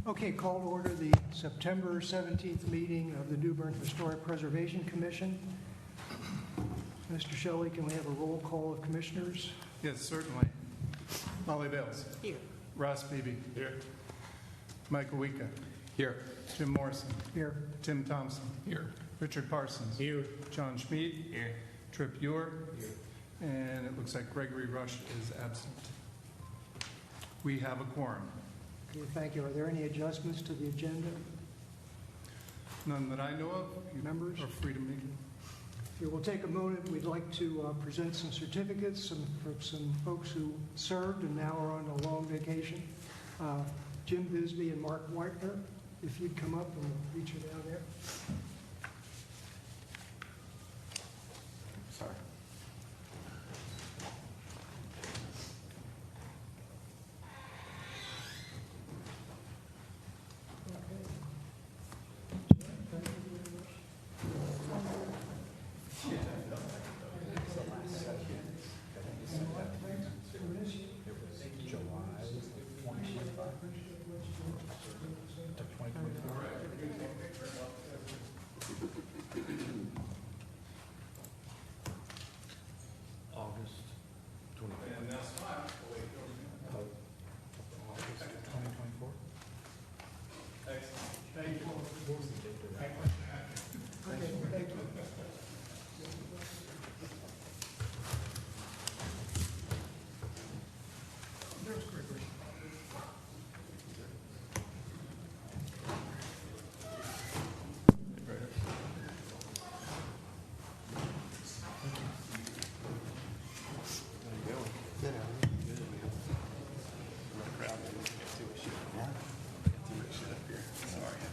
Okay, call to order the September 17th meeting of the New Bern Historic Preservation Commission. Mr. Shelley, can we have a roll call of commissioners? Yes, certainly. Molly Bales. Here. Ross Beebe. Here. Michael Wika. Here. Jim Morrison. Here. Tim Thompson. Here. Richard Parsons. Here. John Schmid. Here. Trip Ewer. Here. And it looks like Gregory Rush is absent. We have a quorum. Okay, thank you. Are there any adjustments to the agenda? None that I know of. You Members? are free to make. Okay, we'll take a moment. We'd like to present some certificates for some folks who served and now are on a long vacation. Jim Bisbee and Mark Whitener, if you'd come up and we'll reach you down there. Sorry.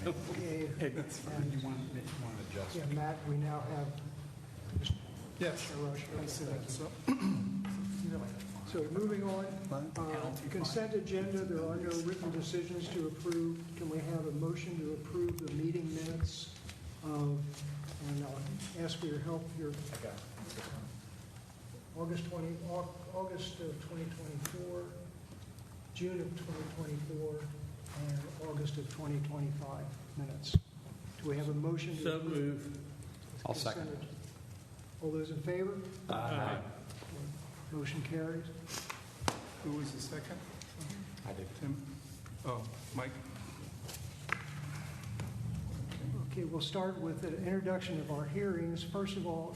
Okay. Hey, that's fine. You want to adjust? Yeah, Matt, we now have Yes. Rush. I see that. So, So moving on, consent agenda, there are no written decisions to approve. Can we have a motion to approve the meeting minutes of, and I'll ask for your help here, August of 2024, June of 2024, and August of 2025 minutes. Do we have a motion? So move. I'll second. All those in favor? Aye. Motion carries. who was the second? I did. Tim? Oh, Mike? Okay, we'll start with the introduction of our hearings. First of all,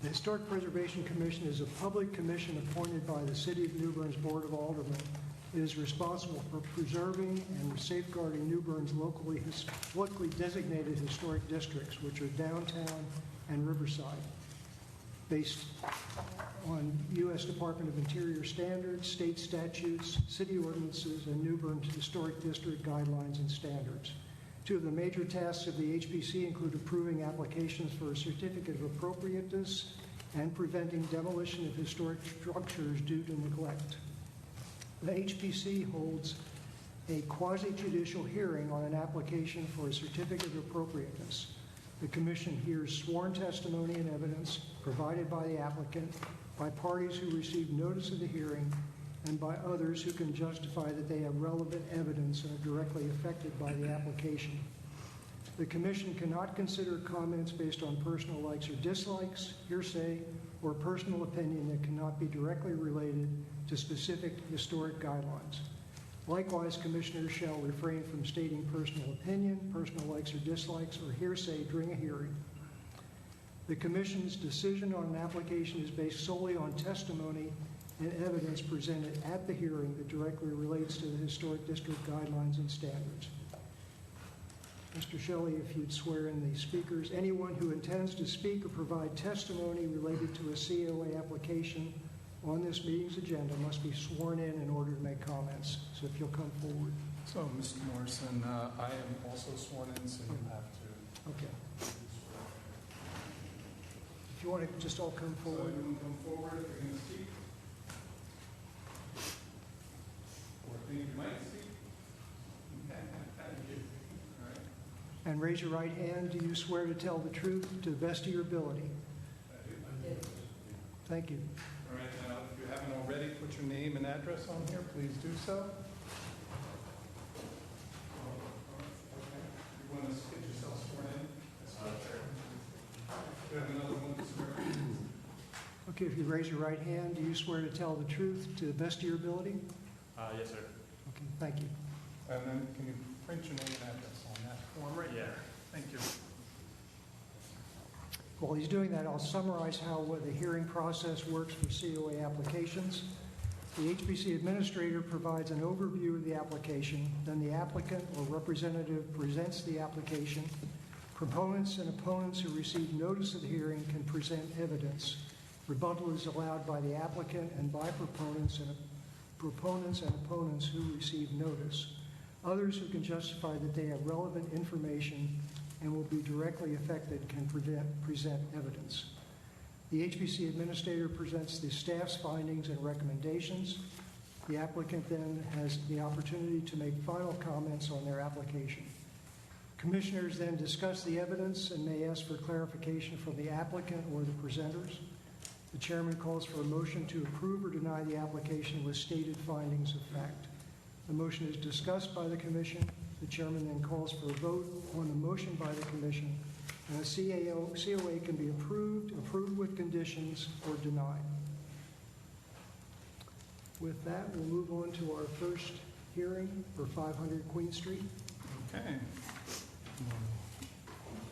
the Historic Preservation Commission is a public commission appointed by the City of New Bern's Board of Aldermen. It is responsible for preserving and safeguarding New Bern's locally designated historic districts, which are downtown and Riverside, based on U.S. Department of Interior standards, state statutes, city ordinances, and New Bern's historic district guidelines and standards. Two of the major tasks of the HPC include approving applications for a certificate of appropriateness and preventing demolition of historic structures due to neglect. The HPC holds a quasi-judicial hearing on an application for a certificate of appropriateness. The Commission hears sworn testimony and evidence provided by the applicant, by parties who received notice of the hearing, and by others who can justify that they have relevant evidence and are directly affected by the application. The Commission cannot consider comments based on personal likes or dislikes, hearsay, or personal opinion that cannot be directly related to specific historic guidelines. Likewise, commissioners shall refrain from stating personal opinion, personal likes or dislikes, or hearsay during a hearing. The Commission's decision on an application is based solely on testimony and evidence presented at the hearing that directly relates to the historic district guidelines and standards. Mr. Shelley, if you'd swear in the speakers. Anyone who intends to speak or provide testimony related to a COA application on this meeting's agenda must be sworn in order to make comments. So if you'll come forward. So, Mr. Morrison, I am also sworn in, so you have to. Okay. If you want to just all come So forward. you can come forward if you're going to speak. Or think you might speak. All right. And raise your right hand. Do you swear to tell the truth to the best of your ability? I do. Thank you. All right, now, if you haven't already put your name and address on here, please do so. You want to get yourself sworn in? You have another one to swear in? Okay, if you raise your right hand, do you swear to tell the truth to the best of your ability? Yes, sir. Okay, thank you. And then can you print your name and address on that form right there? Thank you. While he's doing that, I'll summarize how the hearing process works for COA applications. The HPC administrator provides an overview of the application, then the applicant or representative presents the application. Proponents and opponents who receive notice of the hearing can present evidence. Rebuttal is allowed by the applicant and by proponents and opponents who receive notice. Others who can justify that they have relevant information and will be directly affected can present evidence. The HPC administrator presents the staff's findings and recommendations. The applicant then has the opportunity to make final comments on their application. Commissioners then discuss the evidence and may ask for clarification from the applicant or the presenters. The chairman calls for a motion to approve or deny the application with stated findings of fact. The motion is discussed by the commission. The chairman then calls for a vote on the motion by the commission, and a COA can be approved with conditions, or denied. With that, we'll move on to our first hearing for 500 Queen Street. Okay.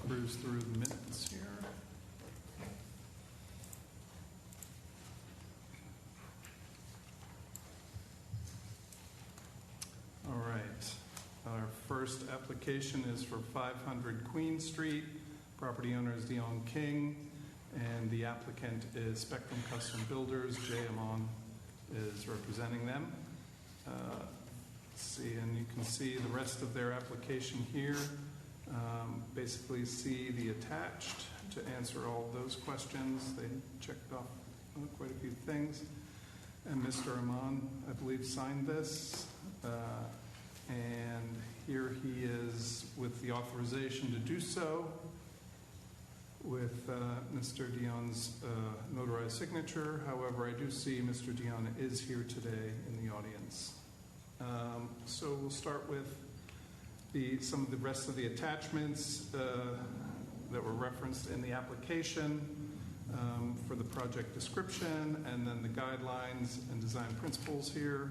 We'll cruise through the minutes here. All right. Our first application is for 500 Queen Street. Property owner is Dion King, and the applicant is Spectrum Custom Builders. Jay Amon is representing them. Let's see, and you can see the rest of their application here. Basically see the attached to answer all those questions. They checked off quite a few things. And Mr. Amon, I believe, signed this. And here he is with the authorization to do so with Mr. Dion's notarized signature. However, I do see Mr. Dion is here today in the audience. So we'll start with some of the rest of the attachments that were referenced in the application for the project description, and then the guidelines and design principles here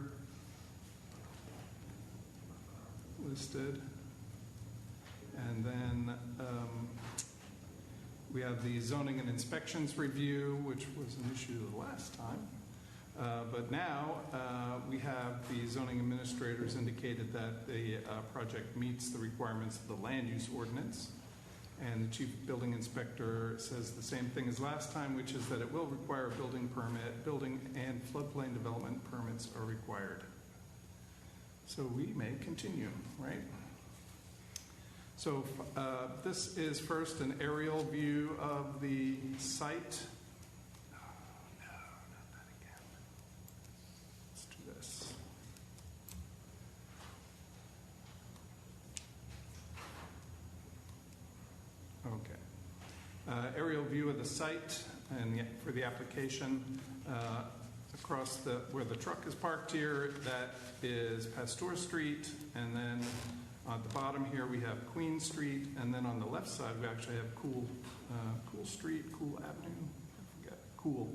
listed. And then we have the zoning and inspections review, which was an issue the last time. But now we have the zoning administrators indicated that the project meets the requirements of the land use ordinance. And the chief building inspector says the same thing as last time, which is that it will require a building permit. Building and floodplain development permits are required. So we may continue, right? So this is first an aerial view of the site. Oh, no, not that again. Let's do this. Okay. Aerial view of the site and for the application across where the truck is parked here, that is Pasteur Street, and then at the bottom here we have Queen Street, and then on the left side we actually have Cool Street, Cool Avenue, I forget, Cool.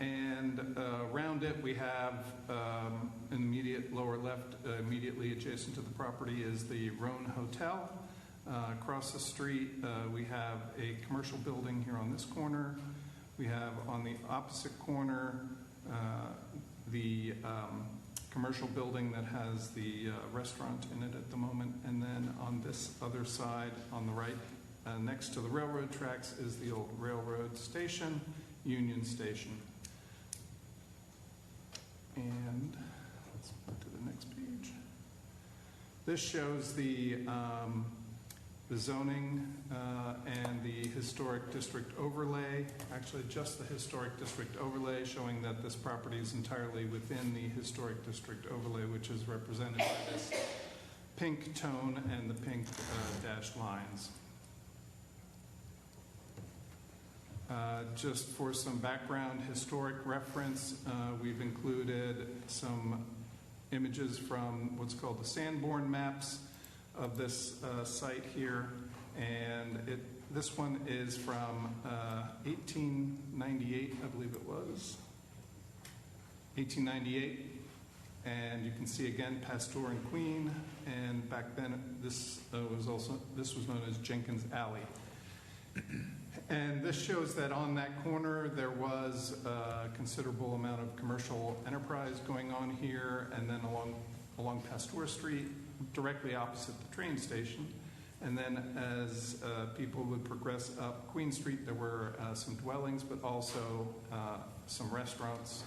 And around it we have in the immediate lower left, immediately adjacent to the property is the Rhone Hotel. Across the street we have a commercial building here on this corner. We have on the opposite corner the commercial building that has the restaurant in it at the moment. And then on this other side, on the right, next to the railroad tracks, is the old railroad station, Union Station. And let's move to the next page. This shows the zoning and the historic district overlay, actually just the historic district overlay, showing that this property is entirely within the historic district overlay, which is represented by this pink tone and the pink dashed lines. Just for some background historic reference, we've included some images from what's called the Sanborn maps of this site here. And this one is from 1898, I believe it was. 1898. And you can see again Pasteur and Queen. And back then this was known as Jenkins Alley. And this shows that on that corner there was a considerable amount of commercial enterprise going on here, and then along Pasteur Street, directly opposite the train station. And then as people would progress up Queen Street, there were some dwellings, but also some restaurants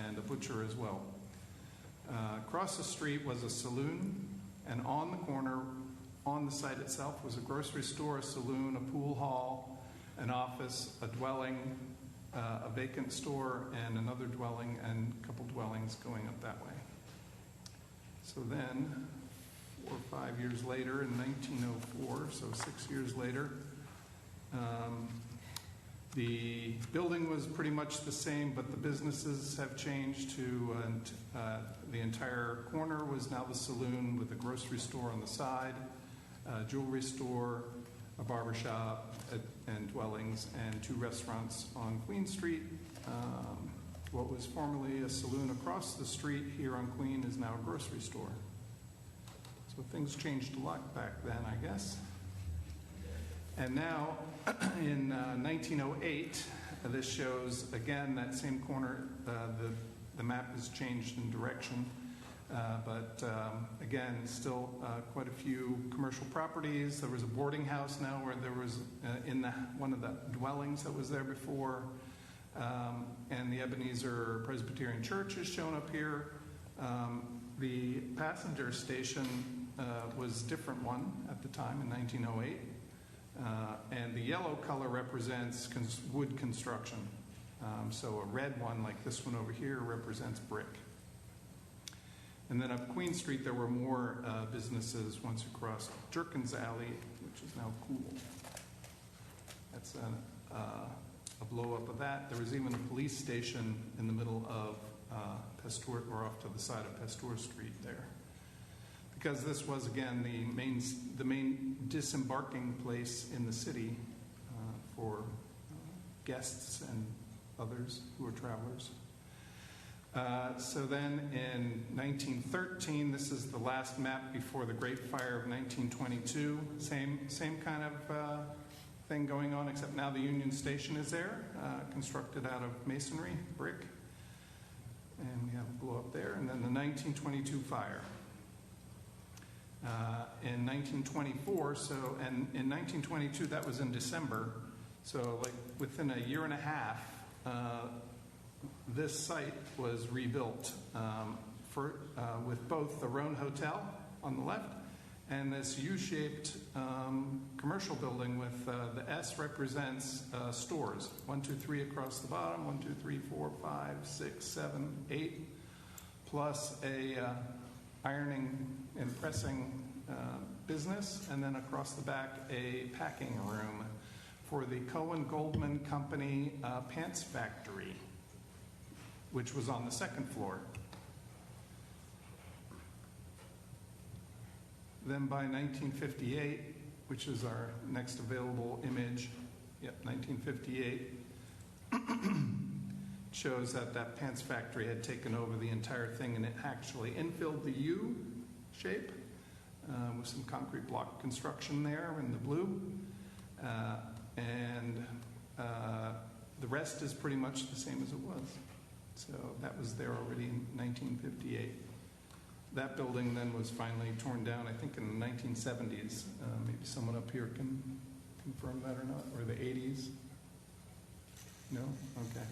and a butcher as well. Across the street was a saloon, and on the corner, on the site itself, was a grocery store, a saloon, a pool hall, an office, a dwelling, a vacant store, and another dwelling, and a couple dwellings going up that way. So then, 4 or 5 years later, in 1904, so 6 years later, the building was pretty much the same, but the businesses have changed to the entire corner was now the saloon with a grocery store on the side, a jewelry store, a barber shop, and dwellings, and 2 restaurants on Queen Street. What was formerly a saloon across the street here on Queen is now a grocery store. So things changed a lot back then, I guess. And now, in 1908, this shows, again, that same corner. The map has changed in direction. But again, still quite a few commercial properties. There was a boarding house now where there was one of the dwellings that was there before. And the Ebenezer Presbyterian Church is shown up here. The passenger station was a different one at the time in 1908. And the yellow color represents wood construction. So a red one, like this one over here, represents brick. And then up Queen Street, there were more businesses once you crossed Jerkins Alley, which is now Cool. That's a blow-up of that. There was even a police station in the middle of Pasteur, or off to the side of Pasteur Street there. Because this was, again, the main disembarking place in the city for guests and others who were travelers. So then in 1913, this is the last map before the Great Fire of 1922. Same kind of thing going on, except now the Union Station is there, constructed out of masonry, brick. And we have a blow up there. And then the 1922 fire. In 1924, and in 1922, that was in December. So like within a year and a half, this site was rebuilt with both the Rhone Hotel on the left and this U-shaped commercial building with the S represents stores. 1, 2, 3 across the bottom, 1, 2, 3, 4, 5, 6, 7, 8, plus a ironing and pressing business, and then across the back a packing room for the Cohen Goldman Company pants factory, which was on the second floor. Then by 1958, which is our next available image, 1958, shows that pants factory had taken over the entire thing, and it actually infilled the U shape with some concrete block construction there in the blue. And the rest is pretty much the same as it was. So that was there already in 1958. That building then was finally torn down, I think, in the 1970s. Maybe someone up here can confirm that or not, or the 80s? No? Okay.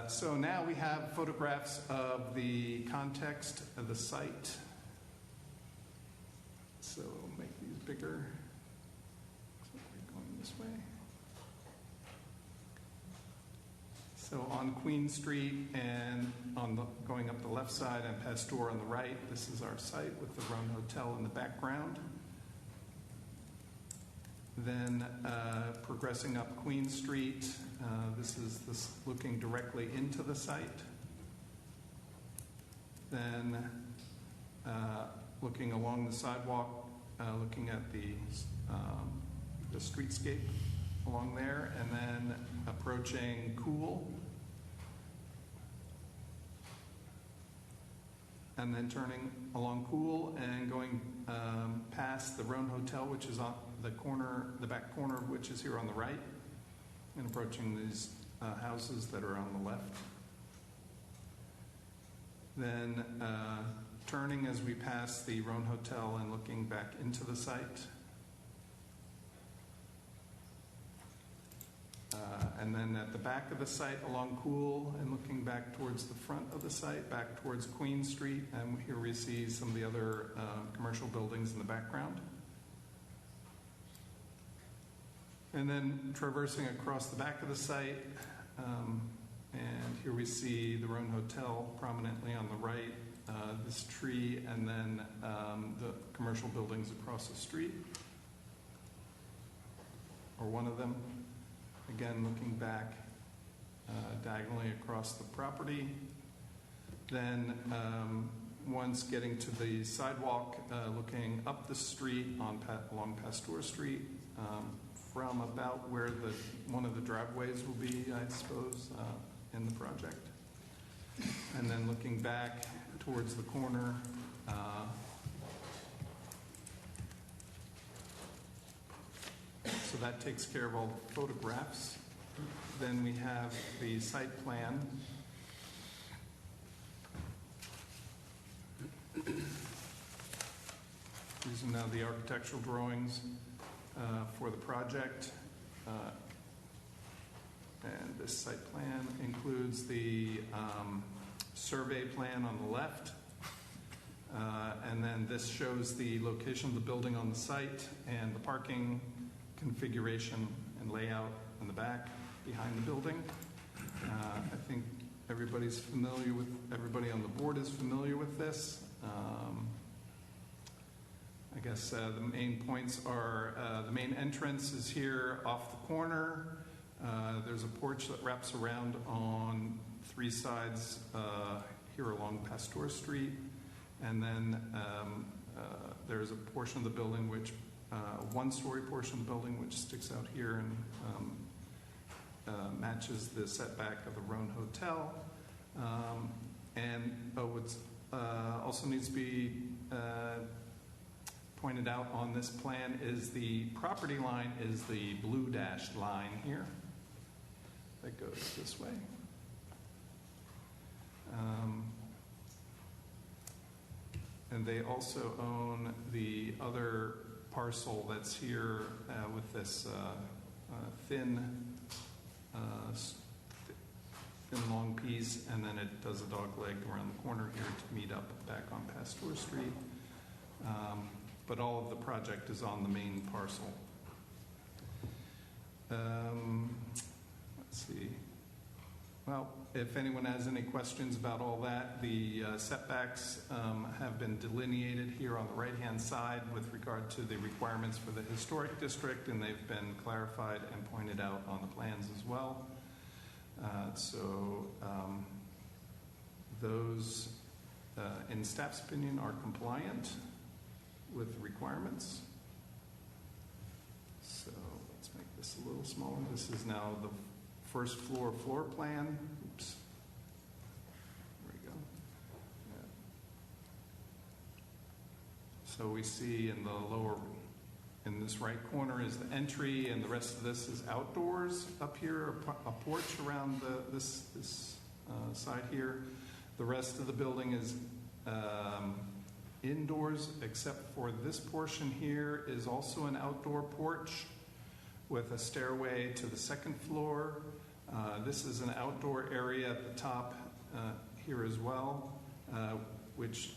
So now we have photographs of the context of the site. So make these bigger. So we're going this way. So on Queen Street and going up the left side and Pasteur on the right, this is our site with the Rhone Hotel in the background. Then progressing up Queen Street, this is looking directly into the site. Then looking along the sidewalk, looking at the streetscape along there, and then approaching Cool, and then turning along Cool and going past the Rhone Hotel, which is on the corner, the back corner of which is here on the right, and approaching these houses that are on the left. Then turning as we pass the Rhone Hotel and looking back into the site. And then at the back of the site along Cool and looking back towards the front of the site, back towards Queen Street. And here we see some of the other commercial buildings in the background. And then traversing across the back of the site. And here we see the Rhone Hotel prominently on the right, this tree, and then the commercial buildings across the street, or one of them. Again, looking back diagonally across the property. Then once getting to the sidewalk, looking up the street along Pasteur Street, from about where one of the driveways will be, I suppose, in the project. And then looking back towards the corner, so that takes care of all the photographs. Then we have the site plan. These are now the architectural drawings for the project. And this site plan includes the survey plan on the left. And then this shows the location of the building on the site and the parking configuration and layout in the back behind the building. I think everybody on the board is familiar with this. I guess the main points are the main entrance is here off the corner. There's a porch that wraps around on three sides here along Pasteur Street. And then there's a portion of the building which, one-story portion of the building which sticks out here and matches the setback of the Rhone Hotel. And what's also needs to be pointed out on this plan is the property line is the blue dashed line here that goes this way. And they also own the other parcel that's here with this thin long piece, and then it does a dog leg around the corner here to meet up back on Pasteur Street. But all of the project is on the main parcel. Let's see. Well, if anyone has any questions about all that, the setbacks have been delineated here on the right-hand side with regard to the requirements for the historic district, and they've been clarified and pointed out on the plans as well. So those, in staff's opinion, are compliant with the requirements. So let's make this a little smaller. This is now the first floor plan. Oops. There we go. Yeah. So we see in in this right corner is the entry, and the rest of this is outdoors up here, a porch around this side here. The rest of the building is indoors, except for this portion here is also an outdoor porch with a stairway to the second floor. This is an outdoor area at the top here as well, which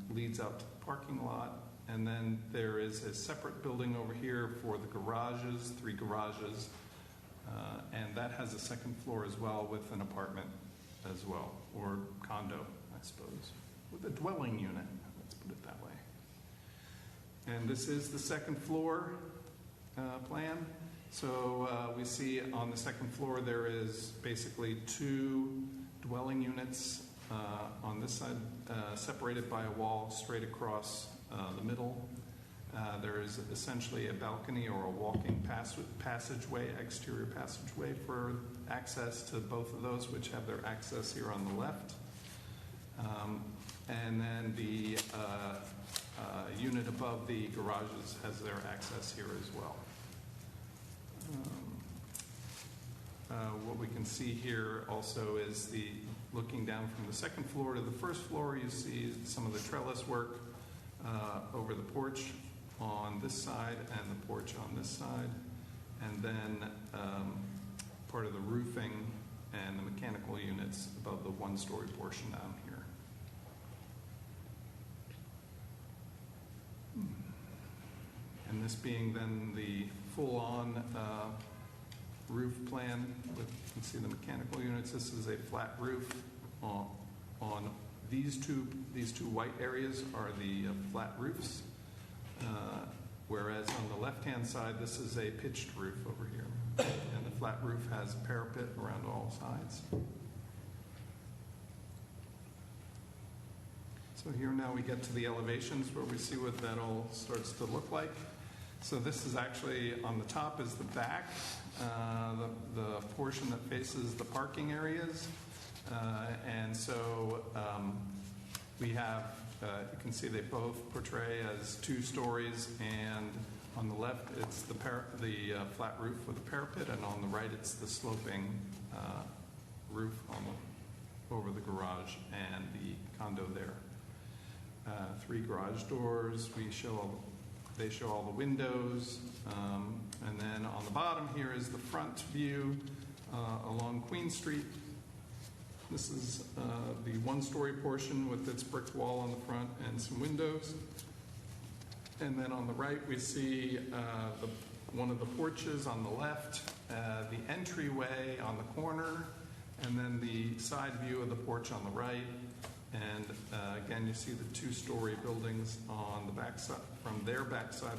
leads out to the parking lot. And then there is a separate building over here for the garages, 3 garages, and that has a second floor as well with an apartment as well, or condo, I suppose, with a dwelling unit, let's put it that way. And this is the second floor. plan. So we see on the second floor there is basically 2 dwelling units on this side, separated by a wall straight across the middle. There is essentially a balcony or a walking passageway, exterior passageway for access to both of those, which have their access here on the left. And then the unit above the garages has their access here as well. What we can see here also is looking down from the second floor to the first floor, you see some of the trellis work over the porch on this side and the porch on this side, and then part of the roofing and the mechanical units above the one-story portion down here. And this being then the full-on roof plan, you can see the mechanical units. This is a flat roof on these two white areas are the flat roofs, whereas on the left-hand side, this is a pitched roof over here. And the flat roof has a parapet around all sides. So here now we get to the elevations where we see what that all starts to look like. So this is actually, on the top is the back, the portion that faces the parking areas. And so we have, you can see they both portray as 2 stories, and on the left it's the flat roof with a parapet, and on the right it's the sloping roof over the garage and the condo there. 3 garage doors. They show all the windows, and then on the bottom here is the front view along Queen Street. This is the one-story portion with its brick wall on the front and some windows. And then on the right we see one of the porches on the left, the entryway on the corner, and then the side view of the porch on the right. And again, you see the 2-story buildings on the back side, from their back side,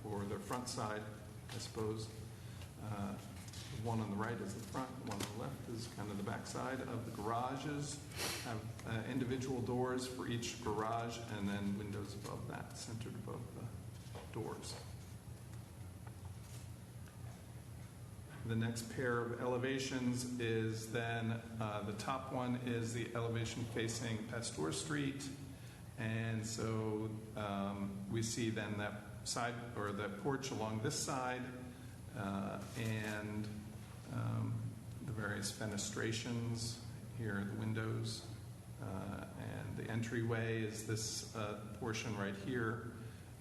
or their front side, I suppose. The one on the right is the front, the one on the left is kind of the back side of the garages. Have individual doors for each garage, and then windows above that, centered above the doors. The next pair of elevations is then, the top one is the elevation facing Pasteur Street. And so we see then that side, or that porch along this side, and the various fenestrations here, the windows, and the entryway is this portion right here,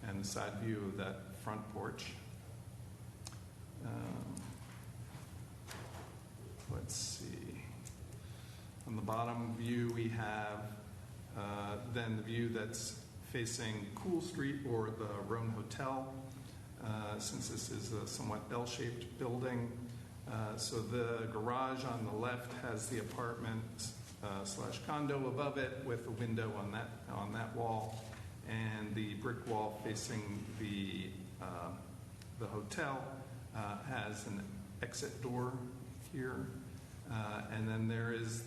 and the side view of that front porch. Let's see. On the bottom view, we have then the view that's facing Cool Street or the Rhone Hotel, since this is a somewhat L-shaped building. So the garage on the left has the apartment slash condo above it with a window on that wall, and the brick wall facing the hotel has an exit door here. And then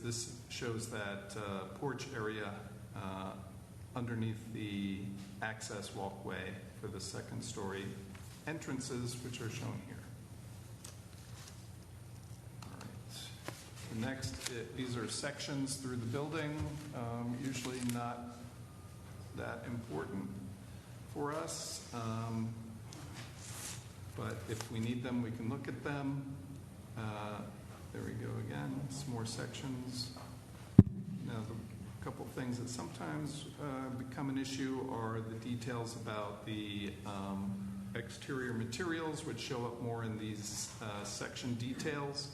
this shows that porch area underneath the access walkway for the 2nd-story entrances, which are shown here. All right. The next, these are sections through the building, usually not that important for us, but if we need them, we can look at them. There we go again, some more sections. Now, the couple things that sometimes become an issue are the details about the exterior materials, which show up more in these section details.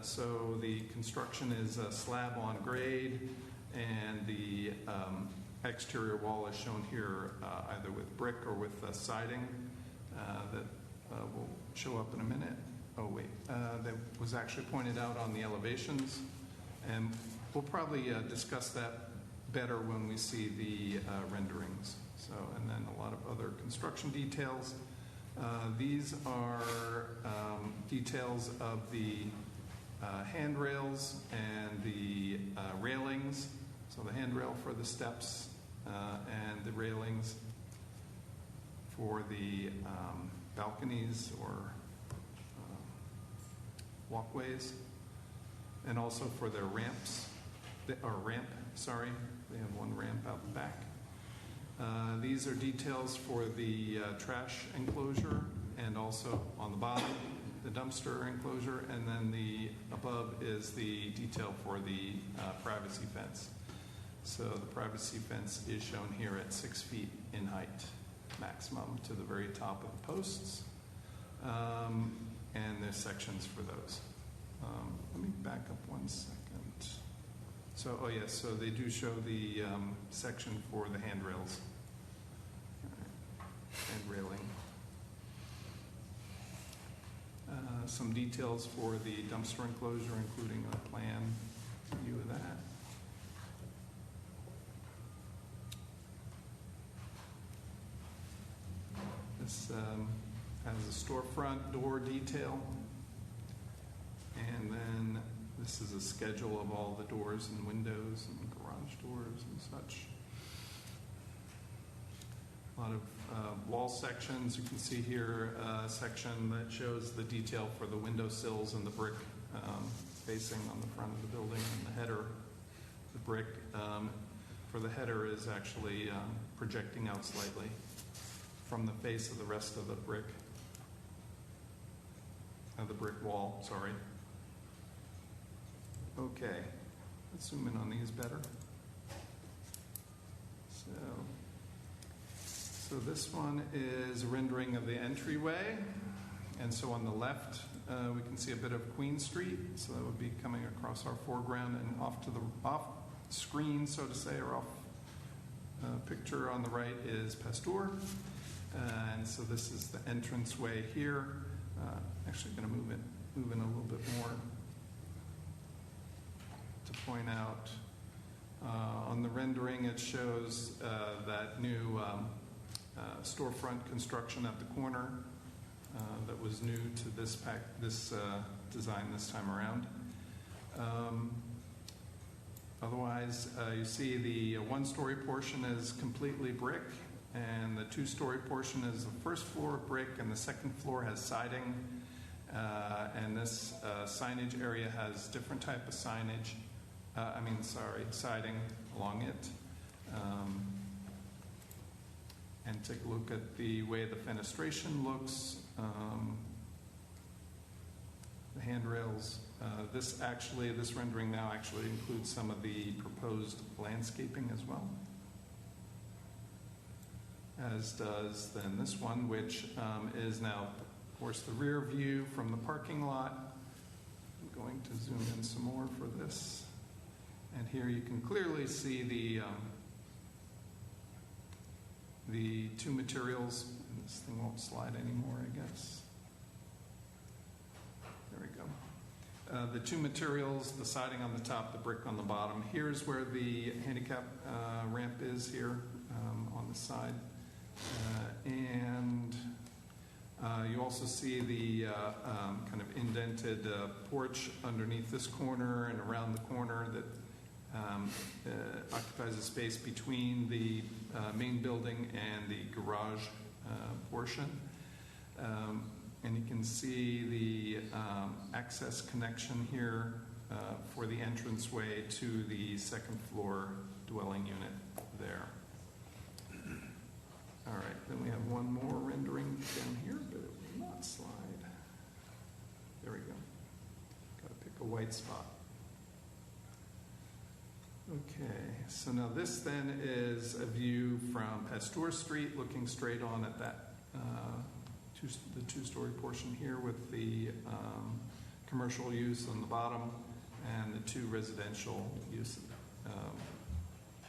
So the construction is a slab on grade, and the exterior wall is shown here either with brick or with siding that will show up in a minute. Oh, wait, that was actually pointed out on the elevations, and we'll probably discuss that better when we see the renderings. So, and then a lot of other construction details. These are details of the handrails and the railings. So the handrail for the steps and the railings for the balconies or walkways, and also for their ramps, or ramp, sorry. They have one ramp out the back. These are details for the trash enclosure, and also on the bottom, the dumpster enclosure, and then the above is the detail for the privacy fence. So the privacy fence is shown here at 6 feet in height, maximum to the very top of the posts. And there's sections for those. Let me back up 1 second. So, oh yes, so they do show the section for the handrails and railing. Some details for the dumpster enclosure, including a plan view of that. This has a storefront door detail, and then this is a schedule of all the doors and windows and garage doors and such. A lot of wall sections. You can see here a section that shows the detail for the window sills and the brick facing on the front of the building, and the header. The brick for the header is actually projecting out slightly from the face of the rest of the brick wall, sorry. Okay, let's zoom in on these better. So this one is a rendering of the entryway, and so on the left we can see a bit of Queen Street, so that would be coming across our foreground, and off to the off screen, so to say, or off picture on the right is Pasteur. And so this is the entranceway here. Actually going to move in a little bit more to point out. On the rendering, it shows that new storefront construction at the corner that was new to this design this time around. Otherwise, you see the one-story portion is completely brick, and the two-story portion is the first floor brick, and the second floor has siding. And this signage area has different type of signage. Siding along it. And take a look at the way the fenestration looks. The handrails. This rendering now actually includes some of the proposed landscaping as well. As does then this one, which is now, of course, the rear view from the parking lot. I'm going to zoom in some more for this. And here you can clearly see the two materials. And this thing won't slide anymore, I guess. There we go. The two materials, the siding on the top, the brick on the bottom. Here's where the handicap ramp is here on the side. And you also see the kind of indented porch underneath this corner and around the corner that occupies a space between the main building and the garage portion. And you can see the access connection here for the entranceway to the second floor dwelling unit there. All right, then we have one more rendering down here, but it will not slide. There we go. Got to pick a white spot. Okay, so now this then is a view from Pasteur Street, looking straight on at that the two-story portion here with the commercial use on the bottom and the two residential use,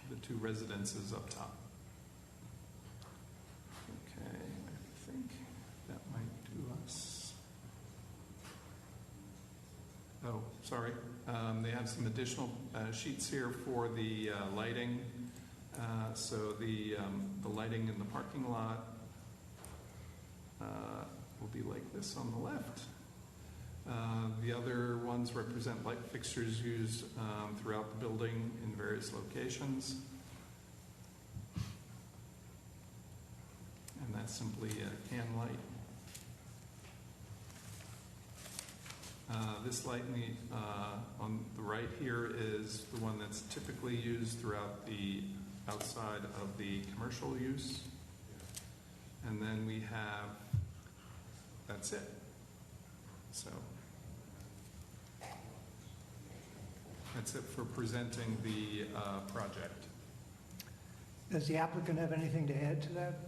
the two residences up top. Okay, I think that might do us. Oh, sorry. They have some additional sheets here for the lighting. So the lighting in the parking lot will be like this on the left. The other ones represent light fixtures used throughout the building in various locations. And that's simply a can light. This light on the right here is the one that's typically used throughout the outside of the commercial use. And then we have, that's it. So that's it for presenting the project. Does the applicant have anything to add to that?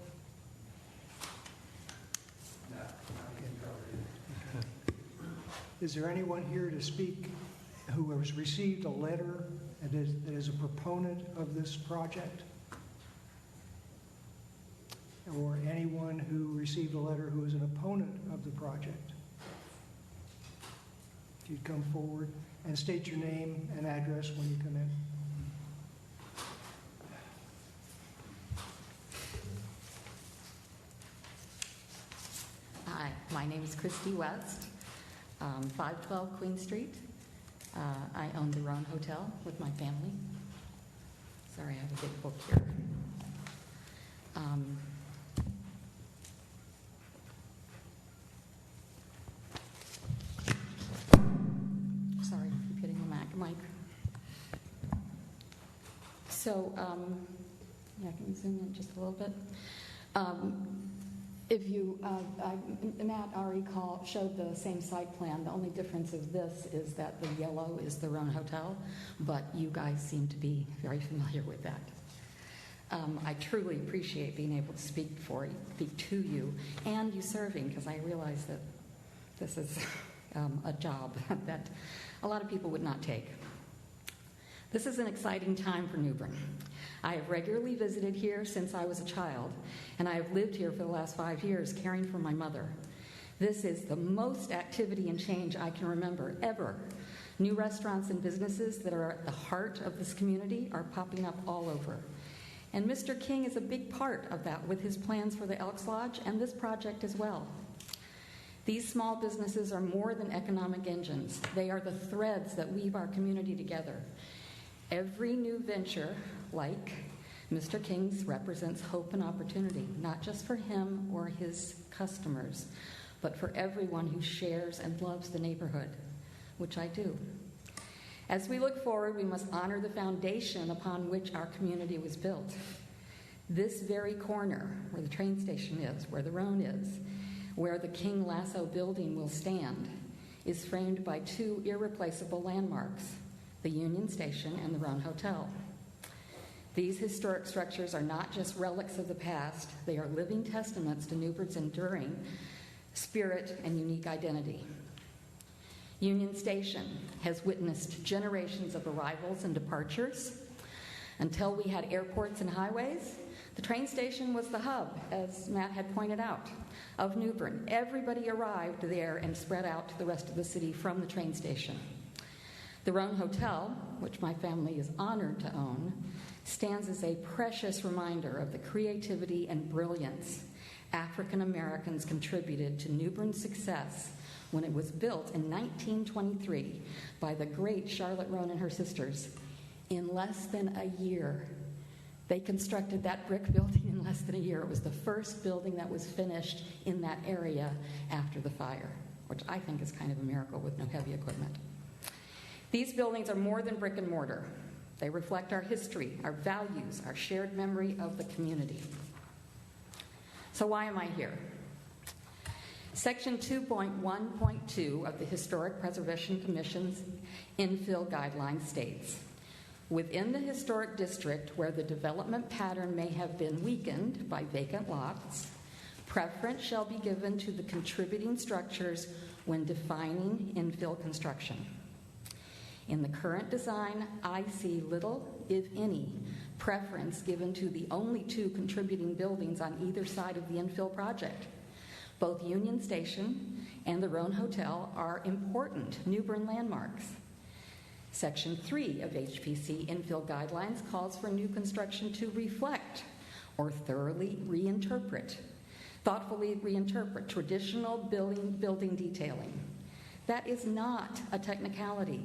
No, Is there anyone here to speak who has received a letter that is a proponent of this project? Or anyone who received a letter who is an opponent of the project? If you'd come forward and state your name and address when you come in. Hi, my name is Christy West, 512 Queen Street. I own the Roan Hotel with my family. Sorry, I have a big book here. Sorry, I keep hitting the mic. So, yeah, can you zoom in just a little bit? Matt already showed the same site plan. The only difference of this is that the yellow is the Roan Hotel, but you guys seem to be very familiar with that. I truly appreciate being able to speak to you and you serving, because I realize that this is a job that a lot of people would not take. This is an exciting time for New Bern. I have regularly visited here since I was a child, and I have lived here for the last 5 years caring for my mother. This is the most activity and change I can remember ever. New restaurants and businesses that are at the heart of this community are popping up all over. And Mr. King is a big part of that with his plans for the Elks Lodge and this project as well. These small businesses are more than economic engines. They are the threads that weave our community together. Every new venture, like Mr. King's, represents hope and opportunity, not just for him or his customers, but for everyone who shares and loves the neighborhood, which I do. As we look forward, we must honor the foundation upon which our community was built. This very corner, where the train station is, where the Roan is, where the King Lasso building will stand, is framed by 2 irreplaceable landmarks, the Union Station and the Roan Hotel. These historic structures are not just relics of the past, they are living testaments to New Bern's enduring spirit and unique identity. Union Station has witnessed generations of arrivals and departures. Until we had airports and highways, the train station was the hub, as Matt had pointed out, of New Bern. Everybody arrived there and spread out to the rest of the city from the train station. The Roan Hotel, which my family is honored to own, stands as a precious reminder of the creativity and brilliance African Americans contributed to New Bern's success when it was built in 1923 by the great Charlotte Roan and her sisters in less than a year. They constructed that brick building in less than a year. It was the first building that was finished in that area after the fire, which I think is kind of a miracle with no heavy equipment. These buildings are more than brick and mortar. They reflect our history, our values, our shared memory of the community. So why am I here? Section 2.1.2 of the Historic Preservation Commission's infill guidelines states, within the historic district where the development pattern may have been weakened by vacant lots, preference shall be given to the contributing structures when defining infill construction. In the current design, I see little, if any, preference given to the only 2 contributing buildings on either side of the infill project. Both Union Station and the Roan Hotel are important New Bern landmarks. Section 3 of HPC infill guidelines calls for new construction to reflect or thoroughly reinterpret thoughtfully reinterpret traditional building detailing. That is not a technicality.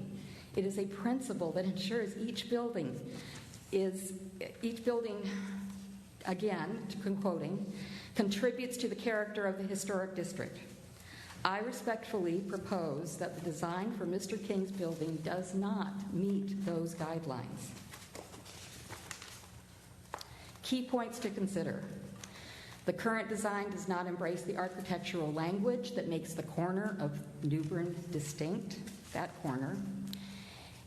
It is a principle that ensures each building, again, quoting, contributes to the character of the historic district. I respectfully propose that the design for Mr. King's building does not meet those guidelines. Key points to consider. The current design does not embrace the architectural language that makes the corner of New Bern distinct, that corner,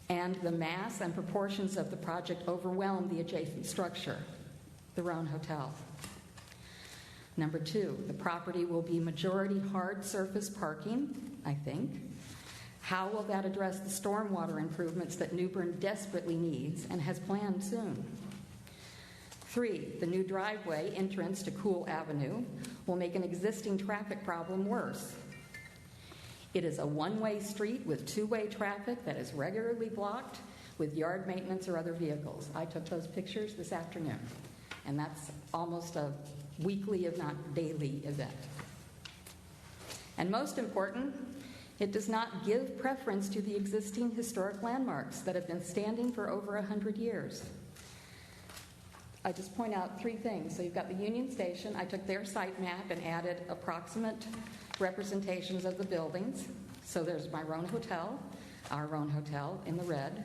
and the mass and proportions of the project overwhelm the adjacent structure, the Roan Hotel. Number 2, the property will be majority hard surface parking, I think. How will that address the stormwater improvements that New Bern desperately needs and has planned soon? 3, the new driveway entrance to Cool Avenue will make an existing traffic problem worse. It is a one-way street with two-way traffic that is regularly blocked with yard maintenance or other vehicles. I took those pictures this afternoon, and that's almost a weekly, if not daily, event. And most important, it does not give preference to the existing historic landmarks that have been standing for over 100 years. I just point out 3 things. So you've got the Union Station. I took their site map and added approximate representations of the buildings. So there's my Roan Hotel, our Roan Hotel in the red.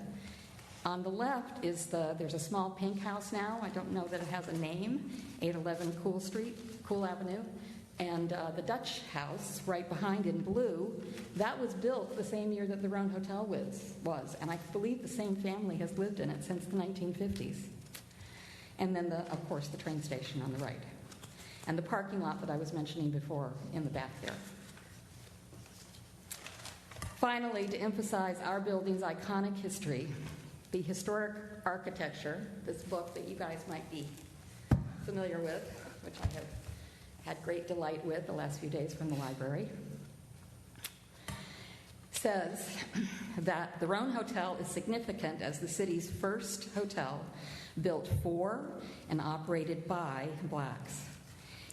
On the left is there's a small pink house now. I don't know that it has a name, 811 Cool Avenue. And the Dutch house right behind in blue, that was built the same year that the Roan Hotel was. And I believe the same family has lived in it since the 1950s. And then, of course, the train station on the right. And the parking lot that I was mentioning before in the back there. Finally, to emphasize our building's iconic history, the historic architecture, this book that you guys might be familiar with, which I have had great delight with the last few days from the library, says that the Roan Hotel is significant as the city's first hotel built for and operated by blacks.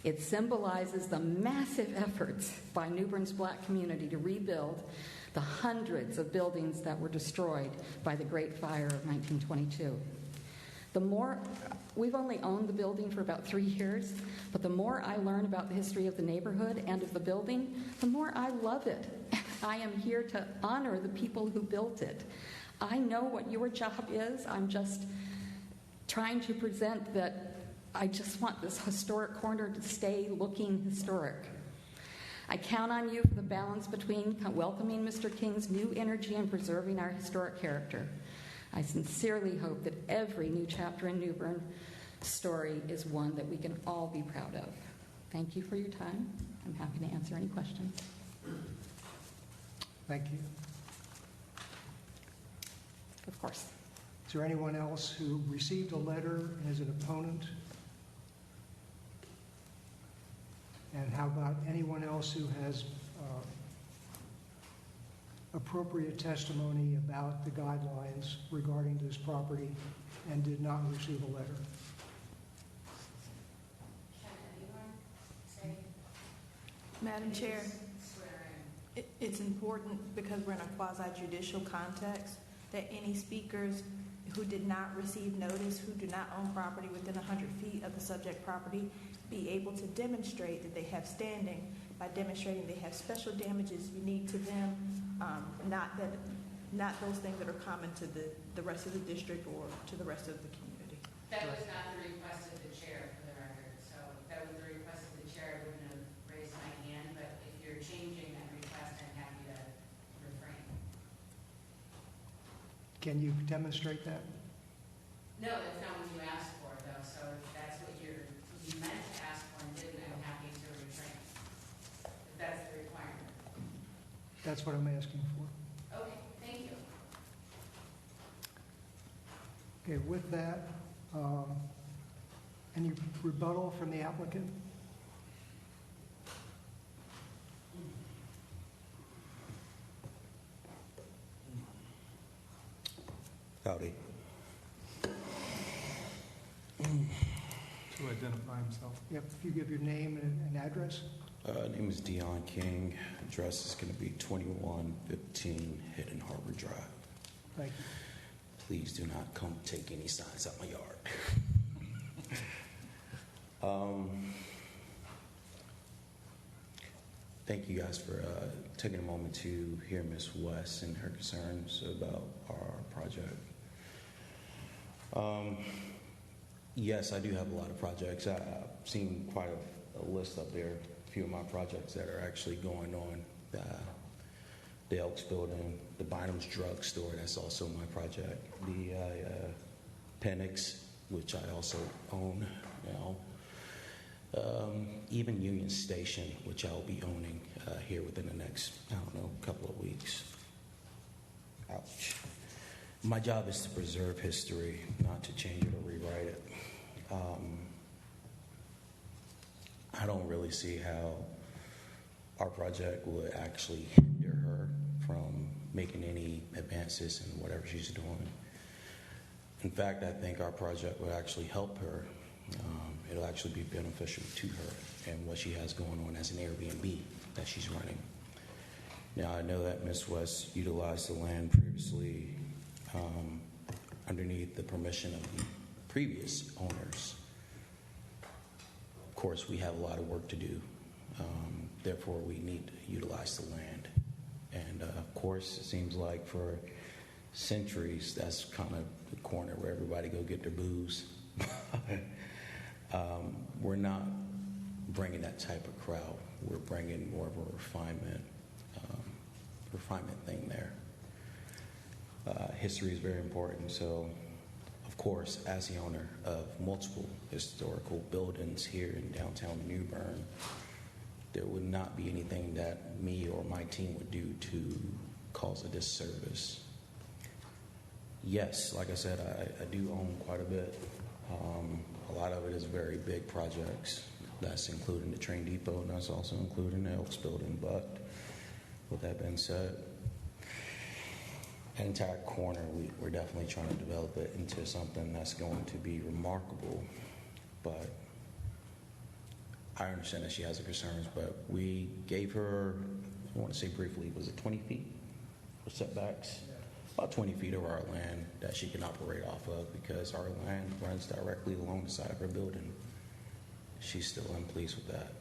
It symbolizes the massive efforts by New Bern's black community to rebuild the hundreds of buildings that were destroyed by the Great Fire of 1922. We've only owned the building for about 3 years, but the more I learn about the history of the neighborhood and of the building, the more I love it. I am here to honor the people who built it. I know what your job is. I'm just trying to present that I just want this historic corner to stay looking historic. I count on you for the balance between welcoming Mr. King's new energy and preserving our historic character. I sincerely hope that every new chapter in New Bern story is one that we can all be proud of. Thank you for your time. I'm happy to answer any questions. Thank you. Of course. Is there anyone else who received a letter as an opponent? And how about anyone else who has appropriate testimony about the guidelines regarding this property and did not receive a letter? Can anyone say? Madam Chair, it's important, because we're in a quasi-judicial context, that any speakers who did not receive notice, who do not own property within 100 feet of the subject property, be able to demonstrate that they have standing by demonstrating they have special damages unique to them, not those things that are common to the rest of the district or to the rest of the community. That was not the request of the chair, for the record. So if that was the request of the chair, I wouldn't have raised my hand. But if you're changing that request, I'm happy to refrain. Can you demonstrate that? No, that's not what you asked for, though. So if that's what you meant to ask for and didn't, I'm happy to refrain. If that's the requirement. That's what I'm asking for. Okay, thank you. Okay, with that, any rebuttal from the applicant? Howdy. to identify himself. Yep, if you give your name and address. Name is Dion King. Address is going to be 2115 Hidden Harbor Drive. Thank you. Please do not come take any signs out my yard. Thank you guys for taking a moment to hear Ms. West and her concerns about our project. Yes, I do have a lot of projects. I've seen quite a list up there. A few of my projects that are actually going on. The Elks Building, the Bynum's Drug Store, that's also my project. The Penix, which I also own now. Even Union Station, which I'll be owning here within the next, couple of weeks. Ouch. My job is to preserve history, not to change it or rewrite it. I don't really see how our project would actually hinder her from making any advances in whatever she's doing. In fact, I think our project will actually help her. It'll actually be beneficial to her and what she has going on as an Airbnb that she's running. Now, I know that Ms. West utilized the land previously underneath the permission of the previous owners. Of course, we have a lot of work to do. Therefore, we need to utilize the land. And, of course, it seems like for centuries, that's kind of the corner where everybody go get their booze. We're not bringing that type of crowd. We're bringing more of a refinement thing there. History is very important. So, of course, as the owner of multiple historical buildings here in downtown New Bern, there would not be anything that me or my team would do to cause a disservice. Yes, like I said, I do own quite a bit. A lot of it is very big projects. That's including the train depot, and that's also including the Elks Building. But with that being said, that entire corner, we're definitely trying to develop it into something that's going to be remarkable. But I understand that she has her concerns, but we gave her, I want to say briefly, was it 20 feet for setbacks? About 20 feet of our land that she can operate off of because our land runs directly along the side of her building. She's still unpleased with that.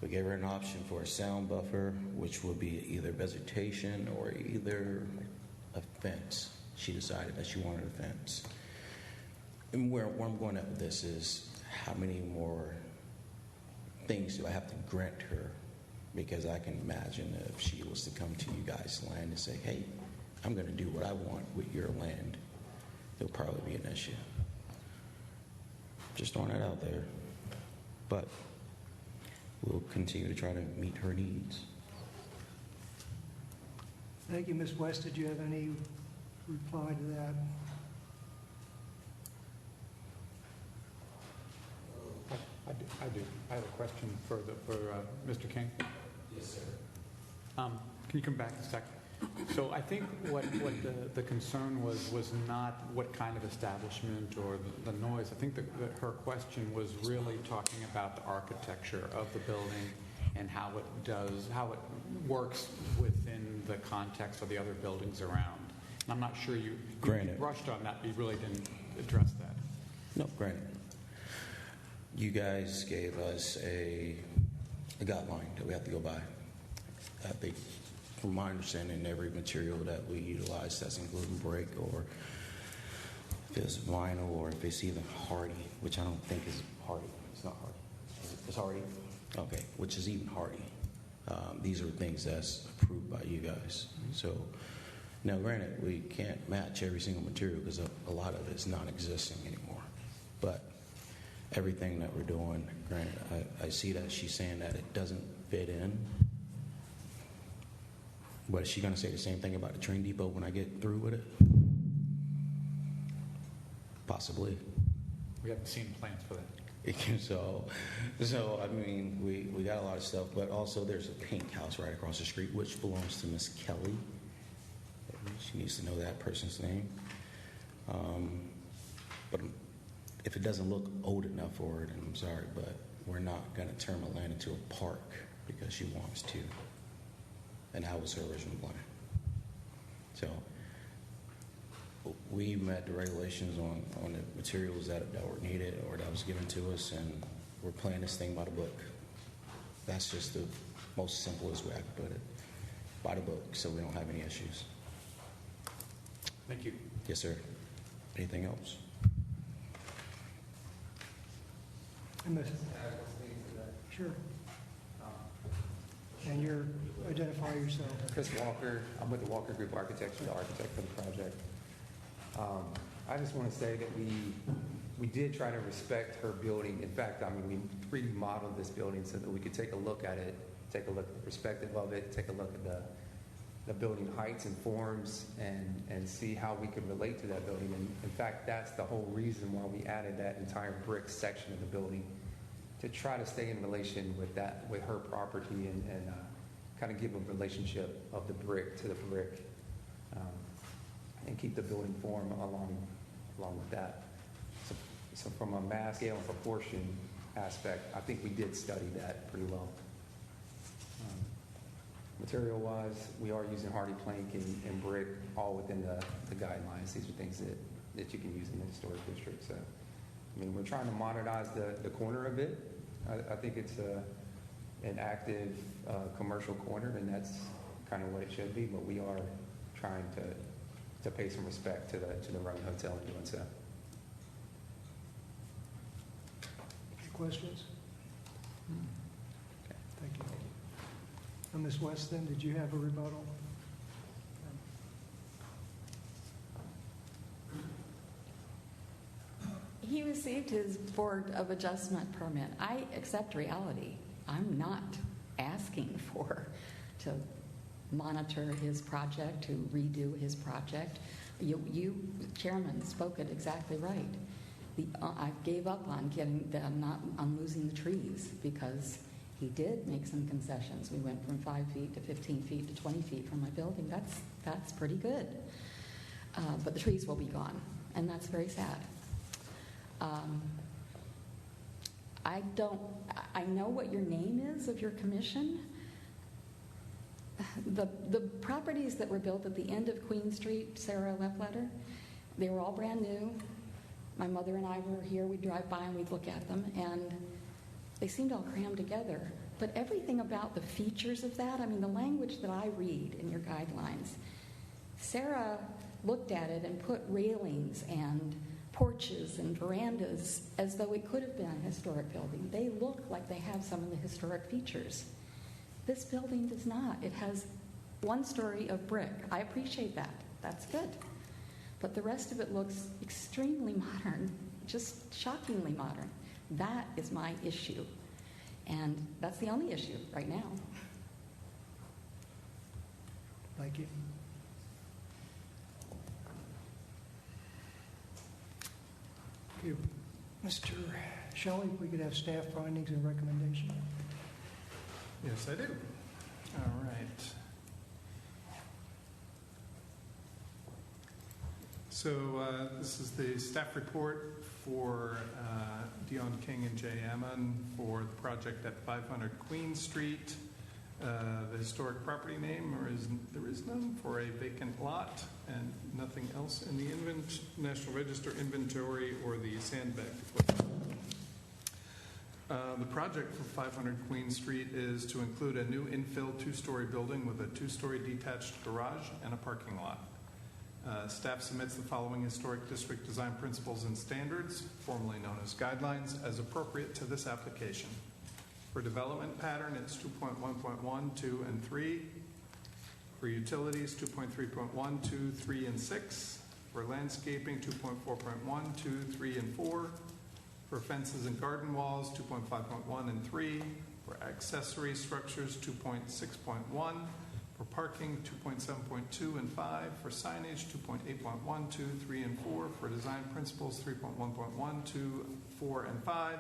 We gave her an option for a sound buffer, which would be either vegetation or either a fence. She decided that she wanted a fence. And where I'm going at with this is how many more things do I have to grant her? Because I can imagine if she was to come to you guys' land and say, hey, I'm going to do what I want with your land, it'll probably be an issue. Just throwing that out there. But we'll continue to try to meet her needs. Thank you, Ms. West. Did you have any reply to that? I do. I have a question for Mr. King. Yes, sir. Can you come back a second? So I think what the concern was not what kind of establishment or the noise. I think that her question was really talking about the architecture of the building and how it works within the context of the other buildings around. And I'm not sure you brushed on that, but you really didn't address that. No, granted. You guys gave us a guideline that we have to go by. I think, from my understanding, every material that we utilize that's including brick, or if it's vinyl, or if it's even hardy, which I don't think is hardy. It's not hardy. It's hardy? Okay, which is even hardy. These are things that's approved by you guys. So, now granted, we can't match every single material because a lot of it is non-existing anymore. But everything that we're doing, granted, I see that she's saying that it doesn't fit in. But is she going to say the same thing about the train depot when I get through with it? Possibly. We haven't seen plans for that. So I mean, we got a lot of stuff, but also there's a pink house right across the street, which belongs to Miss Kelly. She needs to know that person's name. But if it doesn't look old enough for it, and I'm sorry, but we're not going to turn the land into a park because she wants to. And that was her original plan. So we met the regulations on the materials that were needed or that was given to us, and we're playing this thing by the book. That's just the most simplest way I could put it. By the book, so we don't have any issues. Thank you. Yes, sir. Anything else? Sure. And you're, identify yourself. Chris Walker, I'm with the Walker Group Architecture, the architect for the project. I just want to say that we did try to respect her building. In fact, I mean, we remodeled this building so that we could take a look at it, take a look at the perspective of it, take a look at the building heights and forms, and see how we could relate to that building. And in fact, that's the whole reason why we added that entire brick section of the building, to try to stay in relation with that, with her property, and kind of give a relationship of the brick to the brick, and keep the building form along with that. So from a mass scale and proportion aspect, I think we did study that pretty well. Material-wise, we are using hardy plank and brick, all within the guidelines. These are things that you can use in the historic district. So, I mean, we're trying to modernize the corner a bit. I think it's an active commercial corner, and that's kind of what it should be. But we are trying to pay some respect to the Roman Hotel in doing so. Any questions? Thank you. Ms. Weston, did you have a rebuttal? He received his Board of Adjustment permit. I accept reality. I'm not asking to monitor his project, to redo his project. You, Chairman, spoke it exactly right. I gave up on on losing the trees, because he did make some concessions. We went from 5 feet to 15 feet to 20 feet from my building. That's pretty good. But the trees will be gone, and that's very sad. I know what your name is of your commission. The properties that were built at the end of Queen Street, Sarah Lefletter, they were all brand new. My mother and I were here. We'd drive by and we'd look at them, and they seemed all crammed together. But everything about the features of that, I mean, the language that I read in your guidelines, Sarah looked at it and put railings and porches and verandas as though it could have been a historic building. They look like they have some of the historic features. This building does not. It has one story of brick. I appreciate that. That's good. But the rest of it looks extremely modern, just shockingly modern. That is my issue. And that's the only issue right now. Thank you. Thank you. Mr. Shelley, if we could have staff findings and recommendation. Yes, I do. All right. So this is the staff report for Dion King and Jay Ammon for the project at 500 Queen Street. The historic property name, there is none, for a vacant lot, and nothing else in the National Register inventory or the sandbag equipment. The project for 500 Queen Street is to include a new infill 2-story building with a 2-story detached garage and a parking lot. Staff submits the following historic district design principles and standards, formerly known as guidelines, as appropriate to this application. For development pattern, it's 2.1.1, 2, and 3. For utilities, 2.3.1, 2, 3, and 6. For landscaping, 2.4.1, 2, 3, and 4. For fences and garden walls, 2.5.1 and 3. For accessory structures, 2.6.1. For parking, 2.7.2 and 5. For signage, 2.8.1, 2, 3, and 4. For design principles, 3.1.1, 2, 4, and 5.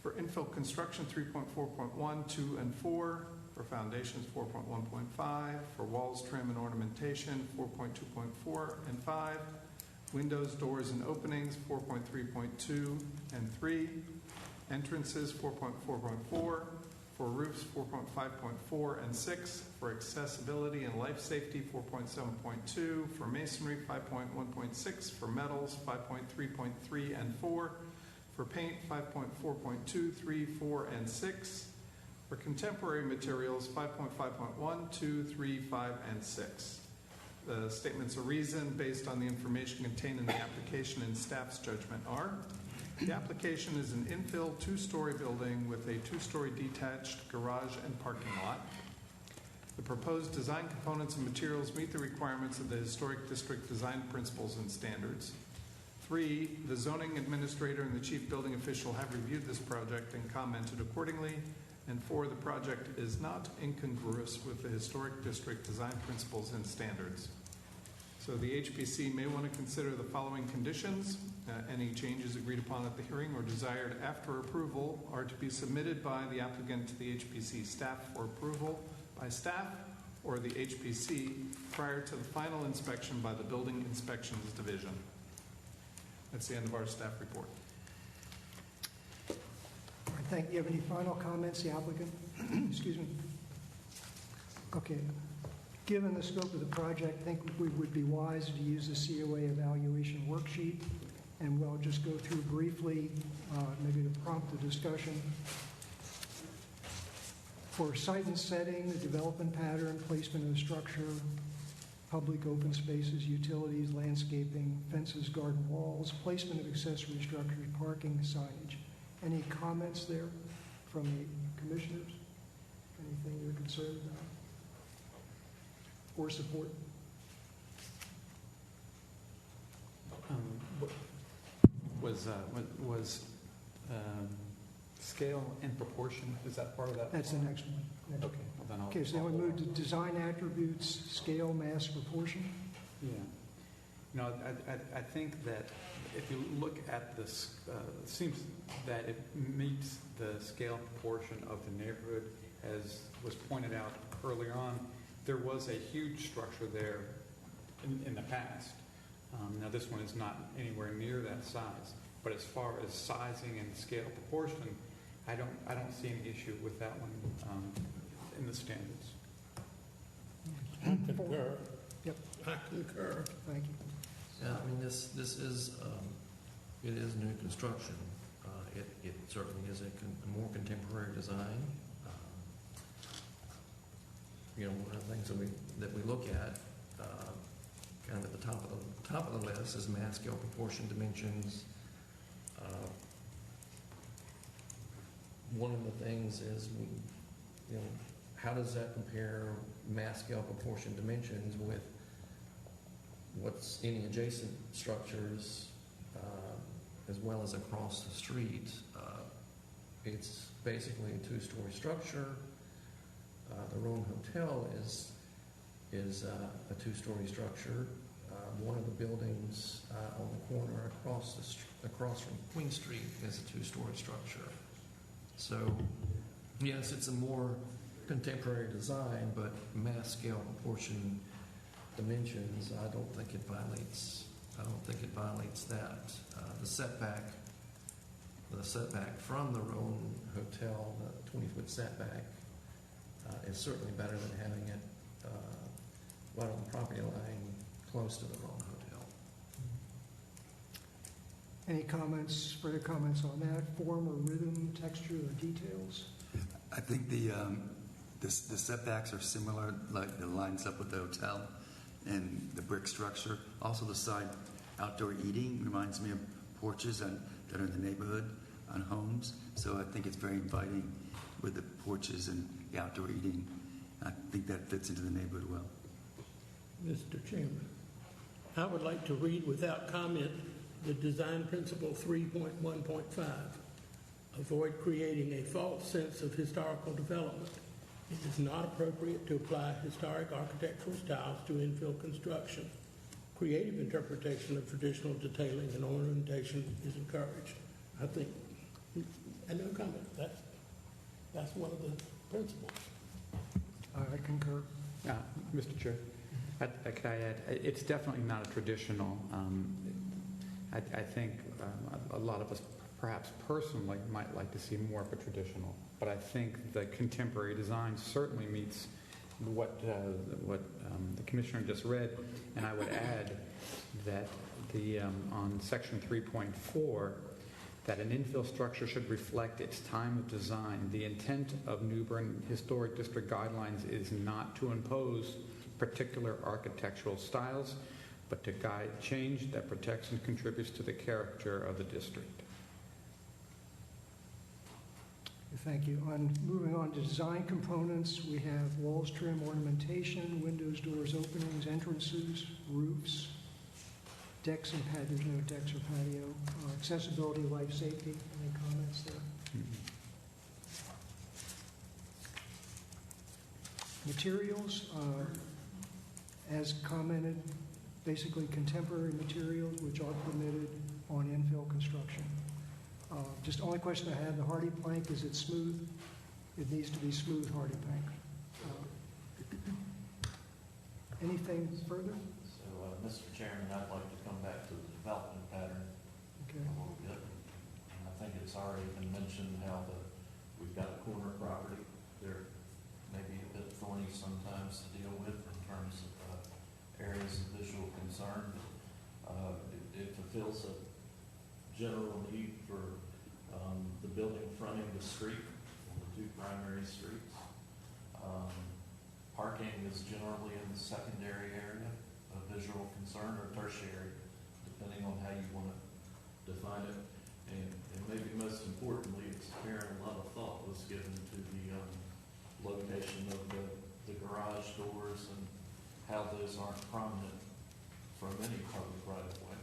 For infill construction, 3.4.1, 2, and 4. For foundations, 4.1.5. For walls, trim, and ornamentation, 4.2.4 and 5. Windows, doors, and openings, 4.3.2 and 3. Entrances, 4.4.4. For roofs, 4.5.4 and 6. For accessibility and life safety, 4.7.2. For masonry, 5.1.6. For metals, 5.3.3 and 4. For paint, 5.4.2, 3, 4, and 6. For contemporary materials, 5.5.1, 2, 3, 5, and 6. The statements of reason based on the information contained in the application and staff's judgment are: the application is an infill two-story building with a two-story detached garage and parking lot. The proposed design components and materials meet the requirements of the Historic District Design Principles and Standards. 3, the zoning administrator and the chief building official have reviewed this project and commented accordingly. And 4, the project is not incongruous with the Historic District Design Principles and Standards. So the HPC may want to consider the following conditions. Any changes agreed upon at the hearing or desired after approval are to be submitted by the applicant to the HPC staff for approval by staff or the HPC prior to the final inspection by the Building Inspections Division. That's the end of our staff report. All right, thank you. Have any final comments, the applicant? Excuse me. Okay. Given the scope of the project, I think we would be wise to use the COA evaluation worksheet, and we'll just go through briefly, maybe to prompt the discussion. For site and setting, the development pattern, placement of the structure, public open spaces, utilities, landscaping, fences, garden walls, placement of accessory structures, parking, signage. Any comments there from the commissioners? Anything you're concerned about or support? Was scale and proportion, is that part of that? That's the next one. Okay. Well, then Okay, so then we move to design attributes, scale, mass, proportion. Yeah. No, I think that if you look at this, it seems that it meets the scale proportion of the neighborhood. As was pointed out earlier on, there was a huge structure there in the past. Now this one is not anywhere near that size, but as far as sizing and scale proportion, I don't see any issue with that one in the standards. I concur. Yep. I concur. Thank you. Yeah, I mean, this is, it is new construction. It certainly is a more contemporary design. One of the things that we look at, kind of at the top of the list, is mass, scale, proportion, dimensions. One of the things is how does that compare mass, scale, proportion, dimensions with what's any adjacent structures, as well as across the street? It's basically a two-story structure. The Rome Hotel is a two-story structure. One of the buildings on the corner across from Queen Street is a two-story structure. So, yes, it's a more contemporary design, but mass, scale, proportion, dimensions, I don't think it violates that. The setback from the Rome Hotel, the 20-foot setback, is certainly better than having it right on the property line close to the Rome Hotel. Any comments, further comments on that? Form or rhythm, texture or details? I think the setbacks are similar, like it lines up with the hotel and the brick structure. Also, the side outdoor eating reminds me of porches that are in the neighborhood on homes. So I think it's very inviting with the porches and the outdoor eating. I think that fits into the neighborhood well. Mr. Chairman, I would like to read without comment the design principle 3.1.5. Avoid creating a false sense of historical development. It is not appropriate to apply historic architectural styles to infill construction. Creative interpretation of traditional detailing and ornamentation is encouraged. I think, and no comment, that's one of the principles. I concur. Mr. Chair, could I add, it's definitely not a traditional I think a lot of us, perhaps personally, might like to see more of a traditional, but I think the contemporary design certainly meets what the commissioner just read, and I would add that on section 3.4, that an infill structure should reflect its time of design. The intent of New Bern Historic District guidelines is not to impose particular architectural styles, but to guide change that protects and contributes to the character of the district. Thank you. Moving on to design components, we have walls, trim, ornamentation, windows, doors, openings, entrances, roofs, decks and patio. There's no decks or patio. Accessibility, life safety. Any comments there? Materials, as commented, basically contemporary materials which are permitted on infill construction. Just only question I have, the hardy plank, is it smooth? It needs to be smooth hardy plank. Anything further? So, Mr. Chairman, I'd like to come back to the development pattern Okay. a little bit. And I think it's already been mentioned how we've got a corner property. They're maybe a bit thorny sometimes to deal with in terms of areas of visual concern. It fulfills a general need for the building fronting the street, the two primary streets. Parking is generally in the secondary area of visual concern, or tertiary, depending on how you want to define it. And maybe most importantly, it's apparent a lot of thought was given to the location of the garage doors and how those aren't prominent from any public right-of-way.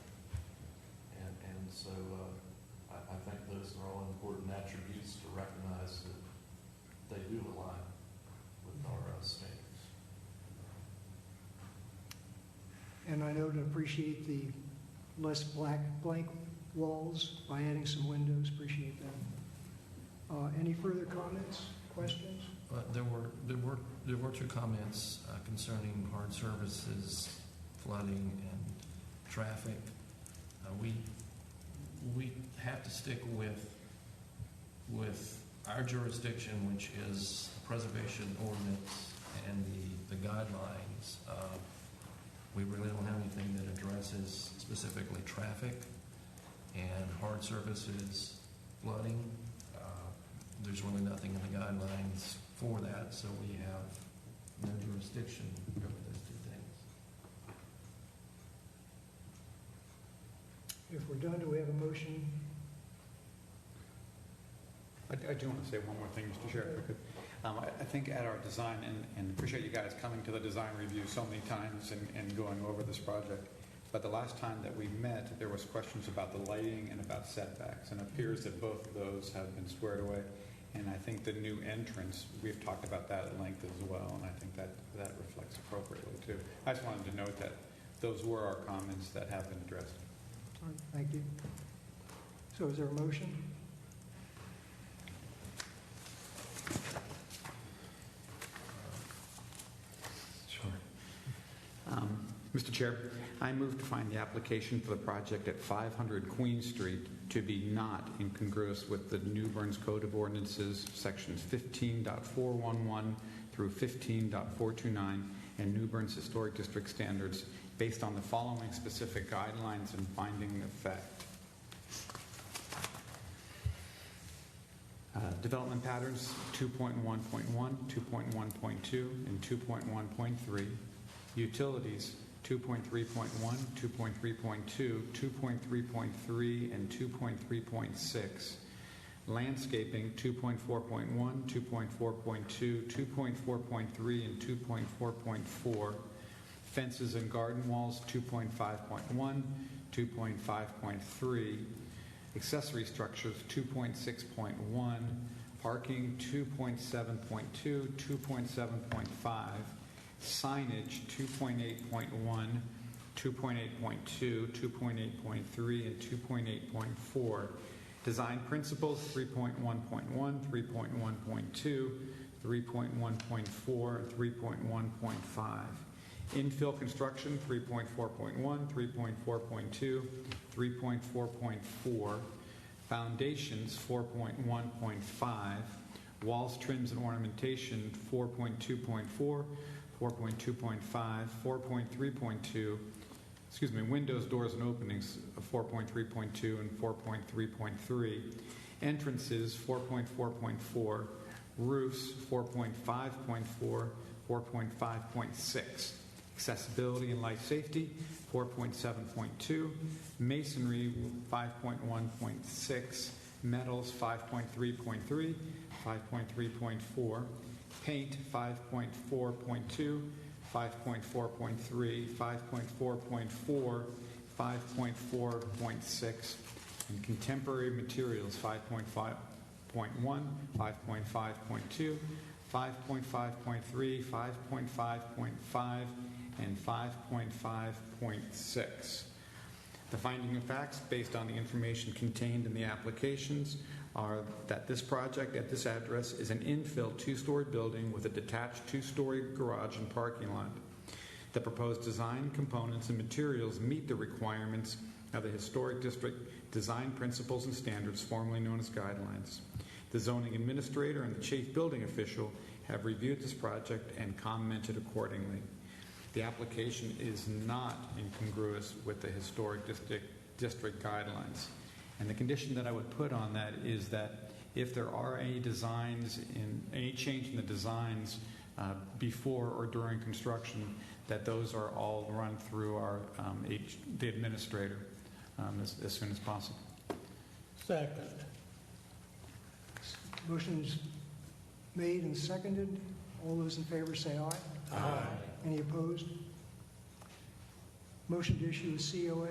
And so I think those are all important attributes to recognize that they do align with our standards. And I know to appreciate the less blank walls by adding some windows. Appreciate that. Any further comments, questions? There were two comments concerning hard services, flooding, and traffic. We have to stick with our jurisdiction, which is preservation ordinance and the guidelines. We really don't have anything that addresses specifically traffic and hard services, flooding. There's really nothing in the guidelines for that, so we have no jurisdiction over those two things. If we're done, do we have a motion? I do want to say one more thing, Mr. Chair, if I could. I think at our design, and appreciate you guys coming to the design review so many times and going over this project, but the last time that we met, there was questions about the lighting and about setbacks, and it appears that both of those have been squared away. And I think the new entrance, we've talked about that at length as well, and I think that reflects appropriately too. I just wanted to note that those were our comments that have been addressed. All right, thank you. So is there a motion? Mr. Chair, I move to find the application for the project at 500 Queen Street to be not incongruous with the New Bern's Code of Ordinances, sections 15.411 through 15.429, and New Bern's Historic District standards based on the following specific guidelines and finding effect. Development patterns 2.1.1, 2.1.2, and 2.1.3. Utilities 2.3.1, 2.3.2, 2.3.3, and 2.3.6. Landscaping 2.4.1, 2.4.2, 2.4.3, and 2.4.4. Fences and garden walls 2.5.1, 2.5.3. Accessory structures 2.6.1. Parking 2.7.2, 2.7.5. Signage 2.8.1, 2.8.2, 2.8.3, and 2.8.4. Design principles 3.1.1, 3.1.2, 3.1.4, 3.1.5. Infill construction 3.4.1, 3.4.2, 3.4.4, foundations 4.1.5, walls, trims, and ornamentation 4.2.4, 4.2.5, 4.3.2, windows, doors, and openings 4.3.2 and 4.3.3, entrances 4.4.4, roofs 4.5.4, 4.5.6, accessibility and life safety 4.7.2, masonry 5.1.6, metals 5.3.3, 5.3.4, paint 5.4.2, 5.4.3, 5.4.4, 5.4.6, and contemporary materials 5.5.1, 5.5.2, 5.5.3, 5.5.5, and 5.5.6. The finding of facts based on the information contained in the applications are that this project at this address is an infill two-story building with a detached two-story garage and parking lot. The proposed design, components, and materials meet the requirements of the Historic District Design Principles and Standards, formerly known as guidelines. The zoning administrator and the chief building official have reviewed this project and commented accordingly. The application is not incongruous with the Historic District guidelines. And the condition that I would put on that is that if there are any change in the designs before or during construction, that those are all run through the administrator as soon as possible. Second. Motion is made and seconded. All those in favor say aye. Aye. Any opposed? Motion to issue a COA.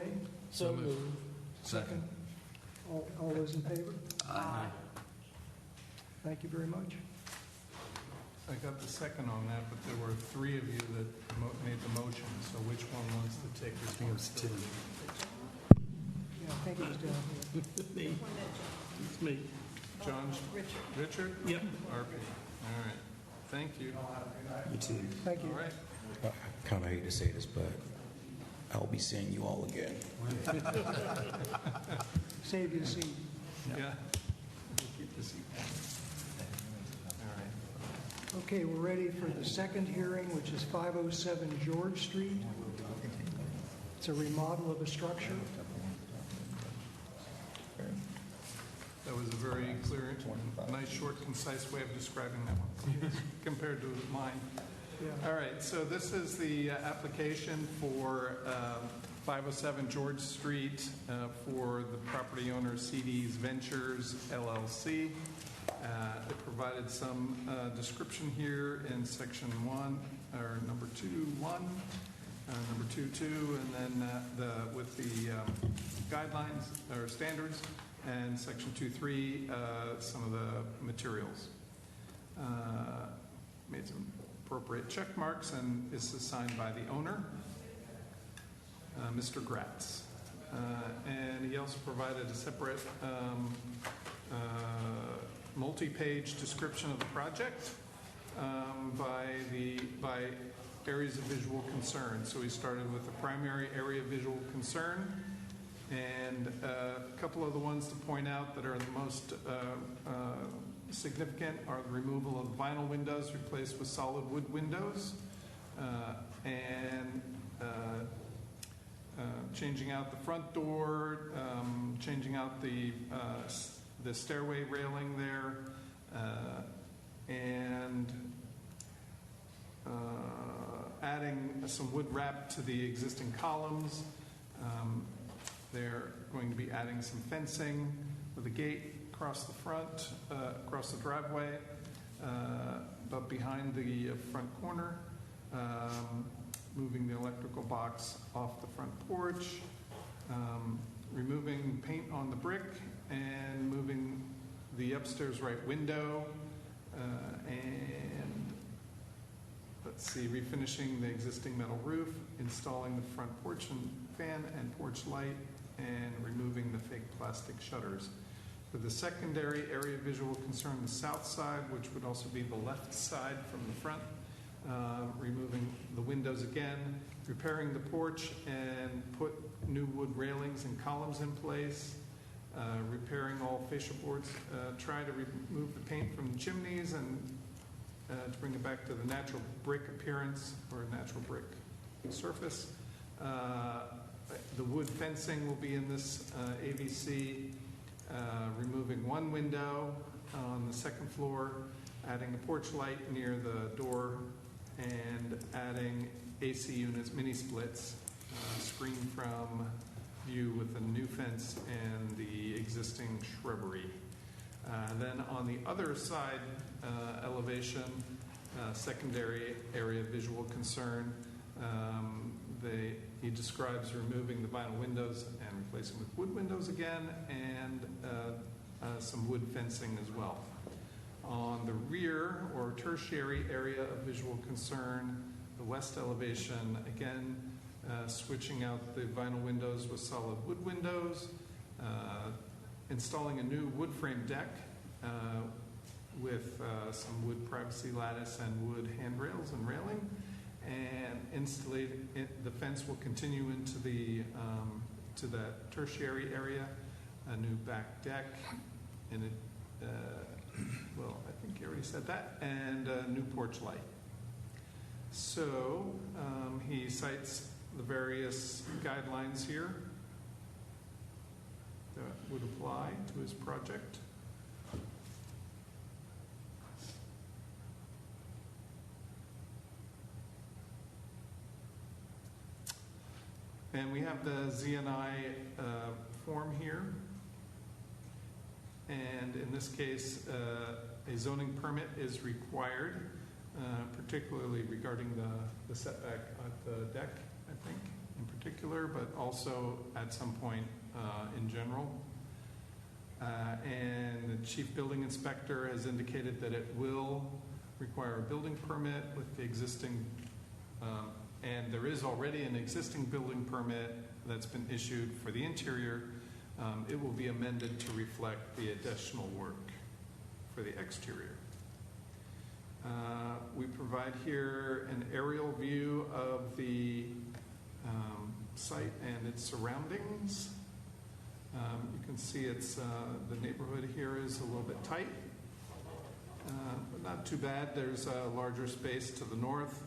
So moved. Second. All those in favor? Aye. Thank you very much. I got the second on that, but there were three of you that made the motion, so which one wants to take responsibility? Yeah, I think it was down here. Me. It's me. John? Richard? Yep. RP. All right. Thank you. You too. Thank you. All right. I kind of hate to say this, but I'll be seeing you all again. Save you a seat. Yeah. Keep the seat. All right. Okay, we're ready for the second hearing, which is 507 George Street. It's a remodel of a structure. That was a very clear, nice, short, concise way of describing that one compared to mine. Yeah. All right, so this is the application for 507 George Street for the property owner CD's Ventures LLC. It provided some description here in section 1, or number 2.1, number 2.2, and then with the guidelines or standards, and section 2.3, some of the materials. Made some appropriate check marks and is assigned by the owner, Mr. Gratz. And he also provided a separate multi-page description of the project by areas of visual concern. So he started with the primary area of visual concern, and a couple of the ones to point out that are the most significant are the removal of vinyl windows replaced with solid wood windows, and changing out the front door, changing out the stairway railing there, and adding some wood wrap to the existing columns. They're going to be adding some fencing with a gate across the front, across the driveway, but behind the front corner, moving the electrical box off the front porch, removing paint on the brick, and moving the upstairs right window, and let's see, refinishing the existing metal roof, installing the front porch and fan and porch light, and removing the fake plastic shutters. For the secondary area of visual concern, the south side, which would also be the left side from the front, removing the window windows again, repairing the porch and put new wood railings and columns in place, repairing all fascia boards, try to remove the paint from the chimneys and to bring it back to the natural brick appearance or natural brick surface. The wood fencing will be in this AVC, removing one window on the second floor, adding a porch light near the door, and adding AC units, mini splits, screened from view with a new fence and the existing shrubbery. Then on the other side elevation, secondary area of visual concern, he describes removing the vinyl windows and replacing with wood windows again, and some wood fencing as well. On the rear or tertiary area of visual concern, the west elevation, again, switching out the vinyl windows with solid wood windows, installing a new wood frame deck with some wood privacy lattice and wood handrails and railing, and installation. The fence will continue into the to that tertiary area, a new back deck, and well, I think you already said that, and a new porch light. So he cites the various guidelines here that would apply to his project. And we have the Z&I form here. And in this case, a zoning permit is required, particularly regarding the setback at the deck, I think, in particular, but also at some point in general. And the chief building inspector has indicated that it will require a building permit with the existing, and there is already an existing building permit that's been issued for the interior. It will be amended to reflect the additional work for the exterior. We provide here an aerial view of the site and its surroundings. You can see it's the neighborhood here is a little bit tight, but not too bad. There's a larger space to the north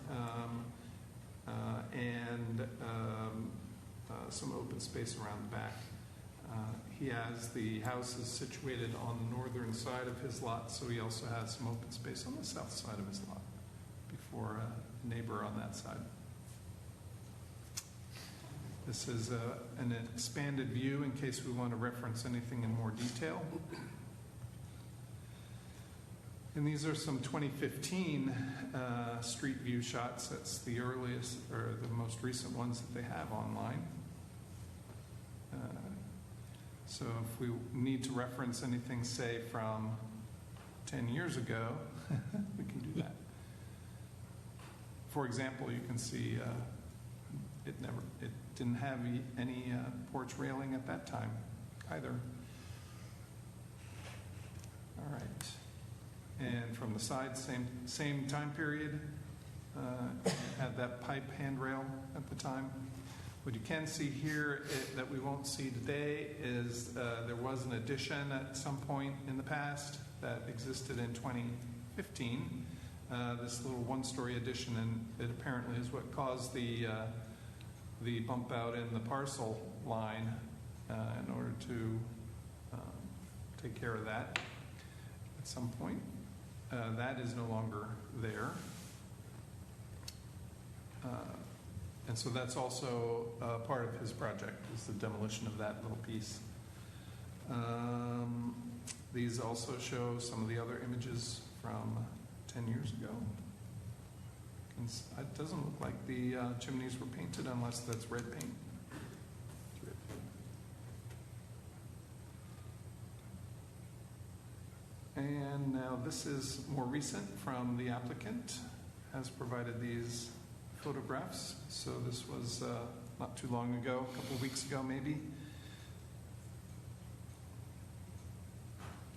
and some open space around the back. He has the house is situated on the northern side of his lot, so he also has some open space on the south side of his lot before a neighbor on that side. This is an expanded view in case we want to reference anything in more detail. And these are some 2015 street view shots. That's the earliest or the most recent ones that they have online. So if we need to reference anything, say, from 10 years ago, we can do that. For example, you can see it didn't have any porch railing at that time either. All right. And from the side, same time period, had that pipe handrail at the time. What you can see here that we won't see today is there was an addition at some point in the past that existed in 2015. This little one-story addition, and it apparently is what caused the bump out in the parcel line in order to take care of that at some point. That is no longer there. And so that's also part of his project, is the demolition of that little piece. These also show some of the other images from 10 years ago. It doesn't look like the chimneys were painted unless that's red paint. And now this is more recent from the applicant, has provided these photographs. So this was not too long ago, a couple weeks ago maybe.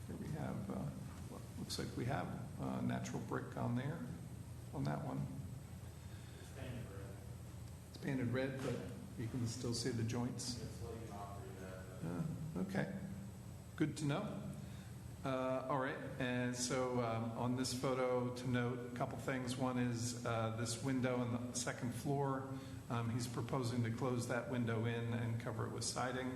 Here we have, looks like we have natural brick on there, on that one. painted red, but you can still see the joints. Okay, good to know. All right, and so on this photo, to note a couple things. One is this window on the second floor. He's proposing to close that window in and cover it with siding.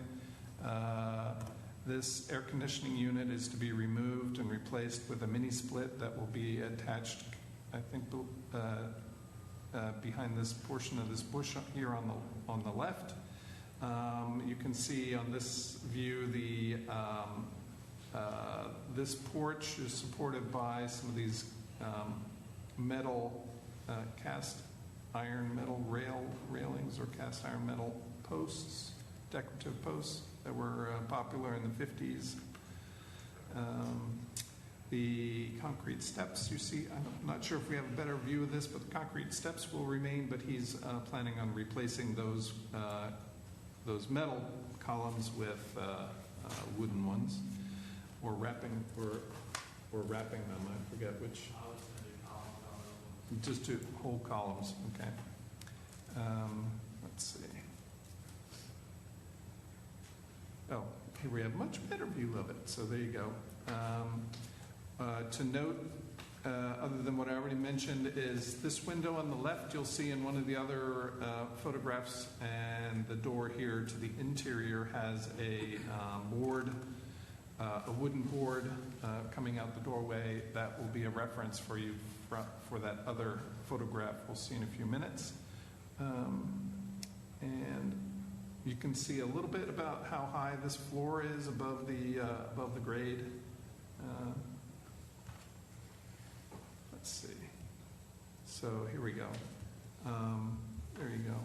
This air conditioning unit is to be removed and replaced with a mini split that will be attached, I think, behind this portion of this bush here on the left. You can see on this view this porch is supported by some of these metal cast iron metal railings or cast iron metal posts, decorative posts that were popular in the 50s. The concrete steps you see, I'm not sure if we have a better view of this, but the concrete steps will remain, but he's planning on replacing those metal columns with wooden ones, or wrapping them. I forget which. Just to whole columns. Okay. Let's see. Oh, here we have a much better view of it. So there you go. To note, other than what I already mentioned, is this window on the left you'll see in one of the other photographs, and the door here to the interior has a wooden board coming out the doorway. That will be a reference for you for that other photograph we'll see in a few minutes. And you can see a little bit about how high this floor is above the grade. Let's see. So here we go. There you go.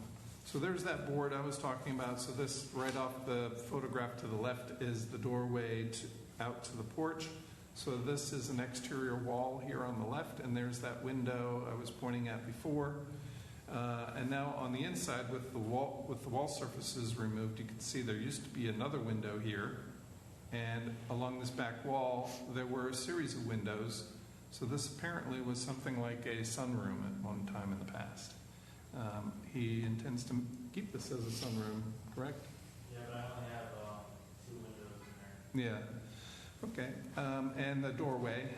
So there's that board I was talking about. So this right off the photograph to the left is the doorway out to the porch. So this is an exterior wall here on the left, and there's that window I was pointing at before. And now on the inside, with the wall surfaces removed, you can see there used to be another window here, and along this back wall there were a series of windows. So this apparently was something like a sunroom at one time in the past. He intends to keep this as a sunroom, correct? Yeah, but I only have 2 windows in there. Yeah. Okay, and the doorway.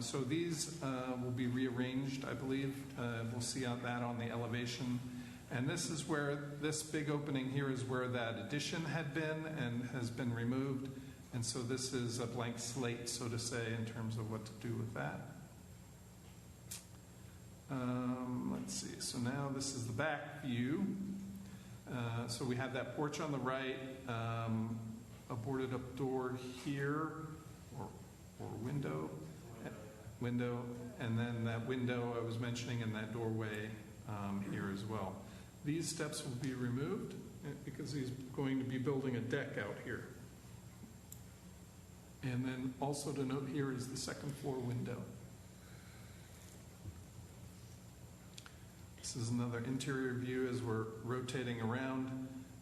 So these will be rearranged, I believe. We'll see that on the elevation. And this is where, this big opening here is where that addition had been and has been removed. And so this is a blank slate, so to say, in terms of what to do with that. Let's see, so now this is the back view. So we have that porch on the right, a boarded up door here, or window, and then that window I was mentioning and that doorway here as well. These steps will be removed because he's going to be building a deck out here. And then also to note here is the second floor window. This is another interior view as we're rotating around,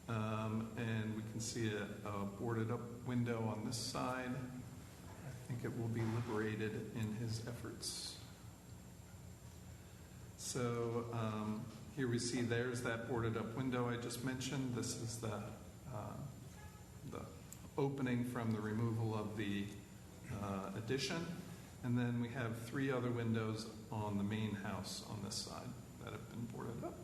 and we can see a boarded up window on this side. I think it will be liberated in his efforts. So here we see there's that boarded up window I just mentioned. This is the opening from the removal of the addition. And then we have 3 other windows on the main house on this side that have been boarded up.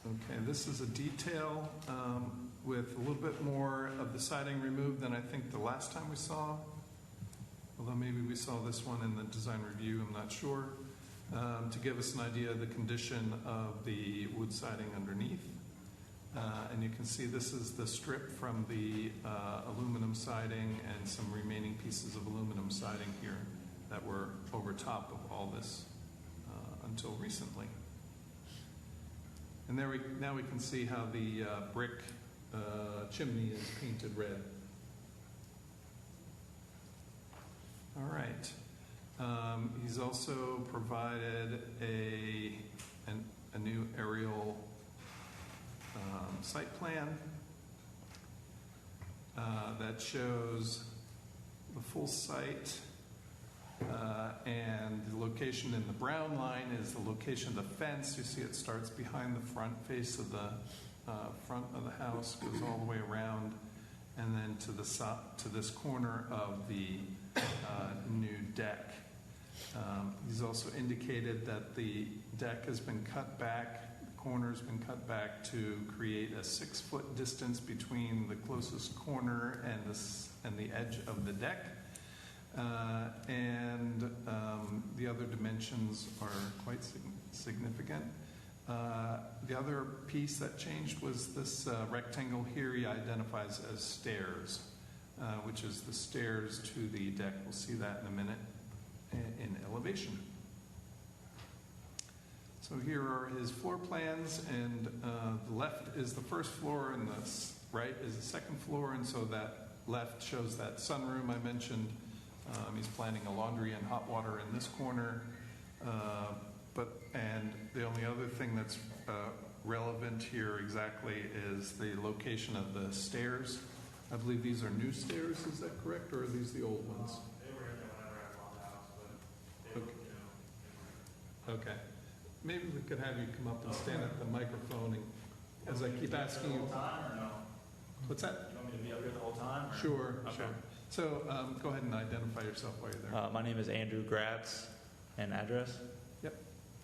Okay, this is a detail with a little bit more of the siding removed than I think the last time we saw. Although maybe we saw this one in the design review, I'm not sure. To give us an idea of the condition of the wood siding underneath. And you can see this is the strip from the aluminum siding and some remaining pieces of aluminum siding here that were over top of all this until recently. And now we can see how the brick chimney is painted red. All right. He's also provided a new aerial site plan that shows the full site and the location location in the brown line is the location of the fence. You see it starts behind the front face of the front of the house, goes all the way around, and then to this corner of the new deck. He's also indicated that the deck has been cut back, the corner's been cut back to create a 6-foot distance between the closest corner and the edge of the deck. And the other dimensions are quite significant. The other piece that changed was this rectangle here he identifies as stairs, which is the stairs to the deck. We'll see that in a minute in elevation. So here are his floor plans, and the left is the first floor and the right is the second floor, and so that left shows that sunroom I mentioned. He's planning a laundry and hot water in this corner. And the only other thing that's relevant here exactly is the location of the stairs. I believe these are new stairs, is that correct, or are these the old ones? They were in there whenever I bought the house, but they were, Okay. Maybe we could have you come up and stand at the microphone and, as I keep asking you. The whole time or no? What's that? You want me to be up here the whole time? Or? Sure, Okay. sure. So go ahead and identify yourself while you're there. My name is Andrew Gratz, and address? Yep.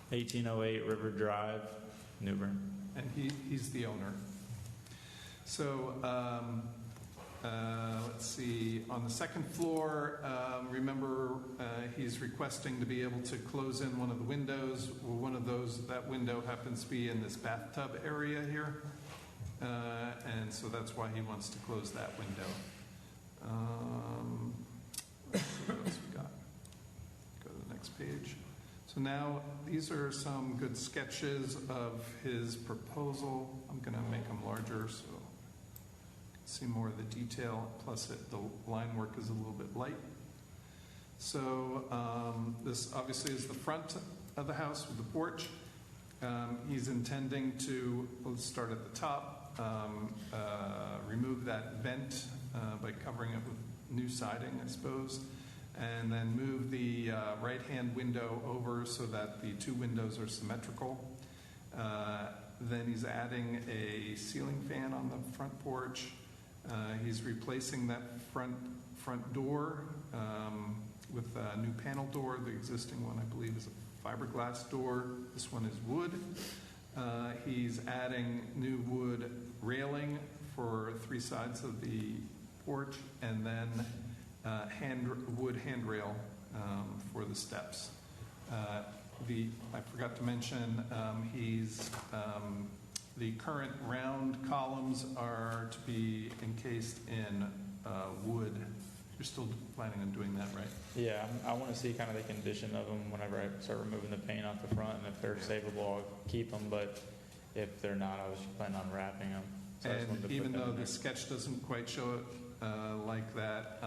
1808 River Drive, New Bern. And he's the owner. So let's see, on the second floor, remember he's requesting to be able to close in one of the windows. Well, that window happens to be in this bathtub area here. And so that's why he wants to close that window. Let's see what else we got. Go to the next page. So now these are some good sketches of his proposal. I'm going to make them larger so you can see more of the detail. Plus the line work is a little bit light. So this obviously is the front of the house with the porch. He's intending to, let's start at the top, remove that vent by covering it with new siding, I suppose, and then move the right-hand window over so that the two windows are symmetrical. Then he's adding a ceiling fan on the front porch. He's replacing that front door with a new panel door. The existing one, I believe, is a fiberglass door. This one is wood. He's adding new wood railing for 3 sides of the porch, and then wood handrail for the steps. I forgot to mention the current round columns are to be encased in wood. You're still planning on doing that, right? Yeah, I want to see kind of the condition of them whenever I start removing the paint off the front, and if they're savable, I'll keep them, but if they're not, I was planning on wrapping them. So And even though the sketch doesn't quite show it like that,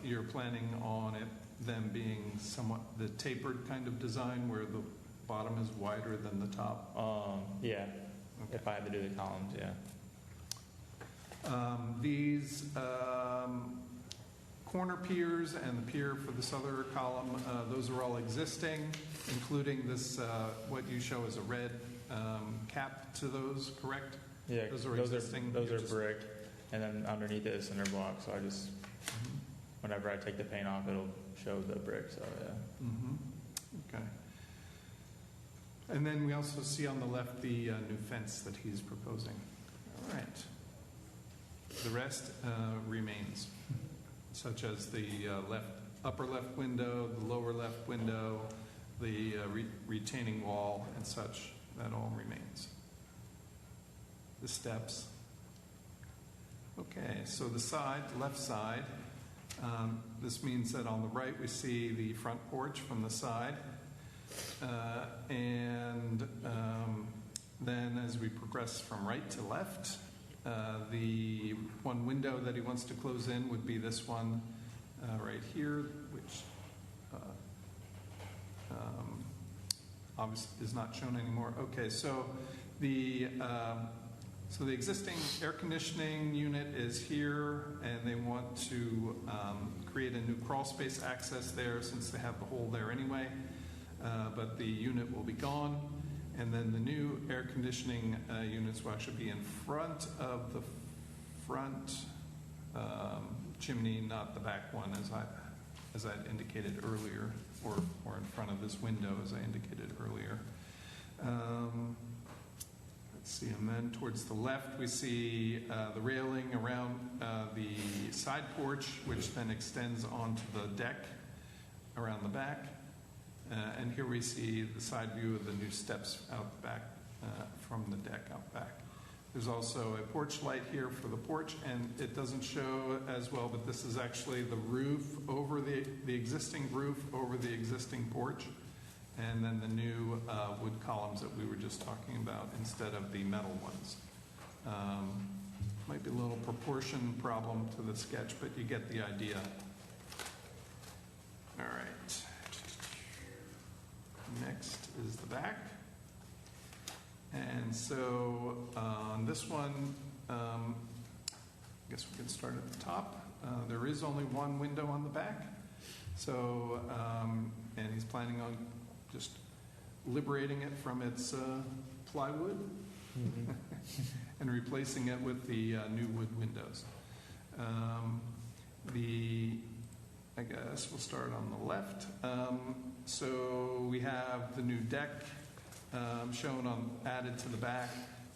you're planning on them being somewhat the tapered kind of design where the bottom is wider than the top? Yeah, okay. If I had to do the columns, yeah. These corner piers and the pier for this other column, those are all existing, including this, what you show as a red cap to those, correct? Yeah, those are existing. Those are brick, and then underneath it is cinder block. So I just, whenever I take the paint off, it'll show the brick. So yeah. Okay. And then we also see on the left the new fence that he's proposing. All right. The rest remains, such as the upper left window, the lower left window, the retaining wall, and such. That all remains. The steps. Okay, so the left side, this means that on the right we see the front porch from the side. And then as we progress from right to left, the one window that he wants to close in would be this one right here, which obviously is not shown anymore. Okay, so the existing air conditioning unit is here, and they want to create a new crawl space access there since they have the hole there anyway. but the unit will be gone. And then the new air conditioning units will actually be in front of the front chimney, not the back one, as I indicated earlier, or in front of this window, as I indicated earlier. Let's see, and then towards the left, we see the railing around the side porch, which then extends onto the deck around the back. And here we see the side view of the new steps out back from the deck out back. There's also a porch light here for the porch, and it doesn't show as well, but this is actually the roof over the existing roof over the existing porch, and then the new wood columns that we were just talking about instead of the metal ones. Might be a little proportion problem to the sketch, but you get the idea. All right. Next is the back. And so on this one, I guess we can start at the top. There is only one window on the back. So, and he's planning on just liberating it from its plywood and replacing it with the new wood windows. I guess we'll start on the left. So we have the new deck shown added to the back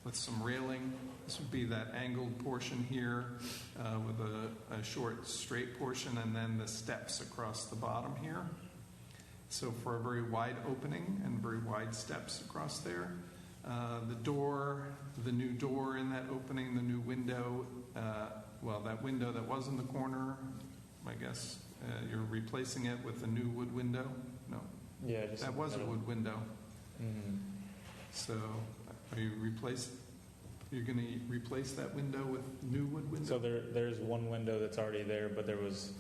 with some railing. This would be that angled portion here with a short straight portion, and then the steps across the bottom here. So for a very wide opening and very wide steps across there. The new door in that opening, the new window, that window that was in the corner, I guess you're replacing it with a new wood window? No. Yeah, that was a wood window. Mm-hmm. So, you're going to replace that window with new wood window? So there's one window that's already there, but there was,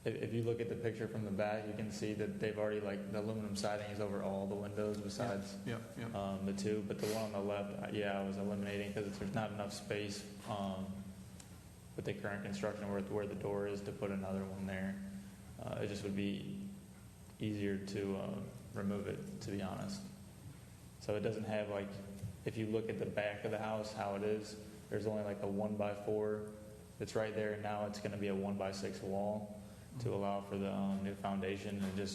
if you look at the picture from the back, you can see that they've already, like, the aluminum siding is over all the windows besides the two. But the one on the left, I was eliminating because there's not enough space with the current construction where the door is to put another one there. It just would be easier to remove it, to be honest. So it doesn't have, like, if you look at the back of the house, how it is, there's only like a 1x4 that's right there, and now it's going to be a 1x6 wall to allow for the new foundation, and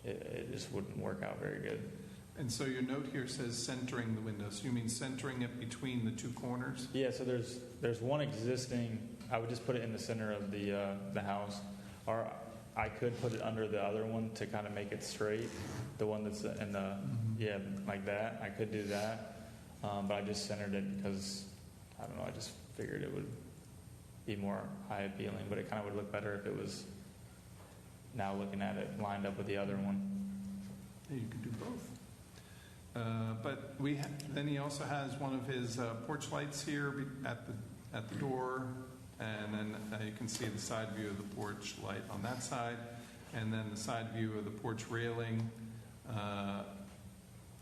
it just wouldn't work out very good. And so your note here says centering the window. So you mean centering it between the two corners? Yeah, so there's one existing, I would just put it in the center of the house, or I could put it under the other one to kind of make it straight, the one that's in the, like that. I could do that, but I just centered it because, I don't know, I just figured it would be more eye appealing, but it kind of would look better if it was now looking at it lined up with the other one. Yeah, you could do both. But then he also has one of his porch lights here at the door. And then you can see the side view of the porch light on that side, and then the side view of the porch railing,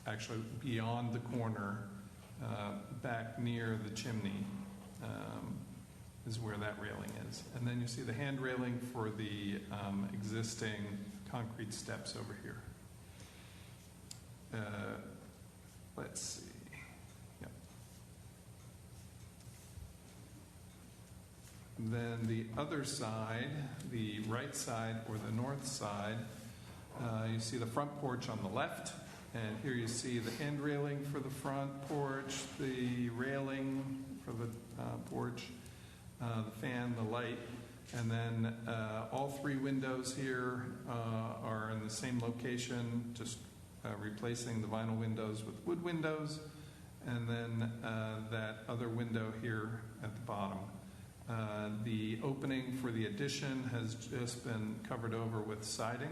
actually beyond the corner, back near the chimney, is where that railing is. And then you see the hand railing for the existing concrete steps over here. Let's see. Then the other side, the right side or the north side, you see the front porch on the left, and here you see the hand railing for the front porch, the railing for the porch, the fan, the light, and then all three windows here are in the same location, just replacing the vinyl windows with wood windows, and then that other window here at the bottom. The opening for the addition has just been covered over with siding.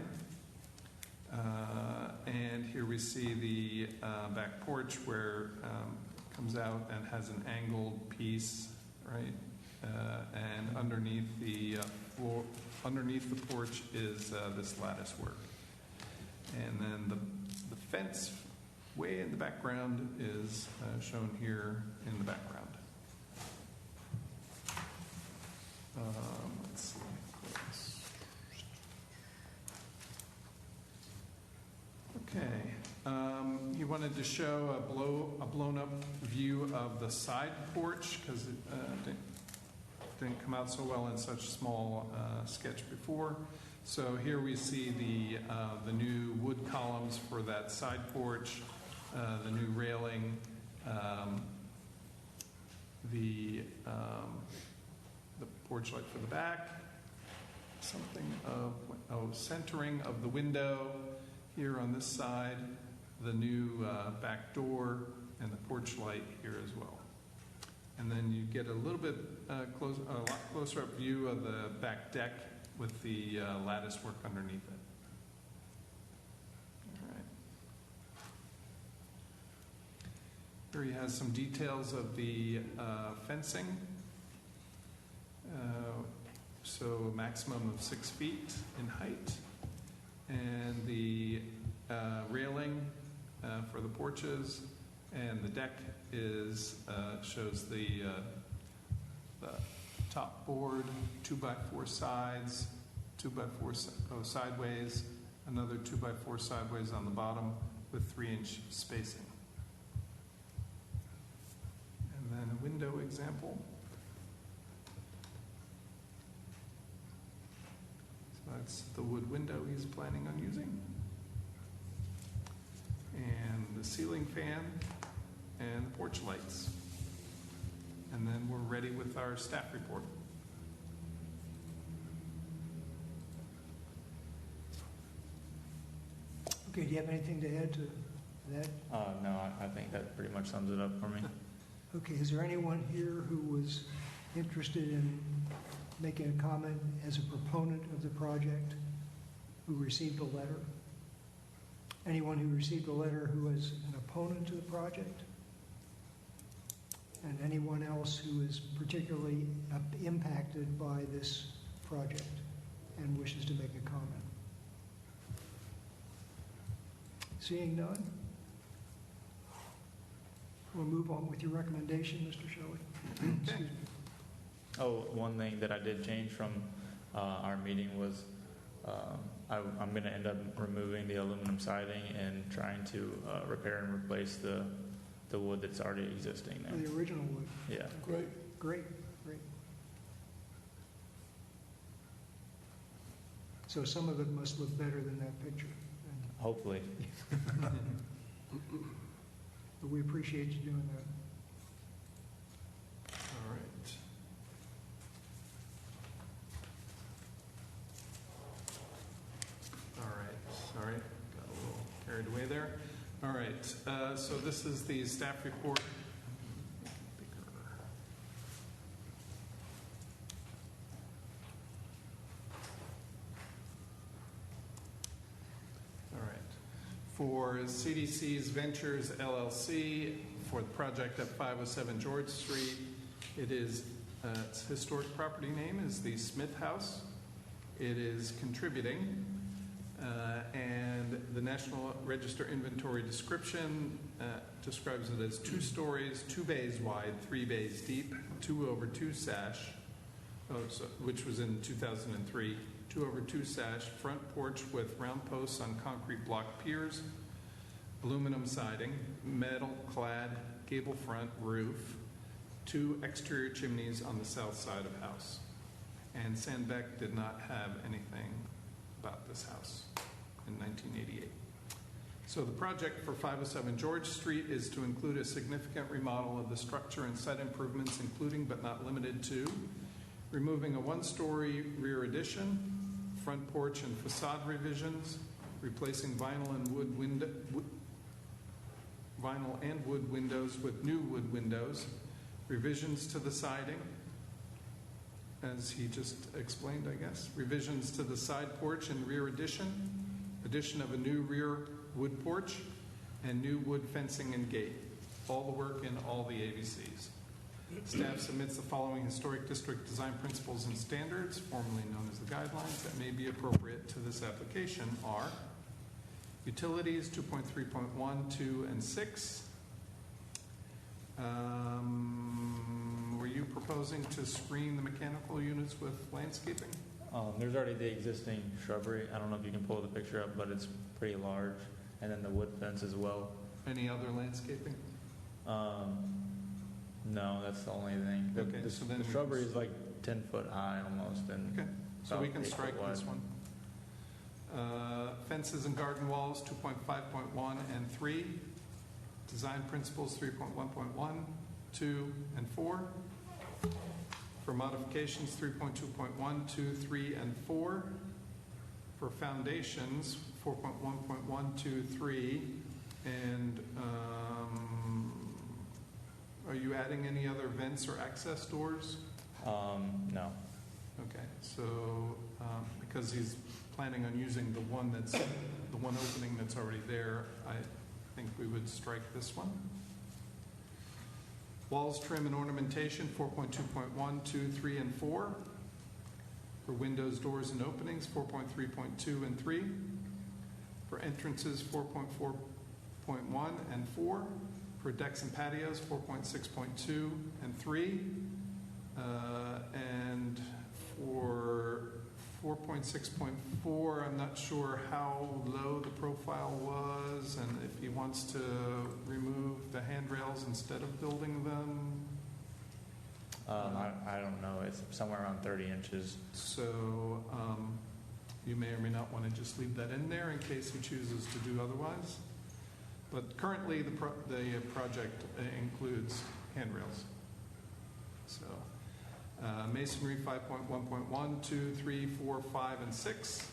And here we see the back porch where it comes out and has an angled piece, right? And underneath the floor, underneath the porch is this lattice work. And then the fence way in the background is shown here in the background. Let's see. Okay. He wanted to show a blown-up view of the side porch because it didn't come out so well in such small sketch before. So here we see the new wood columns for that side porch, the new railing, the porch light for the back, something of centering of the window here on this side, the new back door, and the porch light here as well. And then you get a little bit a lot closer up view of the back deck with the lattice work underneath it. All right. Here he has some details of the fencing. So a maximum of 6 feet in height. And the railing for the porches, and the deck shows the top board, 2x4 sides, 2x4 sideways, another 2x4 sideways on the bottom with 3-inch spacing. And then a window example. So that's the wood window he's planning on using. And the ceiling fan and the porch lights. And then we're ready with our staff report. Okay, do you have anything to add to that? No, I think that pretty much sums it up for me. Okay, is there anyone here who was interested in making a comment as a proponent of the project who received a letter? Anyone who received a letter who is an opponent to the project? And anyone else who is particularly impacted by this project and wishes to make a comment? Seeing none, we'll move on with your recommendation, Mr. Shelley. Excuse me. Oh, one thing that I did change from our meeting was I'm going to end up removing the aluminum siding and trying to repair and replace the wood that's already existing there. The original wood. Yeah. Great. So some of it must look better than that picture. Hopefully. But we appreciate you doing that. All right. All right. Sorry, got a little carried away there. All right. So this is the staff report. For CDC's Ventures LLC for the project at 507 George Street. It is, its historic property name is the Smith House. It is contributing, and the National Register inventory description describes it as 2 stories, 2 bays wide, 3 bays deep, 2/2 sash, which was in 2003. 2/2 sash, front porch with round posts on concrete block piers, aluminum siding, metal clad gable front roof, 2 exterior chimneys on the south side of house. And Sandbeck did not have anything about this house in 1988. So the project for 507 George Street is to include a significant remodel of the structure and site improvements, including but not limited to removing a 1-story rear addition, front porch and facade revisions, replacing vinyl and wood windows with new wood windows, revisions to the siding, as he just explained, I guess, revisions to the side porch and rear addition of a new rear wood porch, and new wood fencing and gate. All the work in all the ABCs. Staff submits the following historic district design principles and standards, formerly known as the guidelines, that may be appropriate to this application are utilities 2.3.1, 2, and 6. Were you proposing to screen the mechanical units with landscaping? There's already the existing shrubbery. I don't know if you can pull the picture up, but it's pretty large. and then the wood fence as well. Any other landscaping? No, that's the only thing. Okay, so then the we shrubbery can- is like 10 foot high almost, and Okay, so we about can 8 foot strike wide. this one. Fences and garden walls, 2.5.1 and 3. Design principles, 3.1.1, 2, and 4. For modifications, 3.2.1, 2, 3, and 4. For foundations, 4.1.1, 2, 3. And are you adding any other vents or access doors? No. Okay, so because he's planning on using the one opening that's already there, I think we would strike this one. Walls, trim, and ornamentation, 4.2.1, 2, 3, and 4. For windows, doors, and openings, 4.3.2 and 3. For entrances, 4.4.1 and 4. For decks and patios, 4.6.2 and 3. And for 4.6.4, I'm not sure how low the profile was and if he wants to remove the handrails instead of building them. I don't know. It's somewhere around 30 inches. So you may or may not want to just leave that in there in case he chooses to do otherwise. But currently the project includes handrails. So masonry 5.1.1, 2, 3, 4, 5, and 6.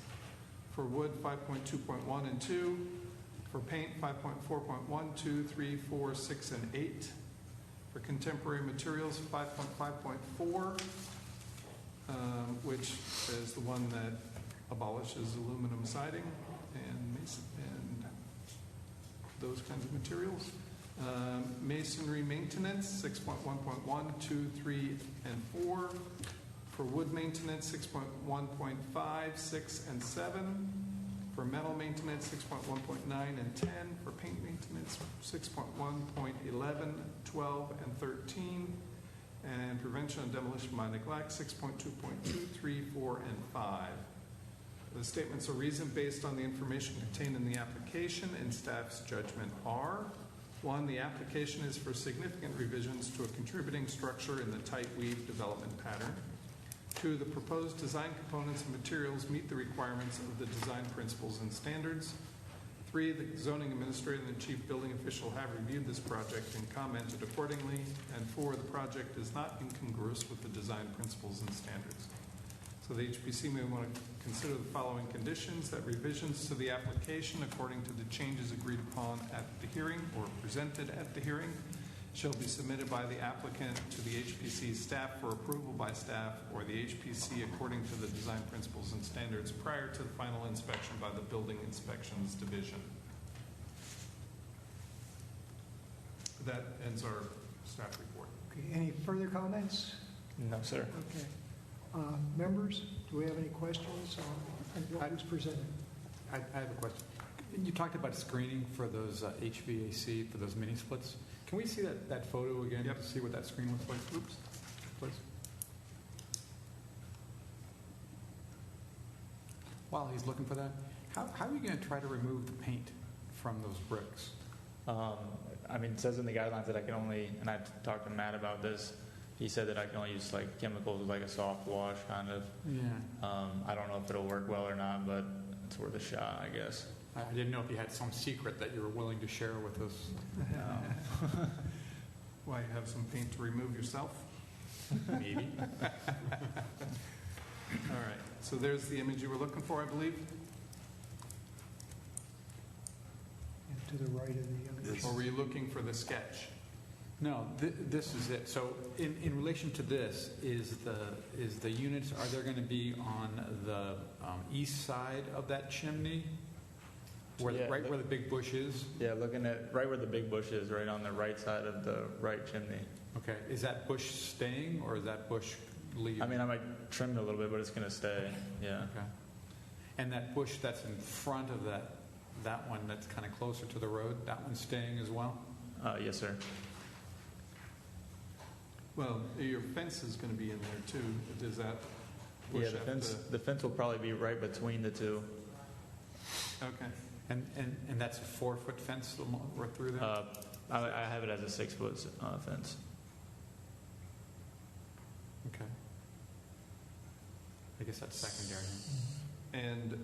For wood 5.2.1 and 2. For paint 5.4.1, 2, 3, 4, 6, and 8. For contemporary materials 5.5.4, which is the one that abolishes aluminum siding and those kinds of materials. Masonry maintenance, 6.1.1, 2, 3, and 4. For wood maintenance, 6.1.5, 6, and 7. For metal maintenance, 6.1.9 and 10. For paint maintenance, 6.1.11, 12, and 13. And prevention and demolition by neglect, 6.2.2, 3, 4, and 5. The statements of reason based on the information contained in the application and staff's judgment are: 1, the application is for significant revisions to a contributing structure in the tight weave development pattern. 2, the proposed design components and materials meet the requirements of the design principles and standards. 3, the zoning administrator and the chief building official have reviewed this project and commented accordingly. And 4, the project is not incongruous with the design principles and standards. So the HPC may want to consider the following conditions: that revisions to the application according to the changes agreed upon at the hearing or presented at the hearing shall be submitted by the applicant to the HPC staff for approval by staff or the HPC according to the design principles and standards prior to the final inspection by the Building Inspections Division. That ends our staff report. Okay, any further comments? No, sir. Okay. Members, do we have any questions on what was presented? I have a question. You talked about screening for those HVAC, for those mini splits. Can we see that photo again Yep. to see what that screen looks like? Oops, please. While he's looking for that, how are you going to try to remove the paint from those bricks? I mean, it says in the guidelines that I can only, and I talked to Matt about this, he said that I can only use like chemicals with like a soft wash kind of. Yeah. I don't know if it'll work well or not, but it's worth a shot, I guess. I didn't know if you had some secret that you were willing to share with us. Why, you have some paint to remove yourself? Maybe. All right, so there's the image you were looking for, I believe. And to the right of the image. Or were you looking for the sketch? No, this is it. So in relation to this, is the units, are they going to be on the east side of that chimney? Right where the big bush is? Yeah, looking at right where the big bush is, right on the right side of the right chimney. Okay. Is that bush staying or is that bush leaving? I mean, I might trim it a little bit, but it's going to stay. Yeah. Okay. And that bush that's in front of that one that's kind of closer to the road, that one's staying as well? Yes, sir. Well, your fence is going to be in there too. Does that push Yeah, the fence will probably be right between the two. Okay. And that's a 4-foot fence right through there? I have it as a 6-foot fence. Okay. I guess that's secondary. And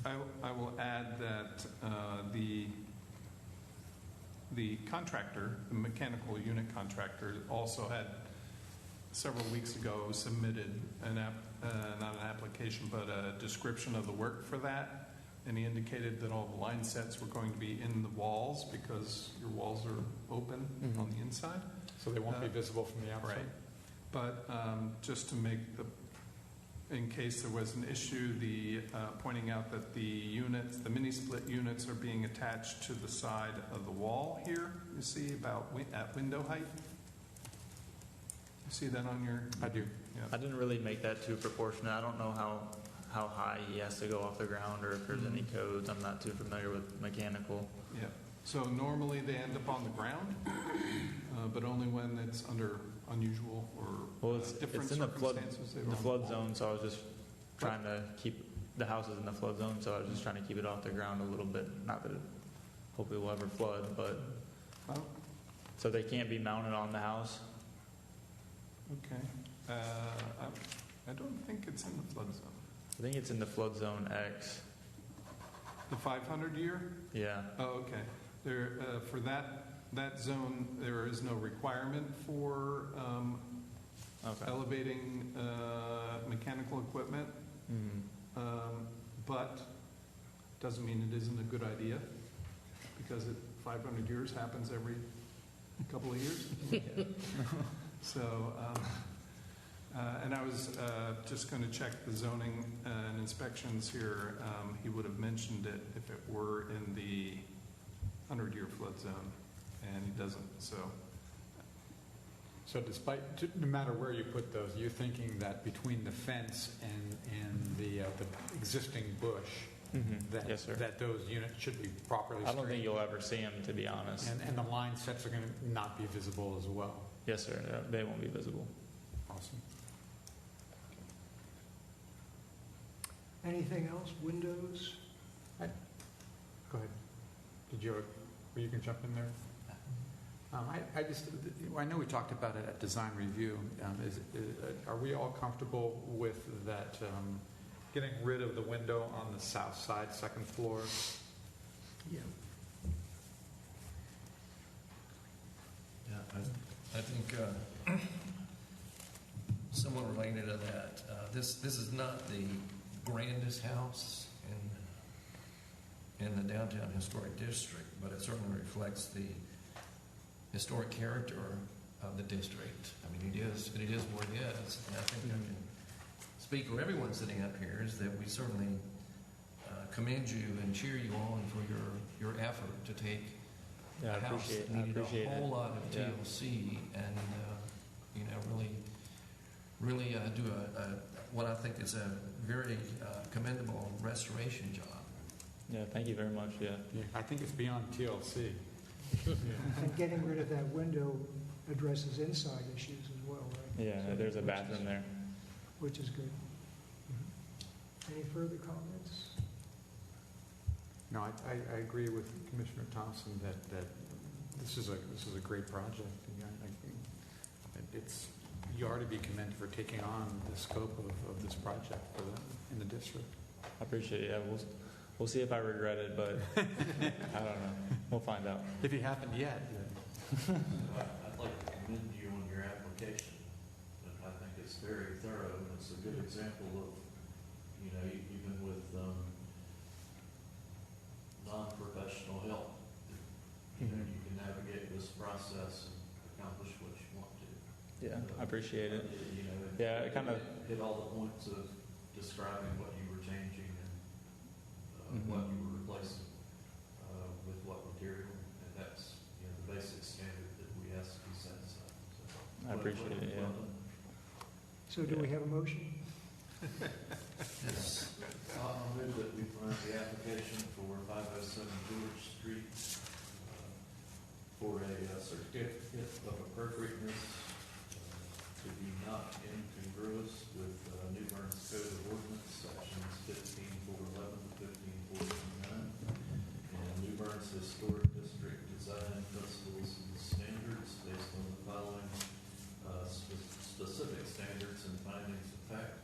I will add that the contractor, the mechanical unit contractor, also had several weeks ago submitted not an application, but a description of the work for that. And he indicated that all the line sets were going to be in the walls because your walls are open on the inside. So they won't be visible from the outside? Right. But just to make in case there was an issue, pointing out that the units, the mini split units, are being attached to the side of the wall here. You see about at window height. You see that on your? I do. Yeah. I didn't really make that too proportionate. I don't know how high he has to go off the ground or if there's any codes. I'm not too familiar with mechanical. Yeah. So normally they end up on the ground, but only when it's under unusual or different it's in the circumstances. flood zone, so I was just trying to keep the houses in the flood zone, so I was just trying to keep it off the ground a little bit. Not that it hopefully will ever flood, but so they can't be mounted on the house. Okay. I don't think it's in the flood zone. I think it's in the flood zone X. The 500 year? Yeah. Oh, okay. There for that zone, there is no requirement for elevating mechanical equipment, but doesn't mean it isn't a good idea because 500 years happens every couple of years. So, and I was just going to check the zoning and inspections here. He would have mentioned it if it were in the 100-year flood zone, and he doesn't. So despite, no matter where you put those, you're thinking that between the fence and the existing bush, yes, sir. that those units should be properly I don't think screened? you'll ever see them, to be honest. And the line sets are going to not be visible as well? Yes, sir. They won't be visible. Awesome. Anything else? Windows? Go ahead. You can jump in there. I know we talked about it at design review. Are we all comfortable with that, getting rid of the window on the south side, second floor? Yeah. Yeah, I think somewhat related to that, this is not the grandest house in the downtown historic district, but it certainly reflects the historic character of the district. I mean, it is what it is, and I think I can speak for everyone sitting up here is that we certainly commend you and cheer you on for your effort to take a house that needed a whole lot of TLC and really do what I think is a very commendable restoration job. Yeah, thank you very much. Yeah. I think it's beyond TLC. And getting rid of that window addresses inside issues as well, right? Yeah, So, there's a bathroom there. Which is good. Any further comments? No, I agree with Commissioner Thompson that this is a great project. You are to be commended for taking on the scope of this project in the district. I appreciate it. Yeah, we'll see if I regret it, but I don't know. We'll find out. If you haven't yet. I'd like to commend you on your application. I think it's very thorough, and it's a good example of, even with non-professional help, you can navigate this process and accomplish what you want to. Yeah, I appreciate it. Yeah, it kind of hit all the points of describing what you were changing and what you were replacing with what material, and that's the basic standard that we ask to be satisfied. So, I appreciate it. Yeah. So do we have a motion? Yes. I'll move that we find the application for 507 George Street for a certificate of appropriateness to be not incongruous with New Bern's Code of Ordinance, sections 15411 to 15429. Bern's Historic District Design Principles and Standards based on the following specific standards and findings of fact.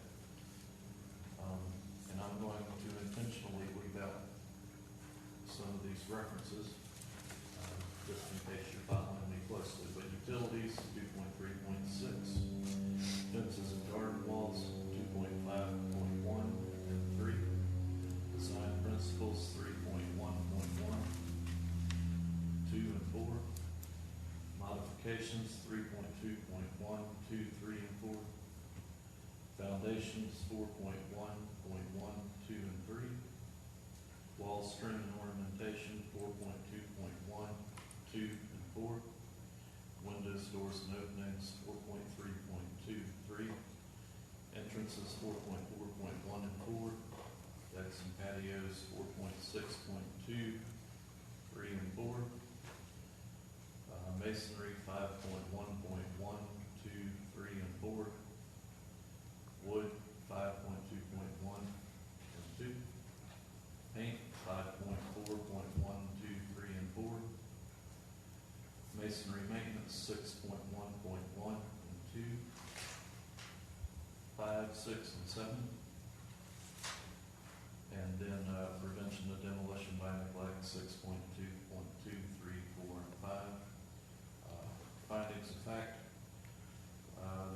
And I'm going to intentionally leave out some of these references, just in case you're following me closely. But utilities, 2.3.6. Fences and garden walls, 2.5.1 and 3. Design principles, 3.1.1, 2 and 4. Modifications, 3.2.1, 2, 3, and 4. Foundations, 4.1.1, 2, and 3. Wall string and ornamentation, 4.2.1, 2, and 4. Windows, doors, and openings, 4.3.2, 3. Entrances, 4.4.1 and 4. Decks and patios, 4.6.2, 3, and 4. Masonry, 5.1.1, 2, 3, and 4. Wood, 5.2.1 and 2. Paint, 5.4.1, 2, 3, and 4. Masonry maintenance, 6.1.1 and 2. 5, 6, and 7. And then prevention of demolition by neglect, 6.2.2, 3, 4, and 5. Findings of fact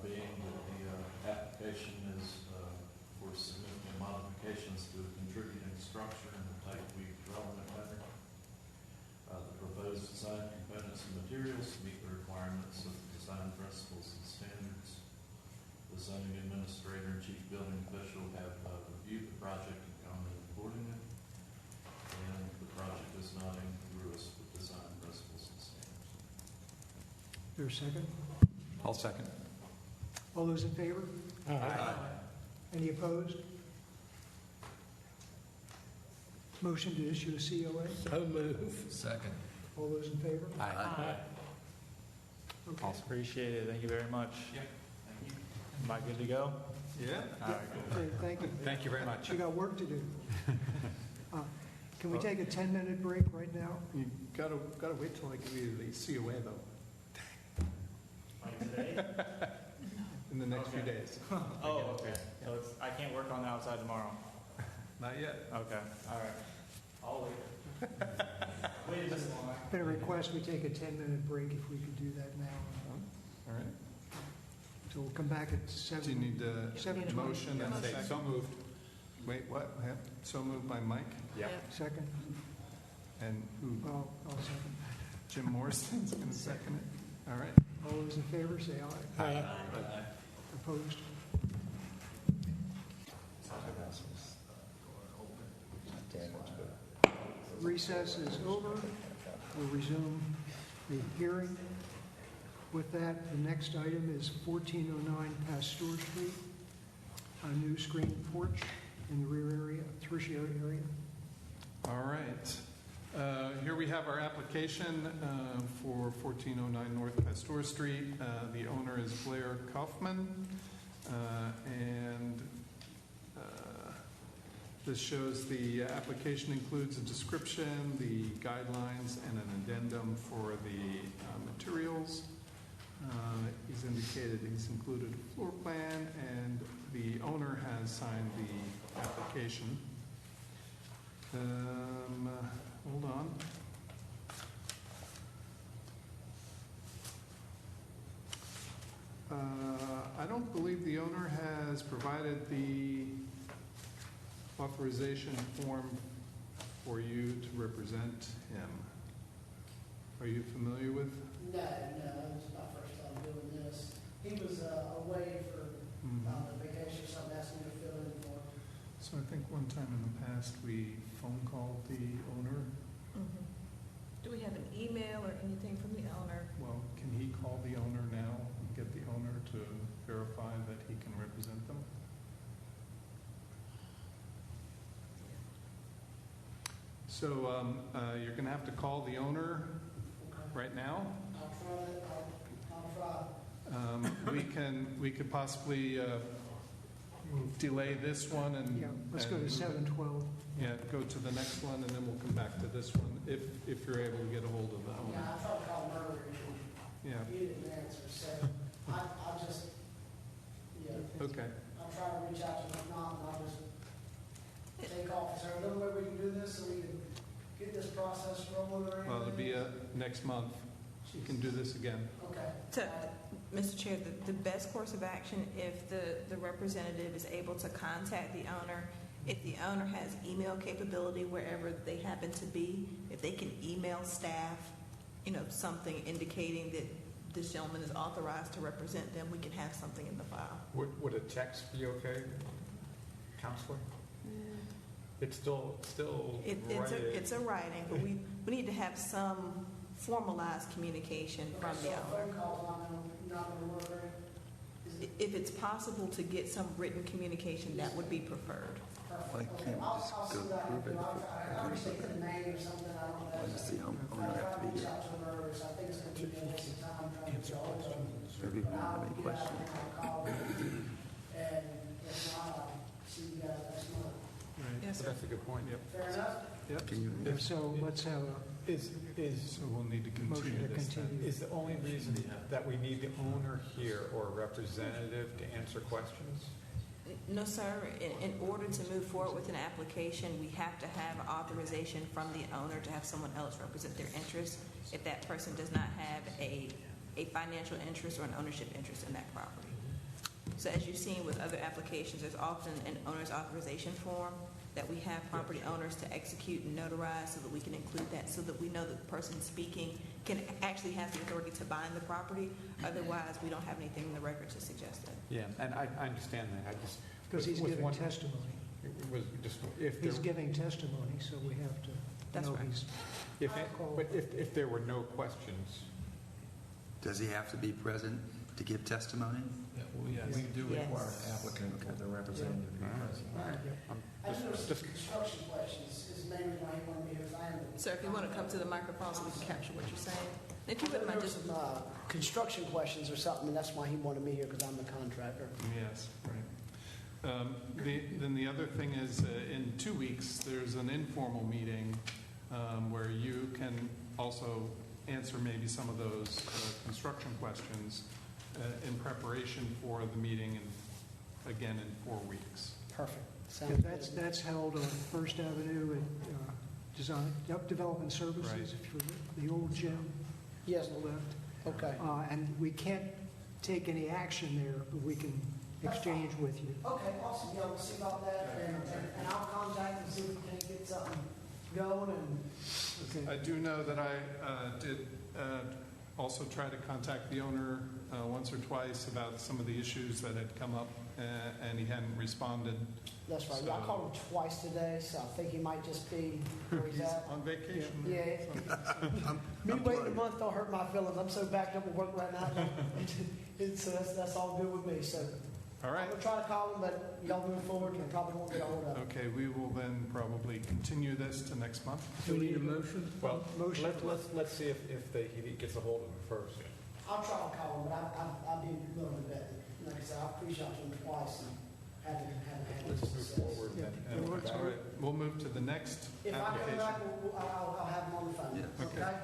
being that the application is for significant modifications to a contributing structure in the type we development pattern. The proposed design components and materials meet the requirements of the design principles and standards. The zoning administrator and chief building official have reviewed the project and commented accordingly. And the project is not incongruous with design principles and standards. Is there a second? I'll second. All those in favor? Aye. Any opposed? Motion to issue a COA? So move. Second. All those in favor? Aye. Okay. Awesome. Appreciate it. Thank you very much. Yep, thank you. Am I good to go? Yeah. All right, cool. Okay, thank you. Thank you very much. You got work to do. Can we take a 10-minute break right now? You gotta wait till I give you the COA though, Like today? in the next few days. Oh, okay. So I can't work on the outside tomorrow. Not yet. Okay. All right. I'll wait. Wait this long. Been a request we take a 10-minute break if we could do that now. All right. So we'll come back at 7. Do you need a 7:20. motion and a Say, second? so moved. Wait, what? So moved by Mike Yeah. Second? and who? I'll second. Jim Morrison's going to second it. All right. All those in favor, say aye. Aye. Opposed? Recess is over. We'll resume the hearing. With that, the next item is 1409 Pasteur Street, a new screened porch in the rear area, tertiary area. All right. Here we have our application for 1409 North Pasteur Street. The owner is Blair Kaufman, and this shows the application includes a description, the guidelines, and an addendum for the materials. He's indicated he's included a floor plan, and the owner has signed the application. Hold on. I don't believe the owner has provided the authorization form for you to represent him. Are you familiar with? No, this is my first time doing this. He was away for vacation, so I'm asking him to fill in for. So I think one time in the past we phone called the owner. Do we have an email or anything from the owner? Well, can he call the owner now and get the owner to verify that he can represent them? So you're going to have to call the owner right now. I'll try. We could possibly delay this one and... Yeah, let's go to and- 712. Yeah, go to the next one, and then we'll come back to this one, if you're able to get a hold of that one. Yeah, I tried to call him earlier. Yeah, He didn't answer, so I'll just, yeah. okay. I'll try to reach out to him, if not, and I'll just take off. Is there another way we can do this, so we can get this process rolling or anything? Well, it'll be next month. You can do this again. Okay. So, Mr. Chair, the best course of action, if the representative is able to contact the owner, if the owner has email capability wherever they happen to be, if they can email staff, something indicating that this gentleman is authorized to represent them, we can have something in the file. Would a text be okay, Counselor? It's still It's a writing, but we need to have some formalized communication from the owner. Phone call's not going to work, right? If it's possible to get some written communication, that would be preferred. Why can't we just go see what I prove can it? do. I understand the name or something, I don't know. Why does the owner have to be here? I think it's going to be a waste of time trying to get all of them. Maybe we don't have any questions. And if not, I'll see you guys next month. Yes, sir. That's a good point. Yep. Fair enough? Yep. Can you, If so, let's have a So we'll need to motion continue to this then. continue. Is the only reason that we need the owner here or a representative to answer questions? No, sir. In order to move forward with an application, we have to have authorization from the owner to have someone else represent their interests if that person does not have a financial interest or an ownership interest in that property. So as you've seen with other applications, there's often an owner's authorization form that we have property owners to execute and notarize so that we can include that, so that we know that the person speaking can actually have the authority to bind the property. Otherwise, we don't have anything in the record to suggest that. Yeah, and I understand that. I just Because he's was giving wondering- testimony. It was just if He's there, giving testimony, so we have to That's know right. he's if there were no questions, does he have to be present to give testimony? We do Yes. require an applicant or their representative to be present. I just know some construction questions is mainly why he wanted me here, because I am. Sir, if you want to come to the microphone so we can capture what you're saying. If you wouldn't There mind were just... some construction questions or something, and that's why he wanted me here, because I'm the contractor. Yes, right. Then the other thing is, in 2 weeks, there's an informal meeting where you can also answer maybe some of those construction questions in preparation for the meeting, again, in 4 weeks. Perfect. Yeah, that's held on First Avenue at Design Development Services, Right. if you're the old gym Yes, on the left. okay. And we can't take any action there, but we can exchange with you. Okay, awesome, yeah, we'll see about that, and I'll contact and see if we can get something going, and Okay. I do know that I did also try to contact the owner once or twice about some of the issues that had come up, and he hadn't responded. that's right. Yeah, I called him twice today, so I think he might just be where he's at. On vacation. Yeah. Me waiting a month don't hurt my feelings. I'm so backed up with work right now. So that's all good with me. So All I'm right. gonna try to call him, but y'all move forward and probably won't get a hold of him. Okay, we will then probably continue this to next month. Do we need a motion? well, Motion. let's see if he gets a hold of it first. I'll try to call him, but I'll be willing to bet. Like I said, I've reached out to him twice and haven't had Let's any move success. forward Yeah. and Well, let's All right, we'll move to the next If I come application. back, I'll have him on the phone. Yeah. Okay. Okay?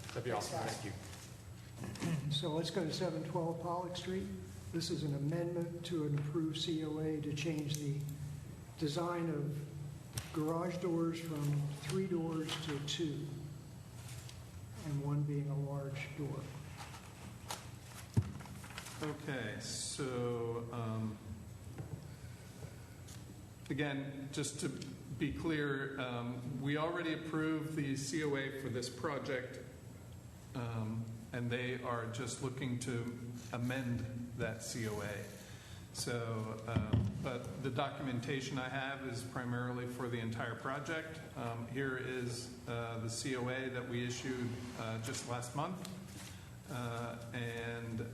that'd be awesome. Thanks, Thank you. So let's go to 712 Pollock Street. This is an amendment to an approved COA to change the design of garage doors from 3 doors to 2, and one being a large door. Okay, so, again, just to be clear, we already approved the COA for this project, and they are just looking to amend that COA. So, but the documentation I have is primarily for the entire project. Here is the COA that we issued just last month. And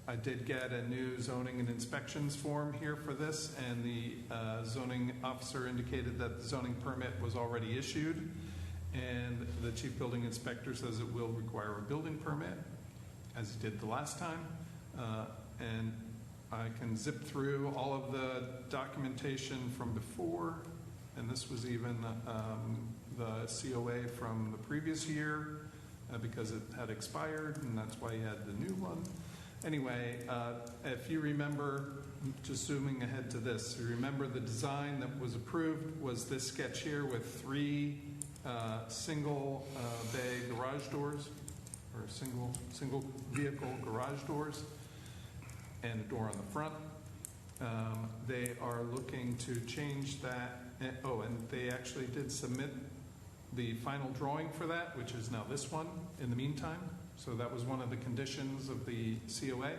I did get a new zoning and inspections form here for this, and the zoning officer indicated that the zoning permit was already issued, and the chief building inspector says it will require a building permit, as he did the last time. And I can zip through all of the documentation from before, and this was even the COA from the previous year because it had expired, and that's why you had the new one. Anyway, if you remember, just zooming ahead to this, you remember the design that was approved was this sketch here with 3 single bay garage doors, or single vehicle garage doors, and a door on the front. They are looking to change that. And they actually did submit the final drawing for that, which is now this one in the meantime. So that was one of the conditions of the COA.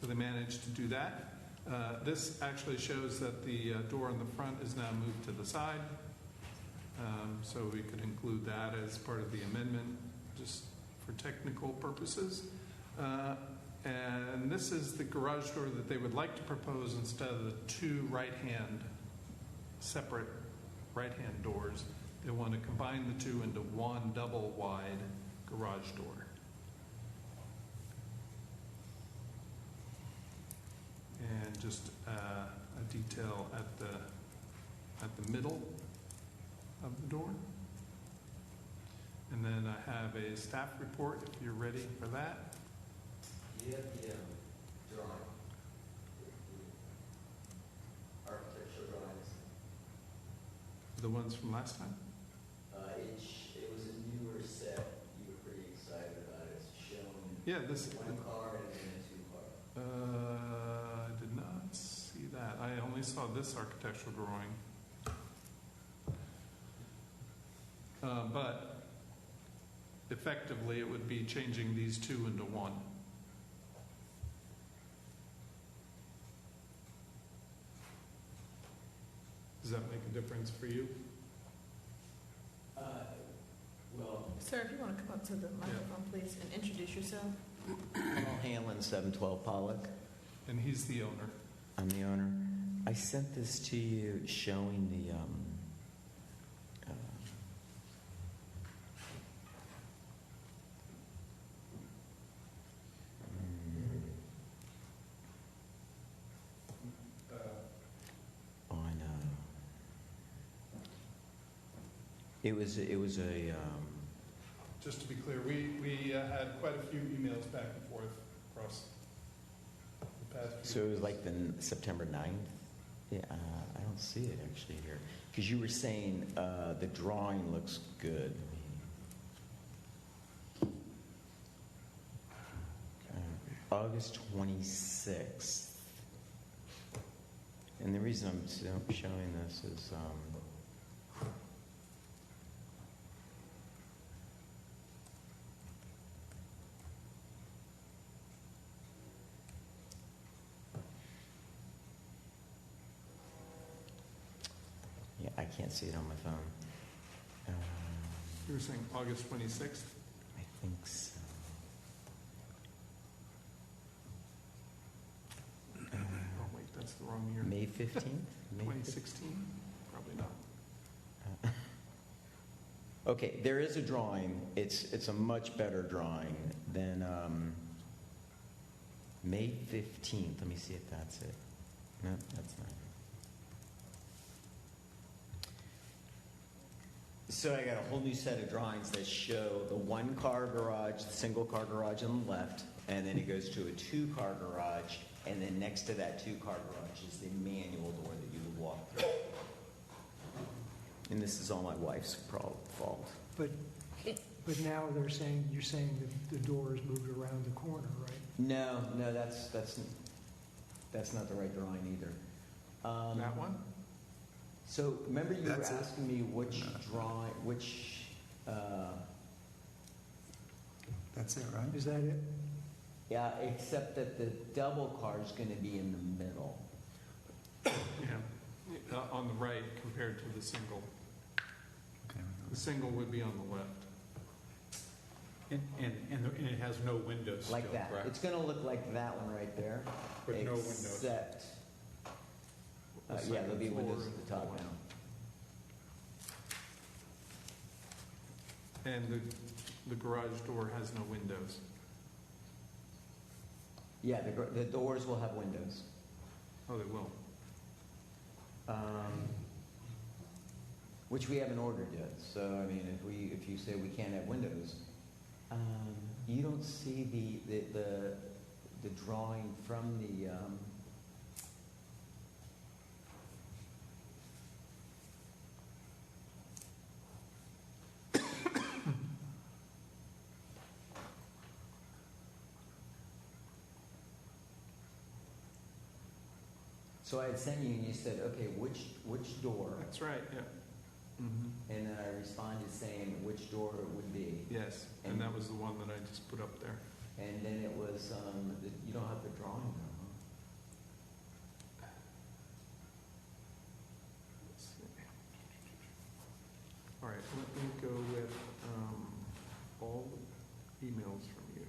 So they managed to do that. This actually shows that the door in the front is now moved to the side. So we could include that as part of the amendment, just for technical purposes. And this is the garage door that they would like to propose instead of the 2 separate right-hand doors. They want to combine the 2 into one double-wide garage door. And just a detail at the middle of the door. And then I have a staff report if you're ready for that. You have the drawing, the architectural drawings. The ones from last time? It was a newer set. You were pretty excited about it. It's shown This 1 car and then a 2 car. I did not see that. I only saw this architectural drawing. But effectively, it would be changing these 2 into 1. Does that make a difference for you? Well, Sir, if you want to come up to the microphone, please, and introduce yourself. Paul Hanlon, 712 Pollock. And he's the owner. I'm the owner. I sent this to you showing the It was a. Just to be clear, we had quite a few emails back and forth across the past few So it was days. like the September 9th? Yeah, I don't see it actually here. Because you were saying the drawing looks good. August 26th. And the reason I'm showing this is I can't see it on my phone. You were saying August 26th? I think so. Oh, wait, that's the wrong year. May 15th? 2016? Probably not. Okay, there is a drawing. It's a much better drawing than May 15th. Let me see if that's it. No, that's not it. So I got a whole new set of drawings that show the 1-car garage, the single-car garage on the left, and then it goes to a 2-car garage, and then next to that 2-car garage is the manual door that you would walk through. And this is all my wife's fault. But now you're saying that the door is moved around the corner, right? No, that's not the right drawing either. That one? So remember you That's were it. asking me which drawing, which. That's it, right? Is that it? Yeah, except that the double car is going to be in the middle. Yeah, on the right compared to the single. Okay. The single would be on the left. And it has no windows Like still, that. correct? It's going to look like that one right there. With no windows. Except, The yeah, second there'll be floor windows and at the top floor. And the garage door has no windows. Yeah, the doors will have windows. Oh, they will. Which we haven't ordered yet. So, I mean, if you say we can't have windows, you don't see the drawing from the, so I had sent you and you said, okay, which door? That's right, yeah. Mm-hmm. And then I responded saying which door it would be. Yes, and that was the one that I just put up there. And then it was, you don't have the drawing though, huh? Let's see. All right, let me go with all the emails from you.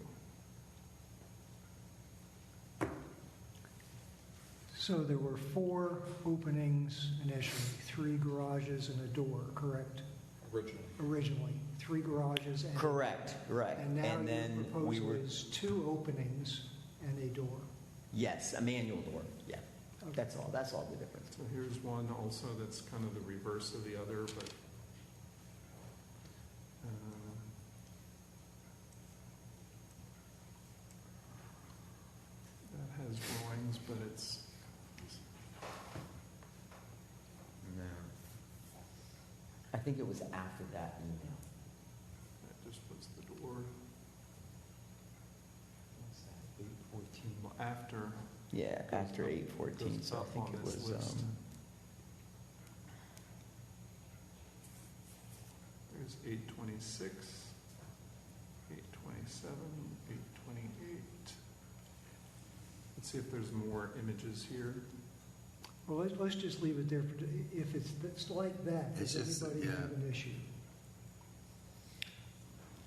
So there were 4 openings initially, 3 garages and a door, correct? Originally, 3 garages and... Correct. And now then your proposal is 2 openings and a door. Yes, a manual door, yeah. Okay. That's all the difference. So here's one also that's kind of the reverse of the other, but that has drawings, but it's... No. I think it was after that email. That just was the door. What's that, 814? Well, after... Yeah, after 814, so I think it was... There's 826, 827, 828. Let's see if there's more images here. Well, let's just leave it there. If it's like that, does anybody have an issue?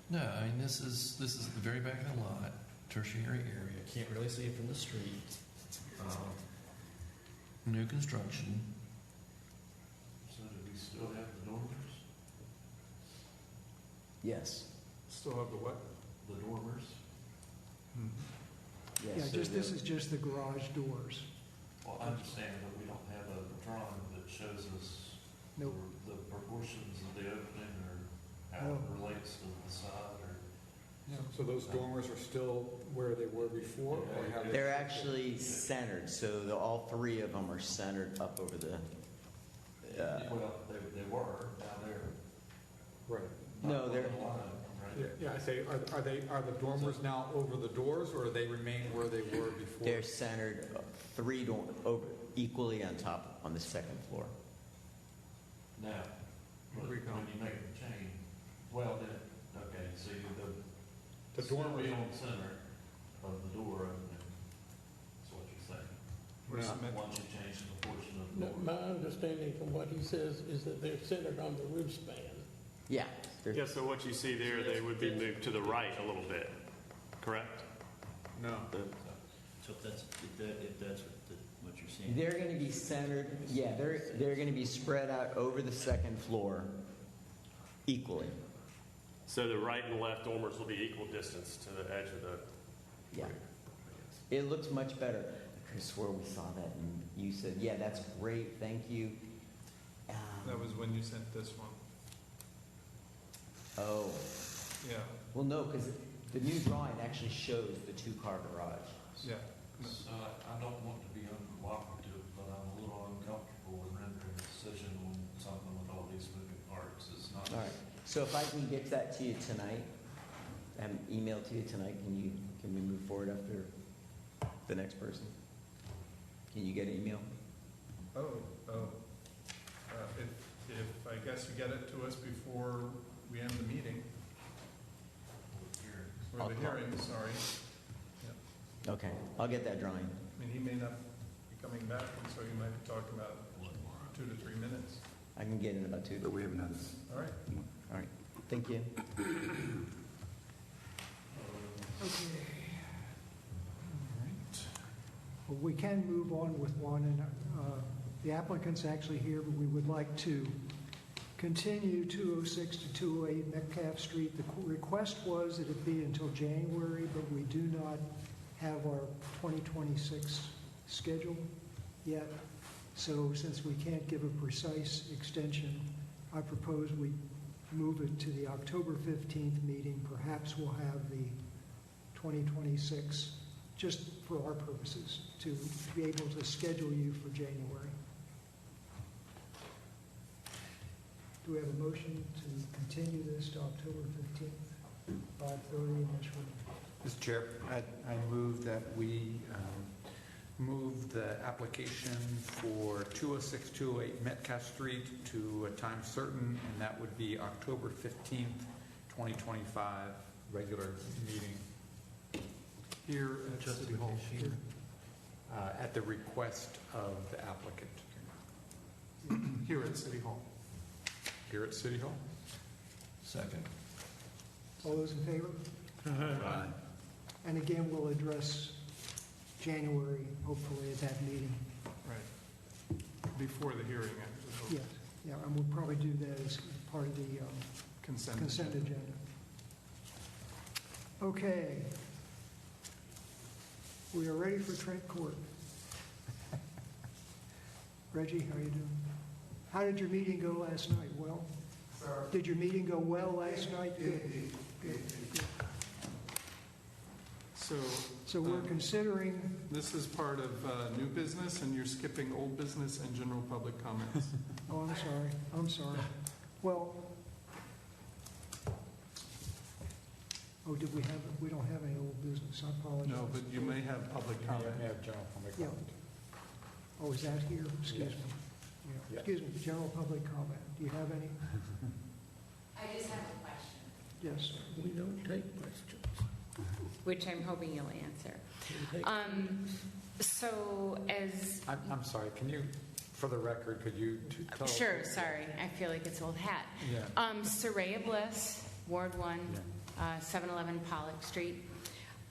No, I mean, this is the very back of the lot, tertiary area. Can't really see it from the street. New construction. So do we still have the dormers? Yes. Still have the what? The dormers? Mm-hmm. Yes. Yeah, this is just the garage doors. Well, I understand, but we don't have a drawing that shows us Nope. the proportions of the opening or how No. it relates to the side or... So those dormers are still where they were before? Or have They're actually centered, so all 3 of them are centered up over the... well, they were down there. Right. No, they're... Yeah, I say, are the dormers now over the doors, or do they remain where they were before? They're centered 3 over equally on top on the 2nd floor. Now, when you make the change, well, then, okay, so the dormer be on the center of the door opening. That's what you're saying. Once you change the proportion of the door. My understanding from what he says is that they're centered on the roof span. Yeah. Yeah, so what you see there, they would be moved to the right a little bit, correct? No. So if that's what you're saying. They're going to be centered, yeah, they're going to be spread out over the 2nd floor equally. So the right and left dormers will be equal distance to the edge of the... Yeah. It looks much better. I could have swore we saw that, and you said, yeah, that's great, thank you. That was when you sent this one. Oh. Yeah. Well, no, because the new drawing actually shows the 2-car garage. Yeah. So I don't want to be uncooperative, but I'm a little uncomfortable with rendering a decision on something with all these moving parts. It's not... All right. So if I can get that to you tonight, email to you tonight, can we move forward after the next person? Can you get an email? If I guess you get it to us before we end the meeting. Or the hearing, sorry. Yeah. Okay, I'll get that drawing. I mean, he may not be coming back, and so you might be talking about 2 to 3 minutes. I can get it in about 2. But we haven't had this. All right. All right, thank you. Okay. All right. Well, we can move on with one, and the applicant's actually here, but we would like to continue 206 to 208 Metcalf Street. The request was that it be until January, but we do not have our 2026 schedule yet. So since we can't give a precise extension, I propose we move it to the October 15th meeting. Perhaps we'll have the 2026, just for our purposes, to be able to schedule you for January. Do we have a motion to continue this to October 15th, 5:30 in this room? Mr. Chair, I move that we move the application for 206-208 Metcalf Street to a time certain, and that would be October 15th, 2025, regular meeting. Here at City Hall. At the request of the applicant. Here at City Hall. Here at City Hall. Second. All those in favor? Aye. And again, we'll address January, hopefully, at that meeting. Right. Before the hearing, actually. Yes, yeah, and we'll probably do that as part of the Consent agenda. Okay. We are ready for Trent Court. Reggie, how are you doing? How did your meeting go last night? Well? Did your meeting go well last night? Good. Good. So we're considering... This is part of new business, and you're skipping old business and general public comments. Oh, I'm sorry. Well... Oh, we don't have any old business. I apologize. No, but you may have public You comment. may have general public Yeah. comment. Oh, is that here? Excuse me. Yeah. Yes. Excuse me, general public comment. Do you have any? I just have a question. Yes. We don't take questions. Which I'm hoping you'll answer. We take So as... I'm sorry, can you, for the record, could you tell us? Sure, sorry. I feel like it's old hat. Yeah. Soraya Bliss, Ward 1, 711 Pollock Street.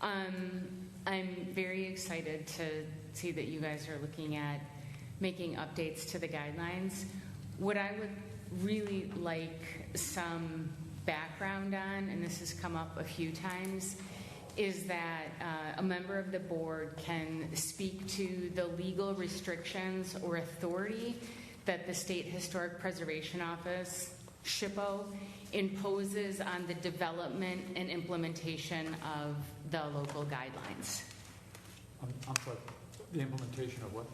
I'm very excited to see that you guys are looking at making updates to the guidelines. What I would really like some background on, and this has come up a few times, is that a member of the board can speak to the legal restrictions or authority that the State Historic Preservation Office, SHPO, imposes on the development and implementation of the local guidelines. I'm sorry, the implementation of what?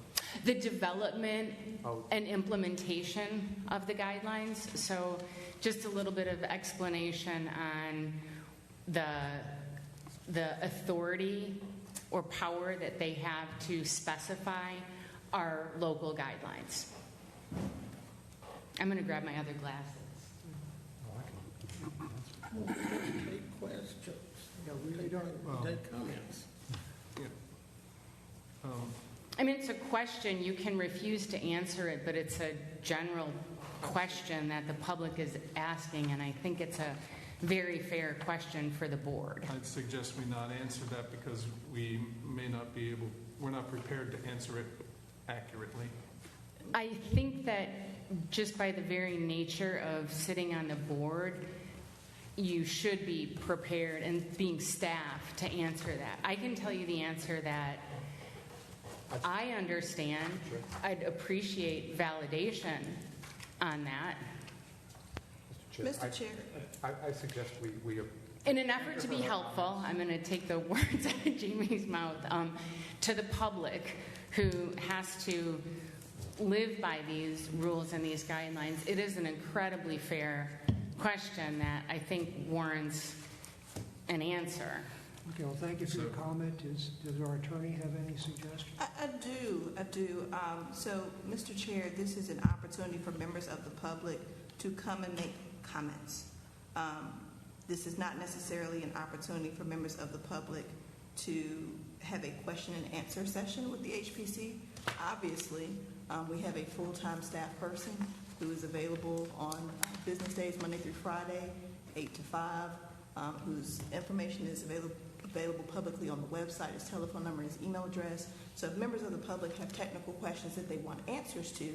The development and implementation of the guidelines. So just a little bit of explanation on the authority or power that they have to specify our local guidelines. I'm going to grab my other glasses. We don't take questions. Yeah, we don't. We take comments. I mean, it's a question. You can refuse to answer it, but it's a general question that the public is asking, and I think it's a very fair question for the board. I'd suggest we not answer that because we may not be able, we're not prepared to answer it accurately. I think that just by the very nature of sitting on the board, you should be prepared and being staffed to answer that. I can tell you the answer that I understand. I'd appreciate validation on that. Mr. Chair. I suggest we In an effort to be helpful, I'm going to take the words out of Jamie's mouth, to the public who has to live by these rules and these guidelines. It is an incredibly fair question that I think warrants an answer. Okay, well, thank you for your comment. Does our attorney have any suggestions? I do. So, Mr. Chair, this is an opportunity for members of the public to come and make comments. This is not necessarily an opportunity for members of the public to have a question and answer session with the HPC. Obviously, we have a full-time staff person who is available on business days, Monday through Friday, 8 to 5, whose information is available publicly on the website, his telephone number, his email address. So if members of the public have technical questions that they want answers to,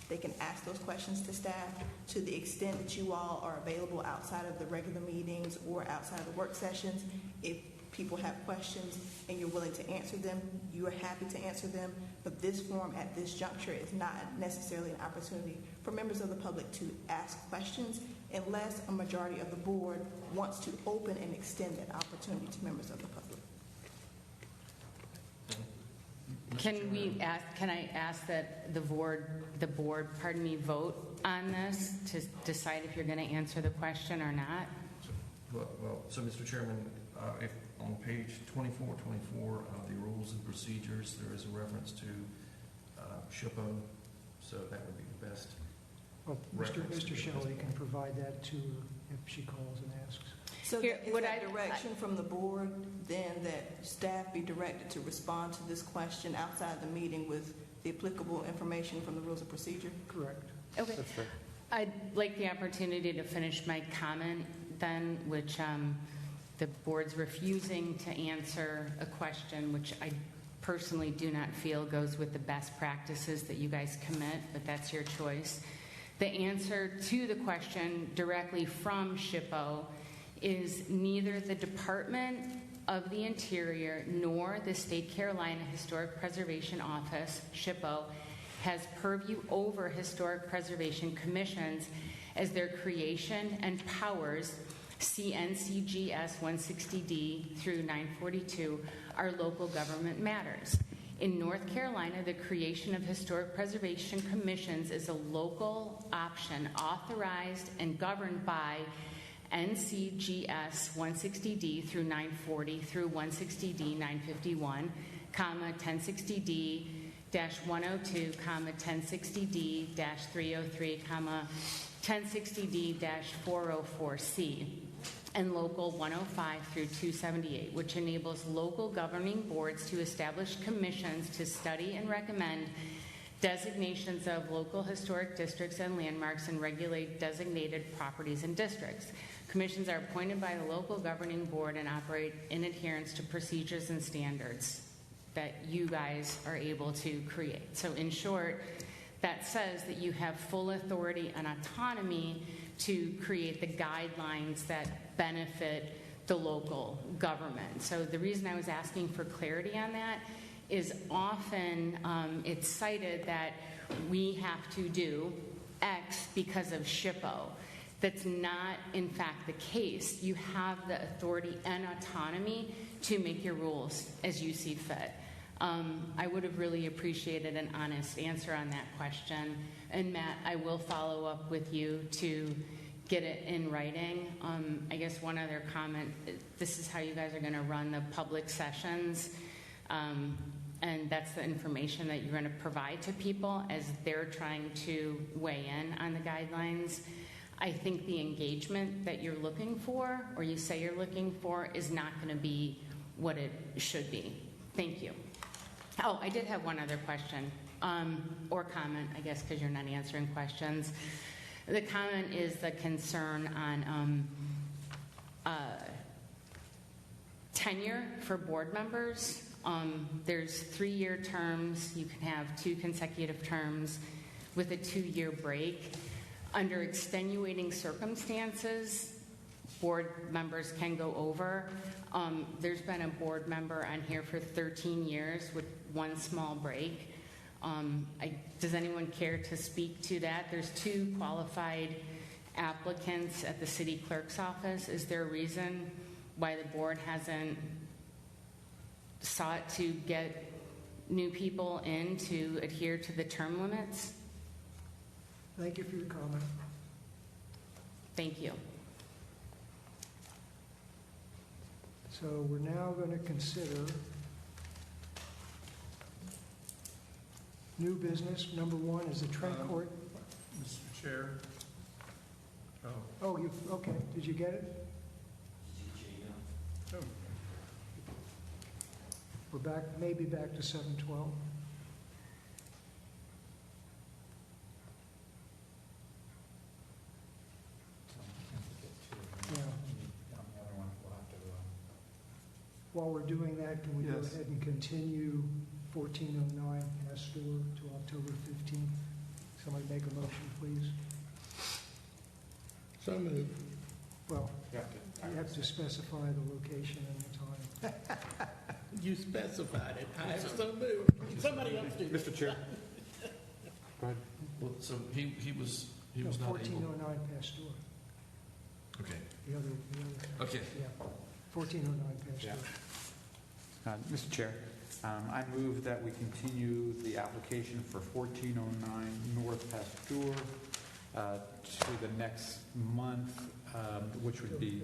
they can ask those questions to staff. To the extent that you all are available outside of the regular meetings or outside of the work sessions, if people have questions and you're willing to answer them, you are happy to answer them. But this forum at this juncture is not necessarily an opportunity for members of the public to ask questions unless a majority of the board wants to open and extend that opportunity to members of the public. Can I ask that the board, vote on this to decide if you're going to answer the question or not? So Mr. Chairman, if on page 2424 of the rules and procedures, there is a reference to SHPO, so that would be the best. Well, Mr. Shelley can provide that to her if she calls and asks. So is that direction from the board then that staff be directed to respond to this question outside the meeting with the applicable information from the rules of procedure? Correct. Okay. That's fair. I'd like the opportunity to finish my comment then, which the board's refusing to answer a question which I personally do not feel goes with the best practices that you guys commit, but that's your choice. The answer to the question directly from SHPO is neither the Department of the Interior nor the State Carolina Historic Preservation Office, SHPO, has purview over historic preservation commissions as their creation and powers, CNCGS 160D through 942, are local government matters. In North Carolina, the creation of historic preservation commissions is a local option authorized and governed by NCGS 160D through 940 through 160D 951, 1060D 102, 1060D 303, 1060D 404C, and Local 105 through 278, which enables local governing boards to establish commissions to study and recommend designations of local historic districts and landmarks and regulate designated properties and districts. Commissions are appointed by the local governing board and operate in adherence to procedures and standards that you guys are able to create. So in short, that says that you have full authority and autonomy to create the guidelines that benefit the local government. So the reason I was asking for clarity on that is often it's cited that we have to do X because of SHPO. That's not, in fact, the case. You have the authority and autonomy to make your rules as you see fit. I would have really appreciated an honest answer on that question. And Matt, I will follow up with you to get it in writing. I guess one other comment, this is how you guys are going to run the public sessions. And that's the information that you're going to provide to people as they're trying to weigh in on the guidelines. I think the engagement that you're looking for, or you say you're looking for, is not going to be what it should be. Thank you. Oh, I did have one other question, or comment, I guess, because you're not answering questions. The comment is the concern on tenure for board members. There's 3-year terms. You can have 2 consecutive terms with a 2-year break. Under extenuating circumstances, board members can go over. There's been a board member on here for 13 years with 1 small break. Does anyone care to speak to that? There's 2 qualified applicants at the city clerk's office. Is there a reason why the board hasn't sought to get new people in to adhere to the term limits? Thank you for your comment. Thank you. So we're now going to consider new business. Number 1 is the Trent Court. Mr. Chair. Oh, okay. Did you get it? Oh. We're back, maybe back to 712. Yeah. While we're doing that, can we go ahead and continue 1409 Astor to October 15th? Somebody make a motion, please. So moved. Well, you have to specify the location and the time. You specified it. I have so moved. Somebody else do. Mr. Chair. Go ahead. Well, so he was No, not able. 1409 Pasteur. Okay. The other, Okay. yeah, 1409 Pasteur. Mr. Chair, I move that we continue the application for 1409 North Pasteur to the next month, which would be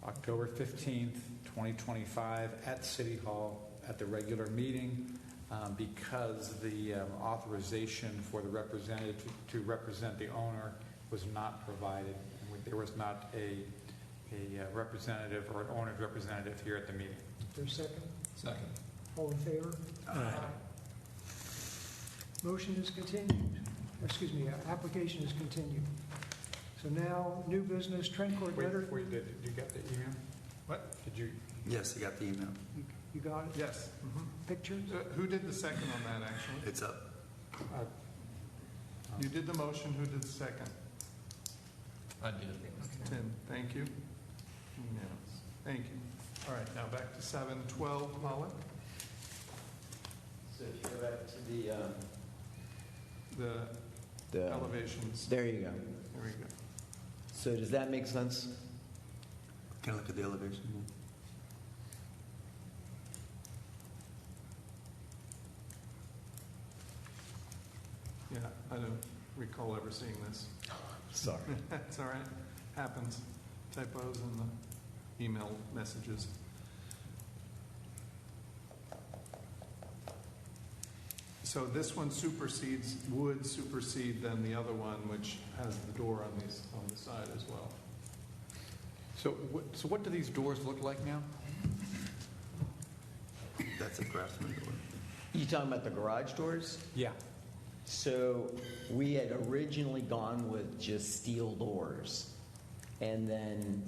October 15th, 2025, at City Hall at the regular meeting, because the authorization for the representative to represent the owner was not provided. There was not a representative or an owner's representative here at the meeting. Is there a second? Second. All in favor? Aye. Motion is continued. Excuse me, application is continued. So now, new business, Trent Court Wait, letter. before you did you get the email? What? Did you? Yes, I got the email. You got it? Yes. Pictures? Who did the second on that, actually? It's up. You did the motion, who did the second? I did. Tim, thank you. Unanimous. Thank you. All right, now back to 712, Pollock. So if you go back to The elevations. there you go. There we go. So does that make sense? Can I look at the elevation? Yeah, I don't recall ever seeing this. Sorry. It's all right. Happens. Typos in the email messages. So this one would supersede then the other one, which has the door on the side as well. So what do these doors look like now? That's a craftsman door. You talking about the garage doors? Yeah. So we had originally gone with just steel doors. And then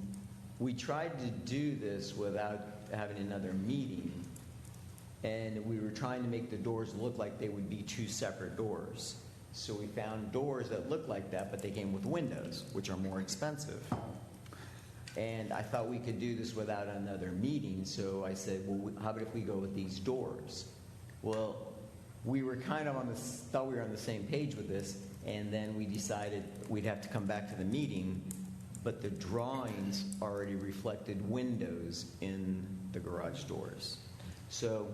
we tried to do this without having another meeting. And we were trying to make the doors look like they would be two separate doors. So we found doors that looked like that, but they came with windows, which are more expensive. And I thought we could do this without another meeting, so I said, well, how about if we go with these doors? Well, we were kind of thought we were on the same page with this, and then we decided we'd have to come back to the meeting, but the drawings already reflected windows in the garage doors. So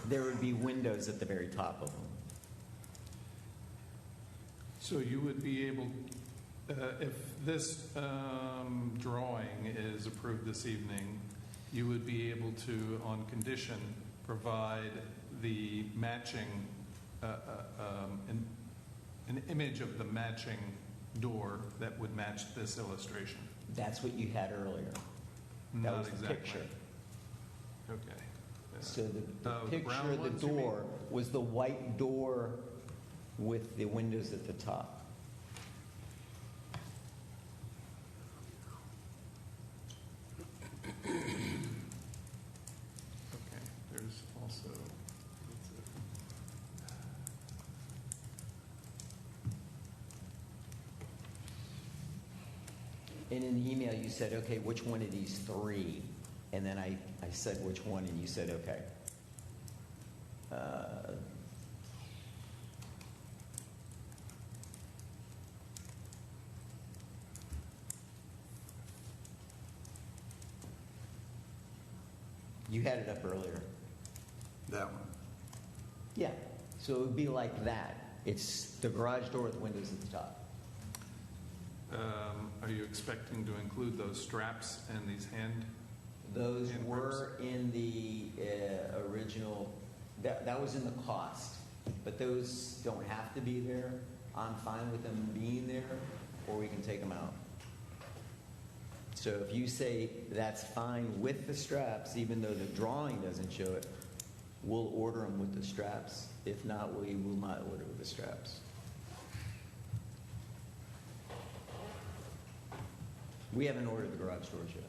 there would be windows at the very top of them. So you would be able, if this drawing is approved this evening, you would be able to, on condition, provide the matching, an image of the matching door that would match this illustration. That's what you had earlier. That Not was the exactly. picture. Okay. So the picture brown of the ones, you mean? door was the white door with the windows at the top. Okay, there's also, And in the email, you said, okay, which one of these three? And then I said which one, and you said, okay. You had it up earlier. That one. Yeah, so it would be like that. It's the garage door with windows at the top. are you expecting to include those straps and these Those hand were in the original, that was in the cost, but those don't have to be there. I'm fine with them being there, or we can take them out. So if you say that's fine with the straps, even though the drawing doesn't show it, we'll order them with the straps. If not, we will not order with the straps. We haven't ordered the garage doors yet.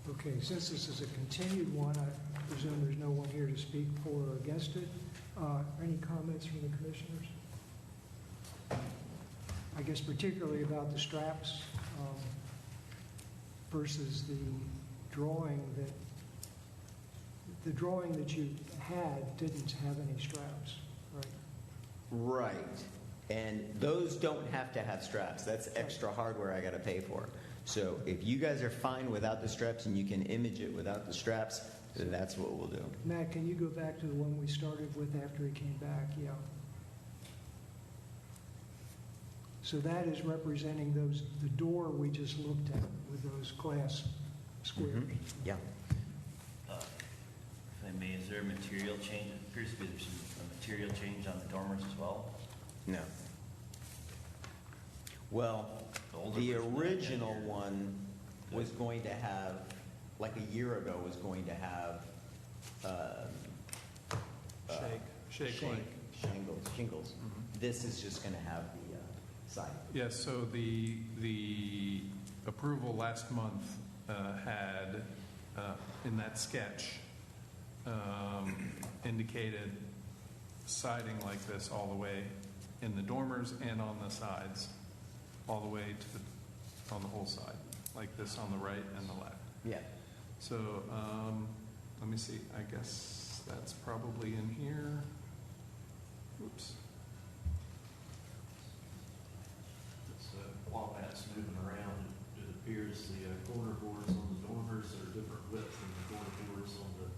Okay, since this is a continued one, I presume there's no one here to speak for or against it. Any comments from the commissioners? I I guess particularly about the straps versus the drawing that you had didn't have any straps, right? Right. And those don't have to have straps. That's extra hardware I got to pay for. So if you guys are fine without the straps and you can image it without the straps, then that's what we'll do. Matt, can you go back to the one we started with after he came back? Yeah. So that is representing the door we just looked at with those glass squares. Yeah. If I may, is there a material change? It appears to be there's a material change on the dormers as well. No. Well, the original one was going to have, like a year ago, was going to have shingles. This is just going to have the siding. Yes, so the approval last month had, in that sketch, indicated siding like this all the way in the dormers and on the sides, all the way to on the whole side, like this on the right and the left. Yeah. So let me see. I guess that's probably in here. Oops. While Matt's moving around, it appears the corner boards on the dormers are different width than the corner boards on the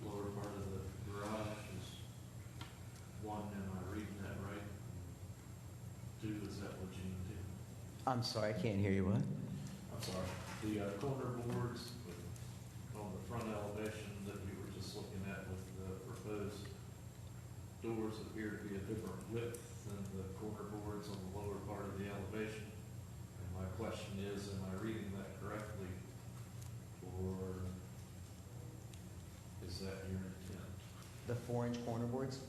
lower part of the garage. Is one, am I reading that right? Two, is that what you need to do? I'm sorry, I can't hear you. What? I'm sorry. The corner boards on the front elevation that we were just looking at with the proposed doors appear to be a different width than the corner boards on the lower part of the elevation. And my question is, am I reading that correctly? Or is that your intent? The 4-inch corner boards?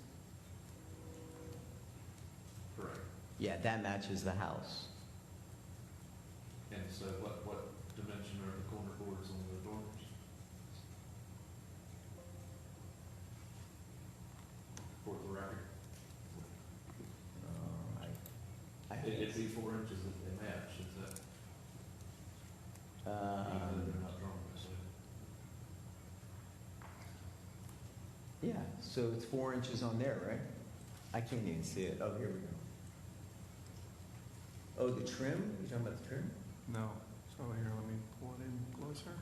Correct. Yeah, that matches the house. And so what dimension are the corner boards on the dormers? For the record. It'd be 4 inches if they match, is that? Even though they're not dormers, so. Yeah, so it's 4 inches on there, right? I can't even see it. Oh, here we go. Oh, the trim? You talking about the trim? No. So here, let me pull it in closer.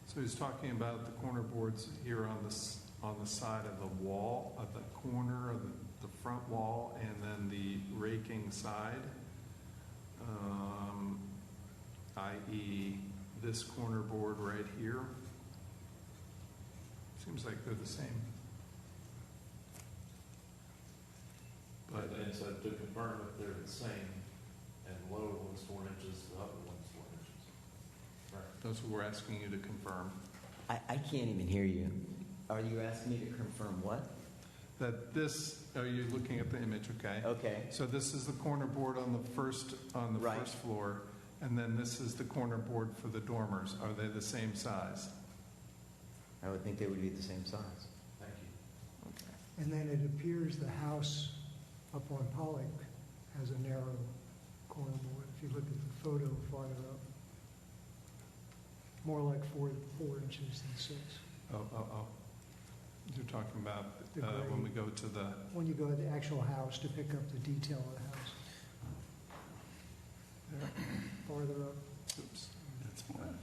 So he's talking about the corner boards here on the side of the wall, of the corner of the front wall, and then the raking side, i.e. this corner board right here. Seems like they're the same. But And so to confirm if they're the same, and the lower one's 4 inches, the upper one's 4 inches. Right. that's what we're asking you to confirm. I can't even hear you. Are you asking me to confirm what? That this, are you looking at the image? Okay. Okay. So this is the corner board on the first floor, and then this is the corner board for the dormers. Are they the same size? I would think they would be the same size. Thank you. Okay. And then it appears the house up on Pollock has a narrow corner board. If you look at the photo farther up, more like 4 inches than 6. Oh. You're talking about The grade. when we go to the... When you go to the actual house to pick up the detail of the house. There. Farther up. Oops. That's one.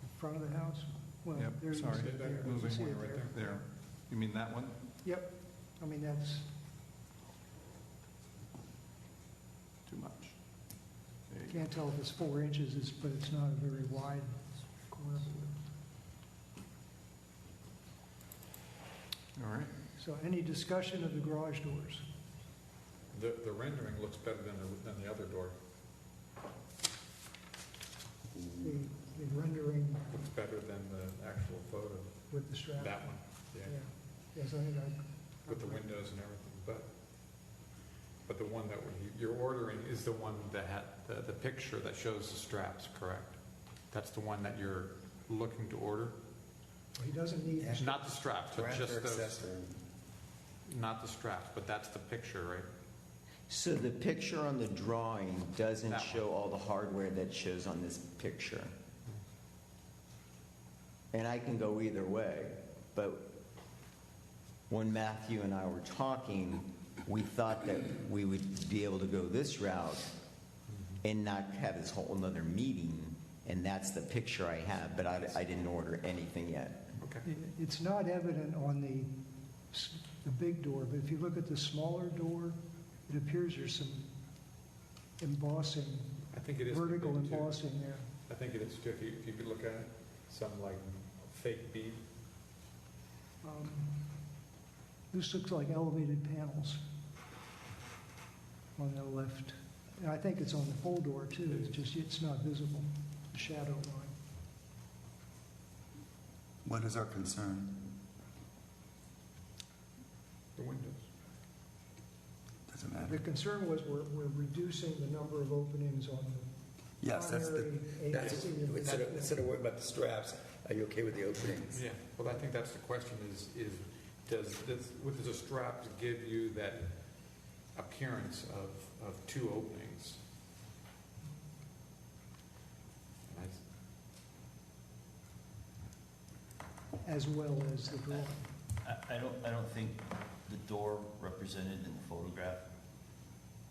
In front of the house? Well, Yep, there you sorry. see it there. You Moving see one it right there. there. You mean that one? Yep. I mean, that's, Too much. There you can't tell if it's 4 inches, but it's not a very wide corner board. go. All right. So any discussion of the garage doors? The rendering looks better than the other door. The rendering Looks better than the actual photo. with the strap? That one, yeah. Yes, I think I... With the windows and everything, but the one that you're ordering is the one that had the picture that shows the straps, correct? That's the one that you're looking to order? He doesn't need, Not the straps, but Strap just or those. accessory. Not the straps, but that's the picture, right? So the picture on the drawing doesn't That show all the hardware that shows on this picture. And I can go either way, but when Matthew and I were talking, we thought that we would be able to go this route and not have this whole another meeting, and that's the picture I have, but I didn't order anything yet. Okay. it's not evident on the big door, but if you look at the smaller door, it appears there's some embossing, I think it is. vertical big, too. embossing there. I think it is too. If you could look at it, some like fake bead. This looks like elevated panels on the left. And I think it's on the full door too, it's not visible, the shadow line. What is our concern? The windows. Doesn't matter. The concern was we're reducing the number of openings on the Yes, that's the, primary that's, AC. instead of worrying about the straps, are you okay with the openings? Yeah. Well, I think that's the question: is does a strap give you that appearance of two openings? As well as the drawing. I don't think the door represented in the photograph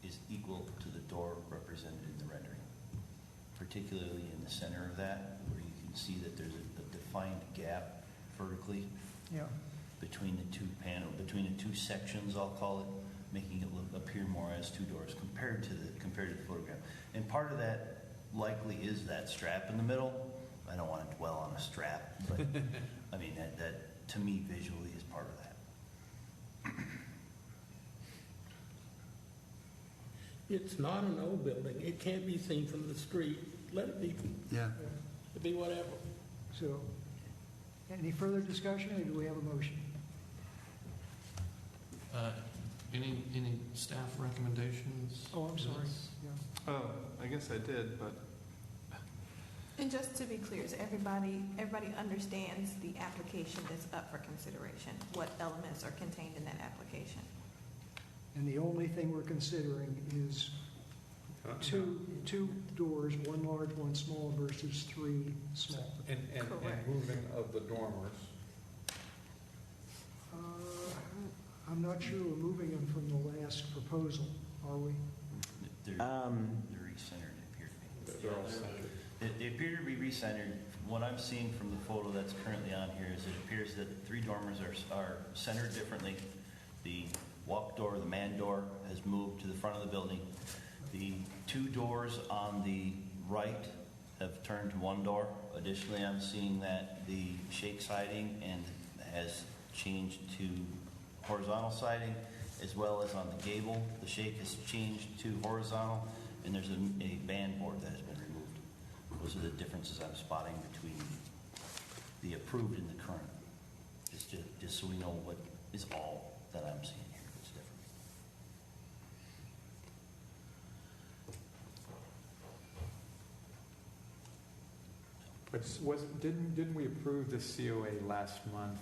is equal to the door represented in the rendering, particularly in the center of that, where you can see that there's a defined gap vertically Yeah. between between the two sections, I'll call it, making it appear more as two doors compared to the photograph. And part of that likely is that strap in the middle. I don't want to dwell on a strap, but I mean that to me visually is part of that. It's not an old building. It can't be seen from the street. Let it be. Yeah. It be whatever. So, any further discussion, or do we have a motion? Any staff recommendations? Oh, I'm sorry. Yeah. Oh, I guess I did, but And just to be clear, so everybody understands the application that's up for consideration, what elements are contained in that application. And the only thing we're considering is two doors, one large, one small, versus three small. And Correct. moving of the dormers. I'm not sure we're moving them from the last proposal, are we? They're recentered, they appear to be. They're all centered. They appear to be recentered. What I'm seeing from the photo that's currently on here is it appears that the three dormers are centered differently. The walk door, the man door, has moved to the front of the building. The two doors on the right have turned to one door. Additionally, I'm seeing that the shake siding has changed to horizontal siding, as well as on the gable, the shake has changed to horizontal, and there's a band board that has been removed. Those are the differences I'm spotting between the approved and the current. Just so we know what is all that I'm seeing here. It's different. But didn't we approve the COA last month?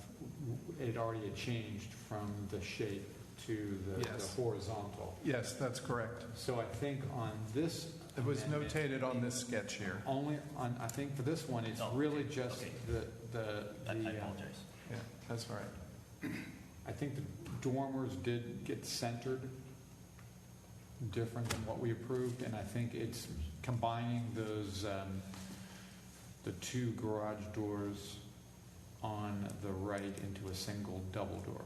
It already had changed from the shape to the horizontal. yes, that's correct. So I think on this, It was amendment, notated on this sketch here. only on. I think for this one, it's really just okay. the. I apologize. Yeah, that's all right. I think the dormers did get centered different than what we approved, and I think it's combining those, the two garage doors on the right into a single double door.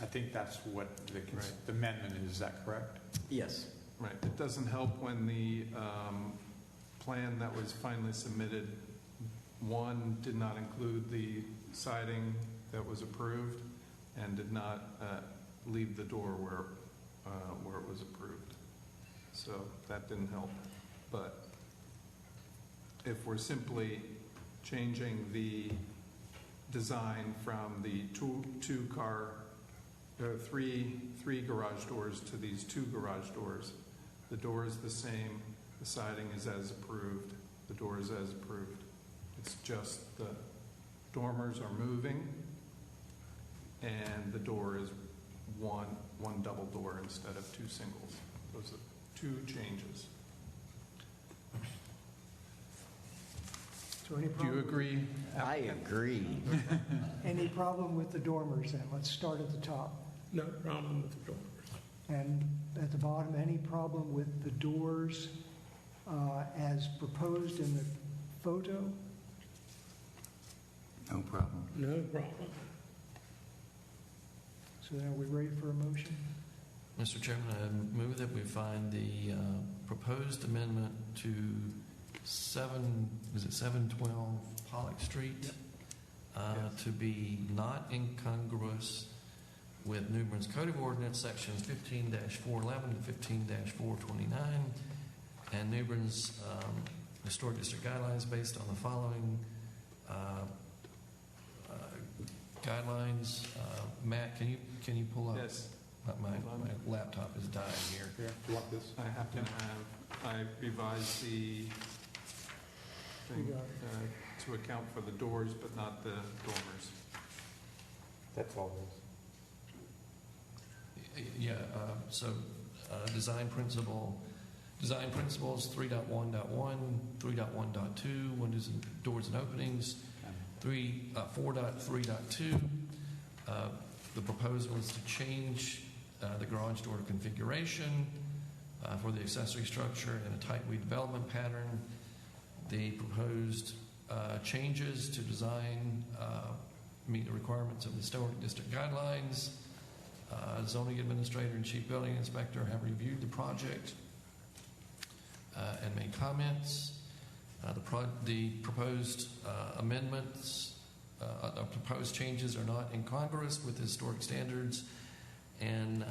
I think that's what the amendment is. Is that correct? Yes. Right. It doesn't help when the plan that was finally submitted, one, did not include the siding that was approved and did not leave the door where it was approved. So that didn't help. But if we're simply changing the design from the three garage doors to these two garage doors, the door is the same, the siding is as approved, the door is as approved. It's just the dormers are moving, and the door is one double door instead of two singles. Those are two changes. So any Do problem? you agree? I agree. Any problem with the dormers then? Let's start at the top. No problem with the dormers. And at the bottom, any problem with the doors as proposed in the photo? No problem. No problem. So then are we ready for a motion? Mr. Chairman, I move that we find the proposed amendment to 712 Pollock Street to be not incongruous with New Bern's Code of Ordinance sections 15-411 to 15-429 and New Bern's Historic District guidelines based on the following guidelines. Matt, can you pull up? Yes. My laptop is dying here. Yeah, do you want this? I happen to have, I revised the thing to account for the doors, but not the dormers. That's all it is. Yeah, so design principles 3.1.1, 3.1.2, windows and doors and openings, 4.3.2. The proposal is to change the garage door configuration for the accessory structure in a tight redevelopment pattern. The proposed changes to design meet the requirements of the Historic District guidelines. Zoning administrator and chief building inspector have reviewed the project and made comments. The proposed amendments, proposed changes are not incongruous with historic standards and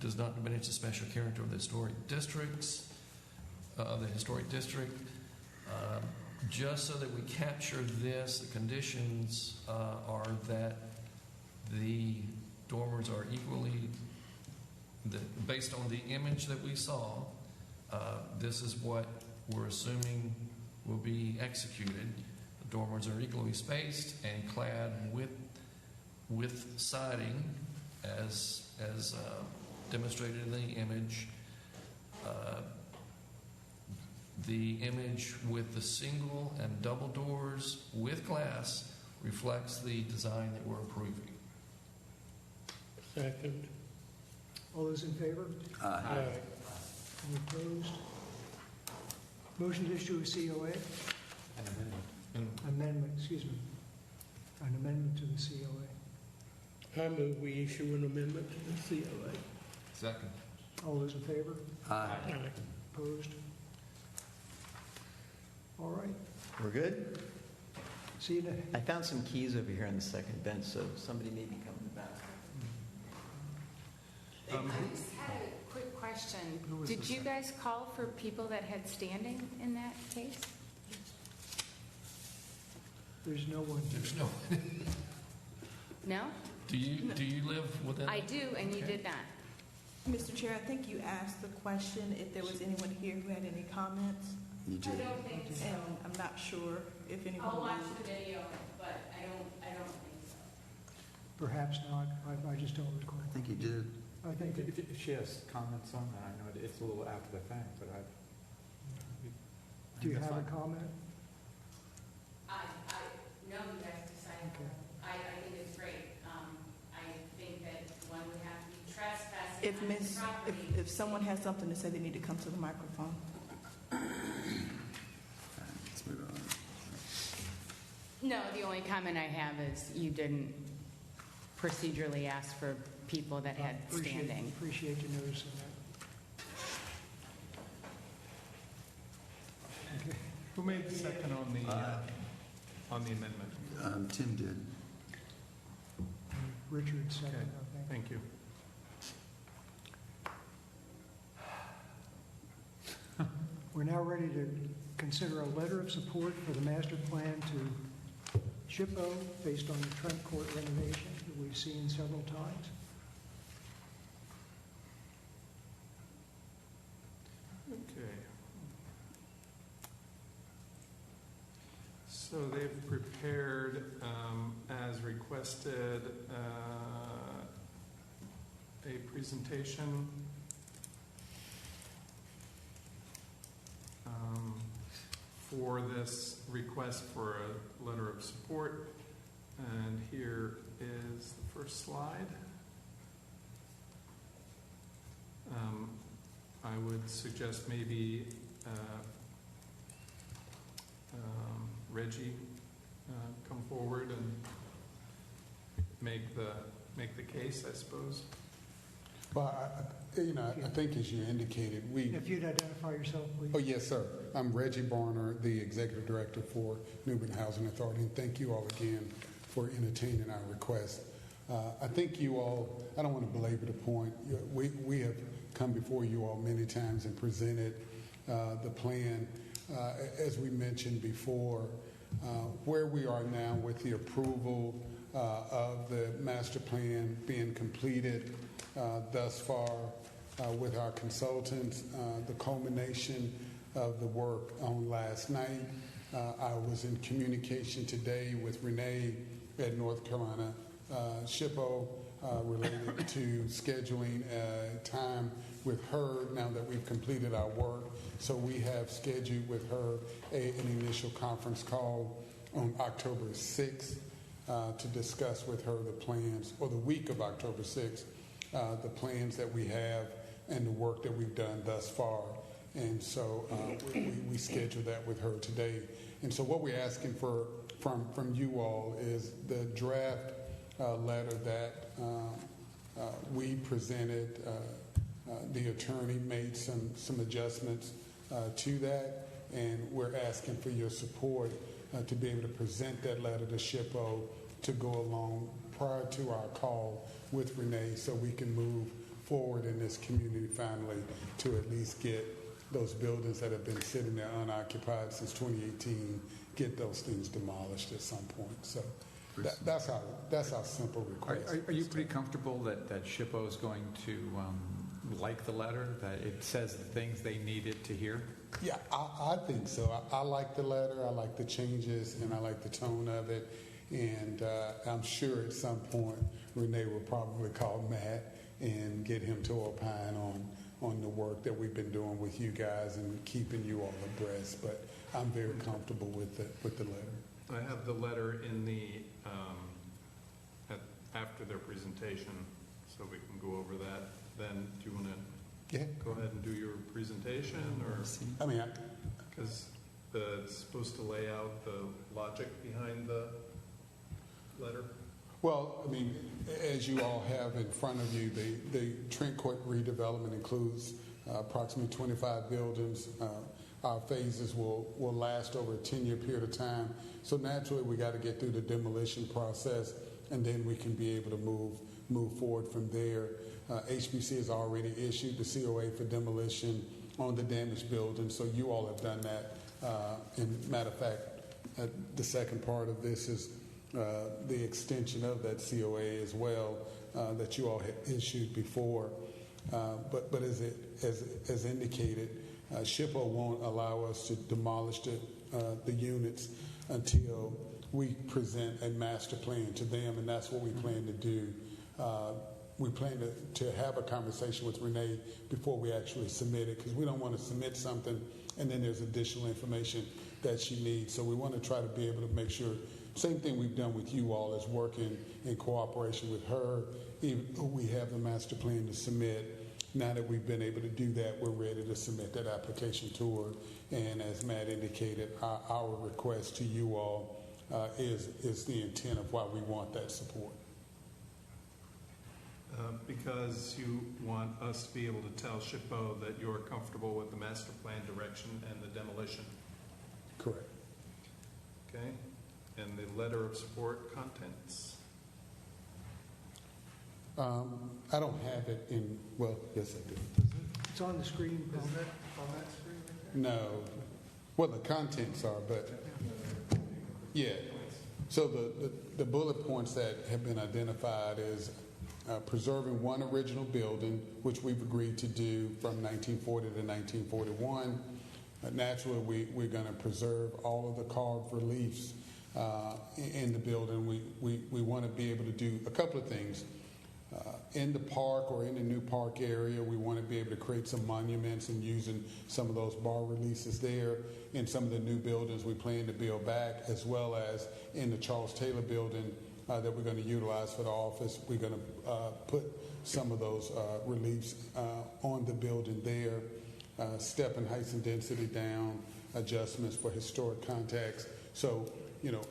does not diminish the special character of the historic districts, just so that we capture this, the conditions are that the dormers are equally, based on the image that we saw, this is what we're assuming will be executed. The dormers are equally spaced and clad with siding as demonstrated in the image. The image with the single and double doors with glass reflects the design that we're approving. Second. All those in favor? Aye. Any opposed? Motion to issue a COA? An amendment. Amendment, excuse me. An amendment to the COA. I move we issue an amendment to the COA. Second. All those in favor? Aye. Aye. Opposed? All right. We're good? See you next. I found some keys over here on the second bench, so somebody may be coming back. I just had a quick question. Did you guys call for people that had standing in that case? There's no one. There's no. No? Do you live within? I do, and you did not. Mr. Chair, I think you asked the question if there was anyone here who had any comments. You do. I don't think so. And I'm not sure if anyone. I'll watch would. the video, but I don't think so. Perhaps not. I just don't recall. I think you did. I think If she has comments on that, I know it's a little after the fact, but Do you that's have a fine. comment? No, you guys decide. Okay. I think it's great. I think that one would have to be trespassing If on this property. if someone has something to say, they need to come to the microphone. Let's move on. No, the only comment I have is you didn't procedurally ask for people that had standing. Appreciate you noticing that. Okay. Who made the second on the amendment? Tim did. Richard second, Okay. I think. Thank you. We're now ready to consider a letter of support for the master plan to SHPO based on the Trent Court renovation that we've seen several times. Okay. So So they've prepared, as requested, a presentation for this request for a letter of support. And here is the first slide. I would suggest maybe Reggie come forward and make the case, I suppose. Well, I think as you indicated, If you'd identify yourself, please. Oh, yes, sir. I'm Reggie Barner, the Executive Director for New Bern Housing Authority, and thank you all again for entertaining our request. I think you all, I don't want to belabor the point. We have come before you all many times and presented the plan. As we mentioned before, where we are now with the approval of the master plan being completed thus far with our consultants, the culmination of the work on last night. I was in communication today with Renee at North Carolina SHPO related to scheduling a time with her now that we've completed our work. So we have scheduled with her an initial conference call on October 6th to discuss with her the plans, or the week of October 6th, the plans that we have and the work that we've done thus far. And so we scheduled that with her today. And so what we're asking for from you all is the draft letter that we presented. The attorney made some adjustments to that, and we're asking for your support to be able to present that letter to SHPO to go along prior to our call with Renee, so we can move forward in this community finally to at least get those buildings that have been sitting there unoccupied since 2018, get those things demolished at some point. So that's our simple request. Are you pretty comfortable that SHPO is going to like the letter, that it says the things they needed to hear? Yeah, I think so. I like the letter, I like the changes, and I like the tone of it. And I'm sure at some point Renee will probably call Matt and get him to opine on the work that we've been doing with you guys and keeping you all abreast. But I'm very comfortable with the letter. I have the letter in the after their presentation, so we can go over that. Then, do you want to go ahead and do your presentation, or? I mean, because it's supposed to lay out the logic behind the letter. Well, I mean, as you all have in front of you, the Trent Court redevelopment includes approximately 25 buildings. Our phases will last over a 10-year period of time. So naturally, we got to get through the demolition process, and then we can be able to move forward from there. HBC has already issued the COA for demolition on the damaged building, so you all have done that. And matter of fact, the second part of this is the extension of that COA as well that you all had issued before. But as indicated, SHPO won't allow us to demolish the units until we present a master plan to them, and that's what we plan to do. We plan to have a conversation with Renee before we actually submit it, because we don't want to submit something and then there's additional information that she needs. So we want to try to be able to make sure, same thing we've done with you all, is working in cooperation with her. We have the master plan to submit. Now that we've been able to do that, we're ready to submit that application to her. And as Matt indicated, our request to you all is the intent of why we want that support. Because you want us to be able to tell SHPO that you're comfortable with the master plan direction and the demolition. Correct. Okay. And the letter of support contents? I don't have it in, well, yes I do. It's on the screen. Is that on that screen right there? No. Well, the contents are, but yeah. So the bullet points that have been identified is preserving one original building, which we've agreed to do from 1940 to 1941. Naturally, we're going to preserve all of the carved reliefs in the building. We want to be able to do a couple of things. In the park or in the new park area, we want to be able to create some monuments and using some of those bar releases there. In some of the new buildings we plan to build back, as well as in the Charles Taylor building that we're going to utilize for the office. We're going to put some of those reliefs on the building there, stepping heights and density down, adjustments for historic contacts. So,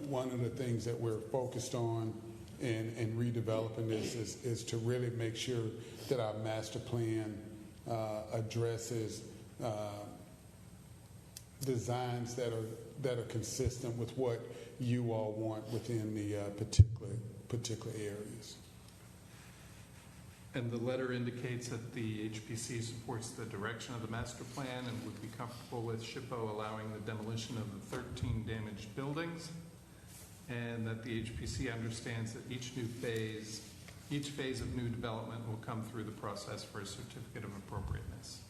one of the things that we're focused on in redeveloping this is to really make sure that our master plan addresses designs that are consistent with what you all want within the particular areas. And the letter indicates that the HPC supports the direction of the master plan and would be comfortable with SHPO allowing the demolition of the 13 damaged buildings, and that the HPC understands that each phase of new development will come through the process for a certificate of appropriateness.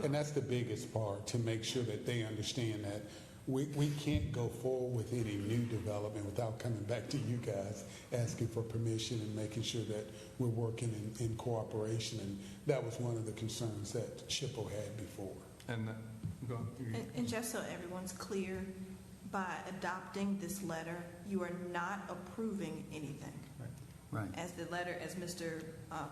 And that's the biggest part, to make sure that they understand that we can't go forward with any new development without coming back to you guys, asking for permission and making sure that we're working in cooperation. And that was one of the concerns that SHPO had before. And just so everyone's clear, by adopting this letter, you are not approving anything. Right. As the letter, as Mr.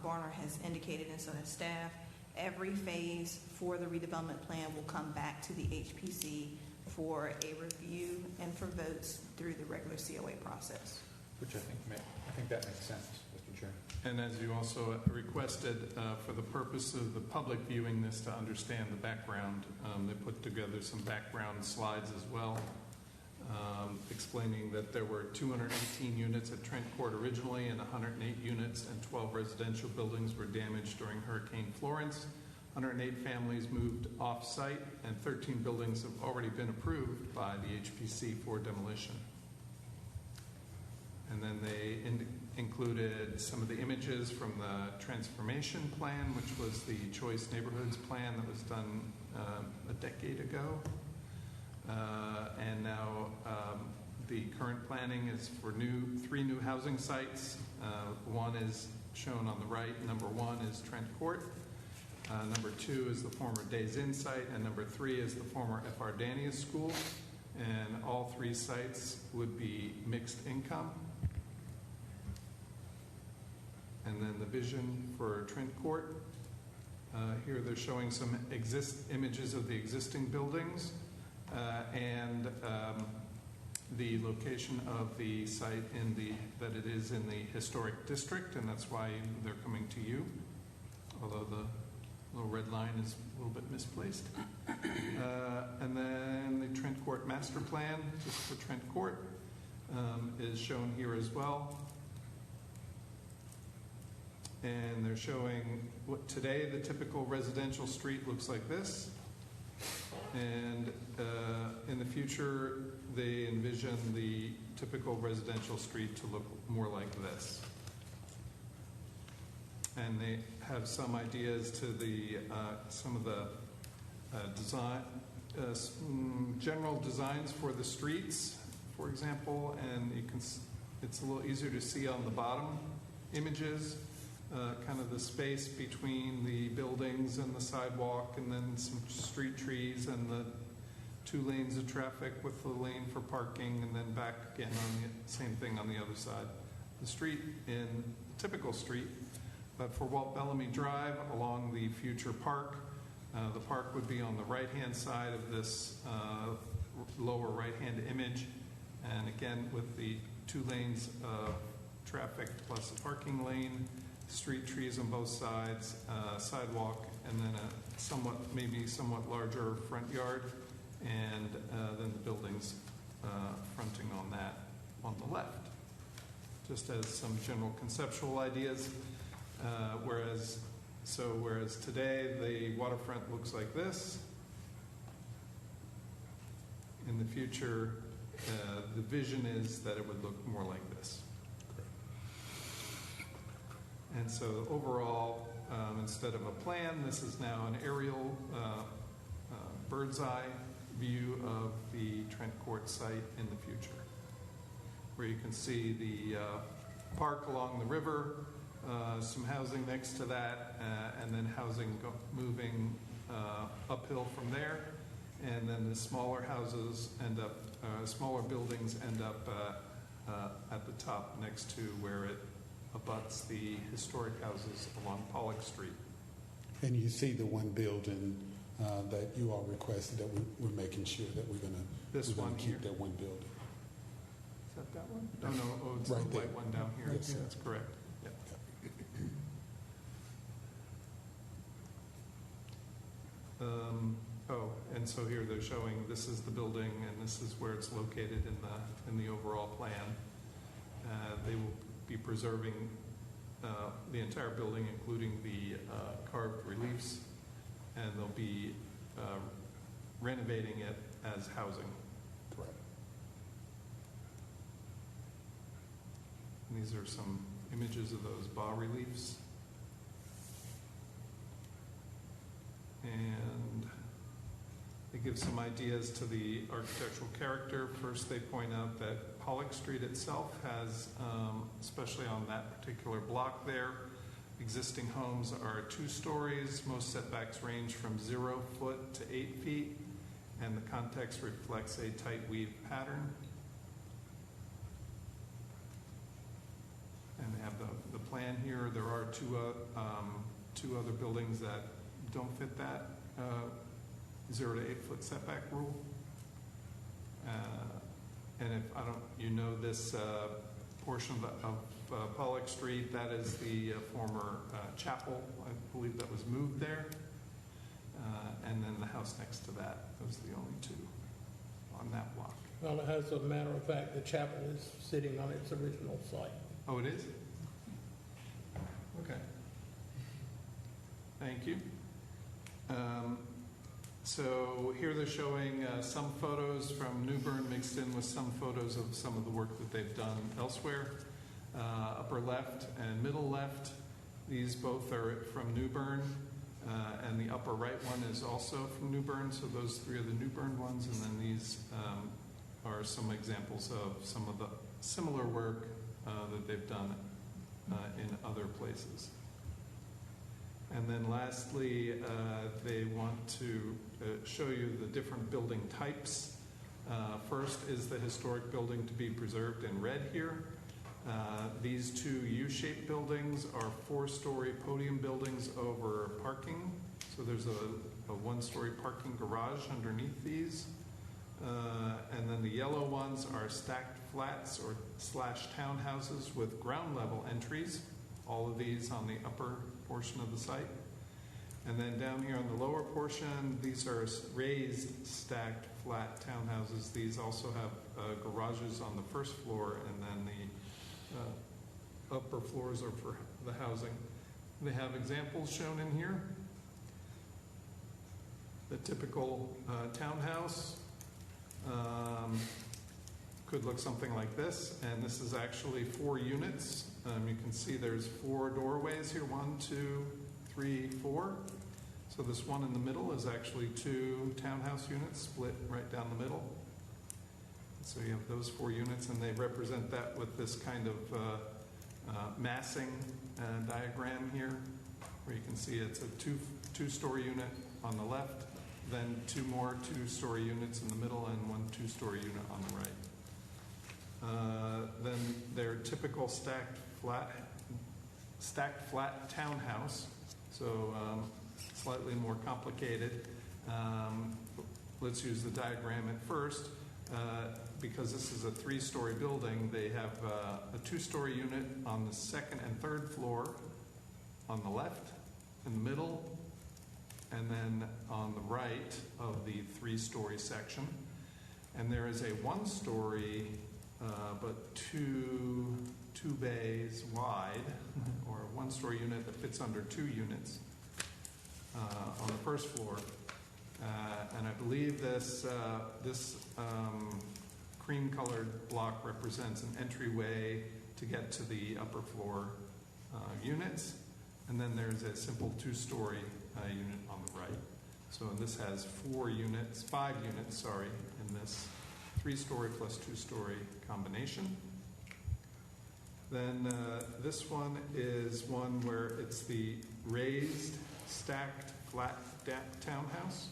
Barner has indicated, and so has staff, every phase for the redevelopment plan will come back to the HPC for a review and for votes through the regular COA process. Which I think that makes sense, Mr. Chair. And as you also requested, for the purpose of the public viewing this to understand the background, they put together some background slides as well, explaining that there were 218 units at Trent Court originally, and 108 units and 12 residential buildings were damaged during Hurricane Florence. 108 families moved off-site, and 13 buildings have already been approved by the HPC for demolition. And then they included some of the images from the transformation plan, which was the Choice Neighborhoods plan that was done a decade ago. And now the current planning is for three new housing sites. One is shown on the right. Number 1 is Trent Court. Number 2 is the former Days Inn site, and number 3 is the former F.R. Danius School. And all 3 sites would be mixed income. And then the vision for Trent Court. Here they're showing some images of the existing buildings and the location of the site that it is in the historic district, and that's why they're coming to you, although the little red line is a little bit misplaced. And then the Trent Court master plan, just for Trent Court, is shown here as well. And they're showing what today the typical residential street looks like this. And in the future, they envision the typical residential street to look more like this. And they have some ideas to some of the general designs for the streets, for example. And it's a little easier to see on the bottom images. Kind of the space between the buildings and the sidewalk, and then some street trees and the 2 lanes of traffic with the lane for parking, and then back again on the same thing on the other side. The street in the typical street, but for Walt Bellamy Drive along the future park, the park would be on the right-hand side of this lower right-hand image, and again with the 2 lanes of traffic plus a parking lane, street trees on both sides, sidewalk, and then a somewhat larger front yard, and then the buildings fronting on that on the left. Just as some general conceptual ideas. Whereas today the waterfront looks like this. In the future, the vision is that it would look more like this. And so overall, instead of a plan, this is now an aerial bird's eye view of the Trent Court site in the future, where you can see the park along the river, some housing next to that, and then housing moving uphill from there. And then the smaller houses end up, smaller buildings end up at the top next to where it abuts the historic houses along Pollock Street. And you see the one building that you all requested that we're making sure that we're going to keep that one building. Is that that one? No, no, oh, it's right the there. white one down here. Yes, That's correct. Yep. Oh, and so here they're showing this is the building and this is where it's located in the overall plan. They will be preserving the entire building, including the carved reliefs, and they'll be renovating it as housing. Correct. And these are some images of those bas-reliefs. And they give some ideas to the architectural character. First, they point out that Pollock Street itself has, especially on that particular block there, existing homes are 2 stories. Most setbacks range from 0 foot to 8 feet, and the context reflects a tight weave pattern. And they have the plan here. There are two other buildings that don't fit that 0 to 8 foot setback rule. And if you know this portion of Pollock Street, that is the former chapel. I believe that was moved there. And then the house next to that, those are the only 2 on that block. Well, as a matter of fact, the chapel is sitting on its original site. Oh, it is? Okay. Thank you. So here they're showing some photos from New Bern mixed in with some photos of some of the work that they've done elsewhere. Upper left and middle left, these both are from New Bern, and the upper right one is also from New Bern, so those 3 are the New Bern ones, and then these are some examples of some of the similar work that they've done in other places. And then lastly, they want to show you the different building types. First is the historic building to be preserved in red here. These 2 U-shaped buildings are 4-story podium buildings over parking. So there's a 1-story parking garage underneath these. And then the yellow ones are stacked flats or / townhouses with ground level entries. All of these on the upper portion of the site. And then down here on the lower portion, these are raised stacked flat townhouses. These also have garages on the first floor, and then the upper floors are for the housing. They have examples shown in here. The typical townhouse could look something like this, and this is actually 4 units. You can see there's 4 doorways here, 1, 2, 3, 4. So this one in the middle is actually 2 townhouse units split right down the middle. So you have those 4 units, and they represent that with this kind of massing diagram here, where you can see it's a 2-story unit on the left, then 2 more 2-story units in the middle, and 1 2-story unit on the right. Then their typical stacked flat townhouse, so slightly more complicated. Let's use the diagram at first. Because this is a 3-story building, they have a 2-story unit on the 2nd and 3rd floor on the left, in the middle, and then on the right of the 3-story section. And there is a 1-story but 2 bays wide, or a 1-story unit that fits under 2 units on the first floor. And I believe this cream-colored block represents an entryway to get to the upper floor units. And then there's a simple 2-story unit on the right. So this has 5 units, in this 3-story plus 2-story combination. Then this one is one where it's the raised, stacked, flat deck townhouse.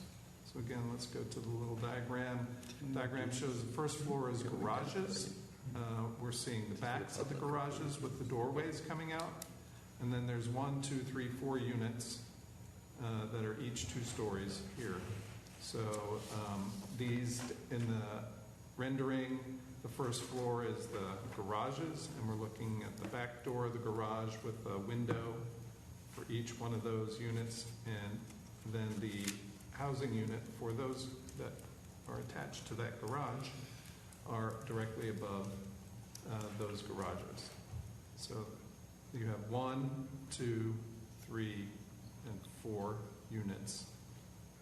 So again, let's go to the little diagram. Diagram shows the first floor is garages. We're seeing the backs of the garages with the doorways coming out. And then there's 1, 2, 3, 4 units that are each 2 stories here. So these in the rendering, the first floor is the garages, and we're looking at the back door of the garage with a window for each one of those units, and then the housing unit for those that are attached to that garage are directly above those garages. So you have 1, 2, 3, and 4 units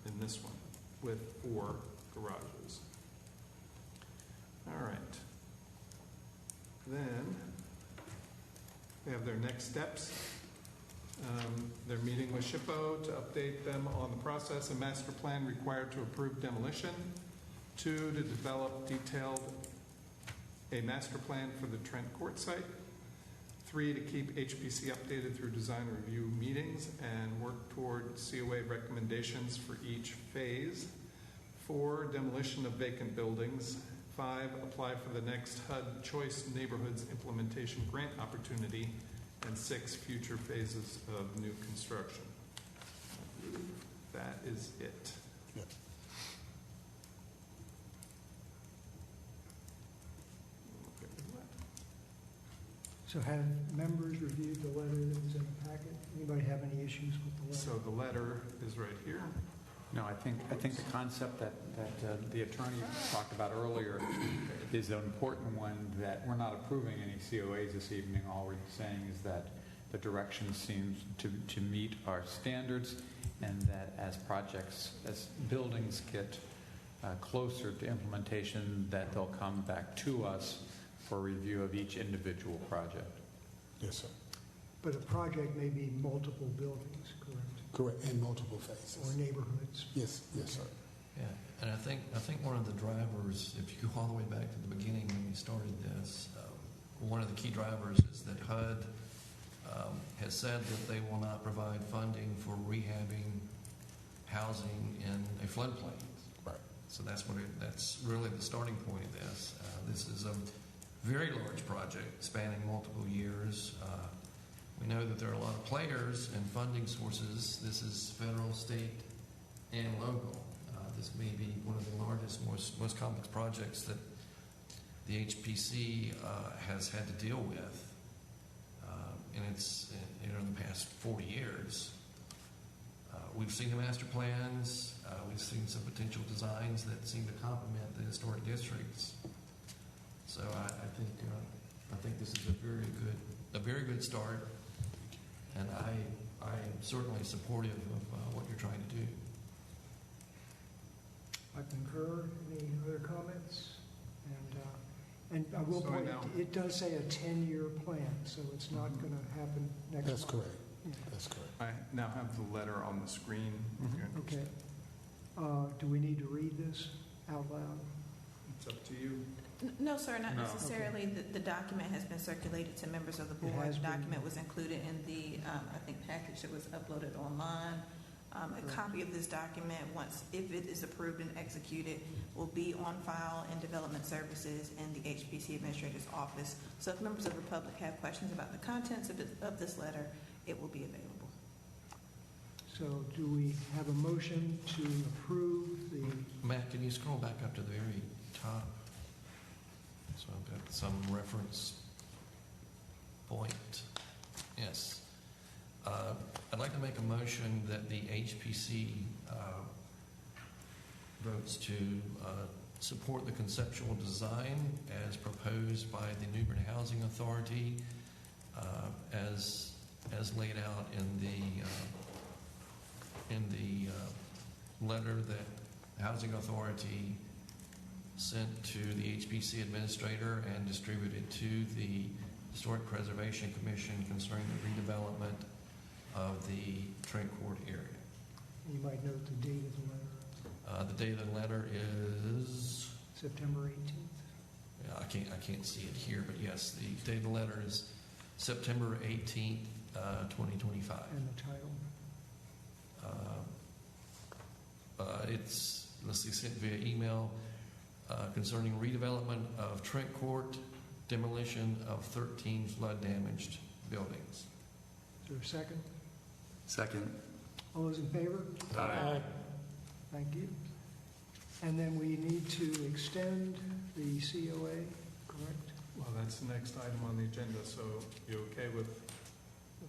in this one with 4 garages. All right. Then they have their next steps. They're meeting with SHPO to update them on the process. A master plan required to approve demolition. 2, to develop a master plan for the Trent Court site. 3, to keep HPC updated through design review meetings and work toward COA recommendations for each phase. 4, demolition of vacant buildings. 5, apply for the next HUD Choice Neighborhoods Implementation Grant Opportunity. And 6, future phases of new construction. I believe that is it. Yeah. So have members reviewed the letter that was in the packet? Anybody have any issues with the letter? So the letter is right here. No, I think the concept that the attorney talked about earlier is an important one, that we're not approving any COAs this evening. All we're saying is that the direction seems to meet our standards, and that as buildings get closer to implementation, that they'll come back to us for review of each individual project. Yes, sir. But a project may be multiple buildings, correct? Correct, in multiple phases. Or neighborhoods. Yes, yes, sir. Yeah, and I think one of the drivers, if you go all the way back to the beginning when we started this, one of the key drivers is that HUD has said that they will not provide funding for rehabbing housing in a floodplain. Right. So that's really the starting point of this. This is a very large project spanning multiple years. We know that there are a lot of players and funding sources. This is federal, state, and local. This may be one of the largest, most complex projects that the HPC has had to deal with. And it's in the past 40 years. We've seen the master plans. We've seen some potential designs that seem to complement the historic districts. So I think this is a very good start, and I am certainly supportive of what you're trying to do. I concur. Any other comments? And I will point out, it does say a 10-year plan, so it's not going to happen next month. That's correct. Yeah. That's correct. I now have the letter on the screen. Okay. Do we need to read this out loud? It's up to you. No, sir, not No. necessarily. The document has been circulated to members of the board. has The been. document was included in the, I think, package that was uploaded online. A copy of this document, if it is approved and executed, will be on file in Development Services in the HPC Administrator's Office. So if members of the public have questions about the contents of this letter, it will be available. So do we have a motion to approve the... Matt, can you scroll back up to the very top? So I've got some reference point. Yes. I'd like to make a motion that the HPC votes to support the conceptual design as proposed by the New Bern Housing Authority, as laid out in the letter that the Housing Authority sent to the HPC administrator and distributed to the Historic Preservation Commission concerning the redevelopment of the Trent Court area. You might note the date of the letter, The date of the letter is, September 18th. yeah, I can't see it here, but yes, the date of the letter is September 18th, 2025. And the title. It's, let's see, sent via email concerning redevelopment of Trent Court, demolition of 13 flood-damaged buildings. Is there a second? Second. All those in favor? Aye. Thank you. And then we need to extend the COA, correct? Well, that's the next item on the agenda, so you okay with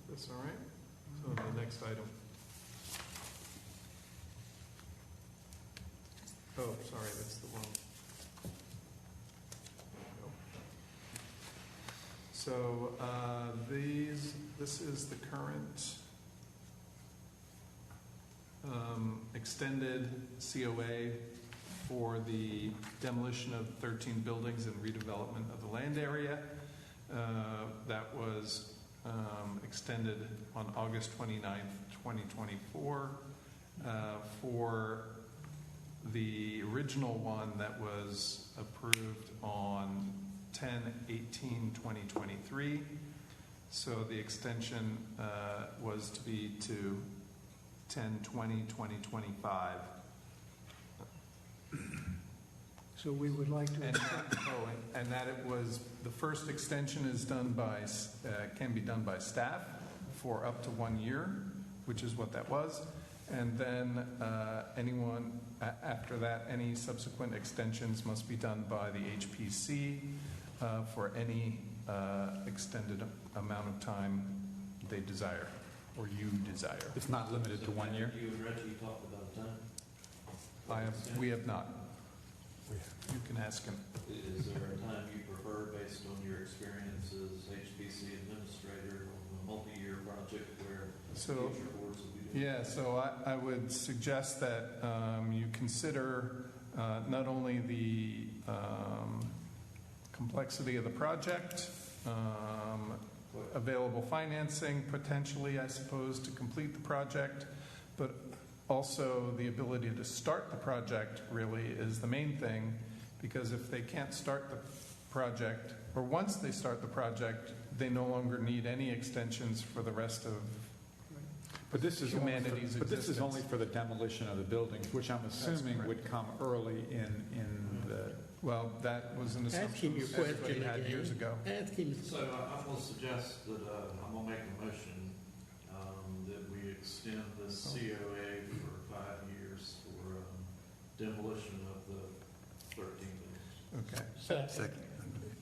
this, all right? So the next item. Oh, sorry, that's the wrong. So this is the current extended COA for the demolition of 13 buildings and redevelopment of the land area. That was extended on August 29th, 2024 for the original one that was approved on 10/18/2023. So the extension was to be to 10/20/2025. So we would like to. And that it was, the first extension is done by, can be done by staff for up to 1 year, which is what that was. And then anyone after that, any subsequent extensions must be done by the HPC for any extended amount of time they desire or you desire. It's not limited to 1 year? You and Reggie talked about time? We have not. You can ask him. Is there a time you prefer based on your experience as HPC administrator on a multi-year project where future boards will be doing? Yeah, so I would suggest that you consider not only the complexity of the project, available financing potentially, I suppose, to complete the project, but also the ability to start the project really is the main thing, because if they can't start the project, or once they start the project, they no longer need any extensions for the rest of humanity's But this is existence. only for the demolition of the buildings, which I'm assuming would come early in the... Well, that was an Ask assumption him your everybody question had again. years ago. Ask him. So I'm going to suggest that I'm going to make a motion that we extend this COA for 5 years for demolition of the 13 buildings. Okay. Second.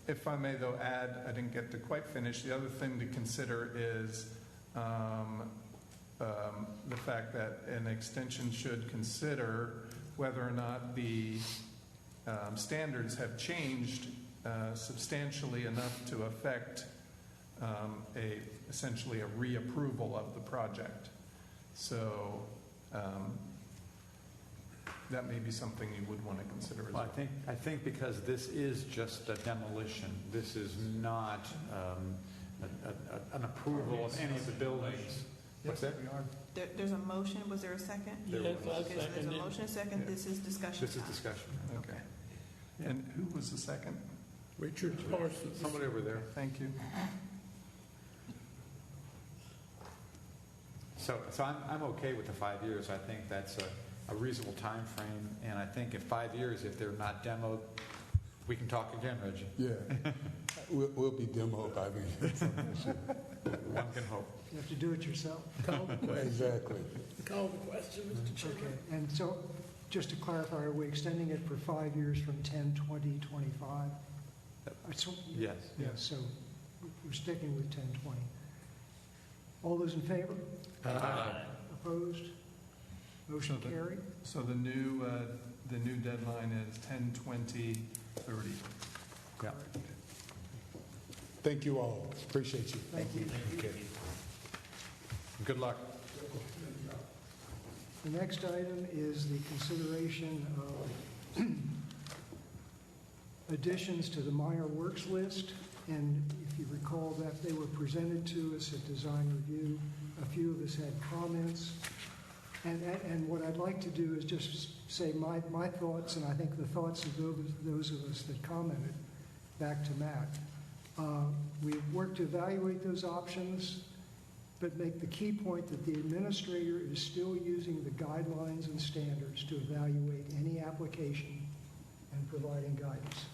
If I may, though, add, I didn't get to quite finish. The other thing to consider is the fact that an extension should consider whether or not the standards have changed substantially enough to affect essentially a reapproval of the project. So that may be something you would want to consider as well. I think because this is just a demolition, this is not an approval of any of the buildings. What's that? There's a motion. Was there a second? Yes, I Okay, so there's a motion, second. This is discussion. This is discussion. Okay. And who was the second? Richard Parsons. Somebody over there. Thank you. So I'm okay with the 5 years. I think that's a reasonable time frame, and I think in 5 years, if they're not demoed, we can talk again, Reggie. Yeah, we'll be demoed by then. One can hope. You have to do it yourself. Call the question. Exactly. Call the question, Mr. Chairman. Okay, and so, just to clarify, are we extending it for 5 years from 10/20/25? Yes. Yes, so we're sticking with 10/20. All those in favor? Aye. Opposed? Motion carried. So the new deadline is 10/20/30. Yeah. Thank you all. Appreciate you. Thank you. Okay. Good luck. The next item is the consideration of additions to the minor works list. And if you recall that they were presented to us at design review, a few of us had comments. And what I'd like to do is just say my thoughts, and I think the thoughts of those of us that commented, back to Matt. We've worked to evaluate those options, but make the key point that the administrator is still using the guidelines and standards to evaluate any application and providing guidance.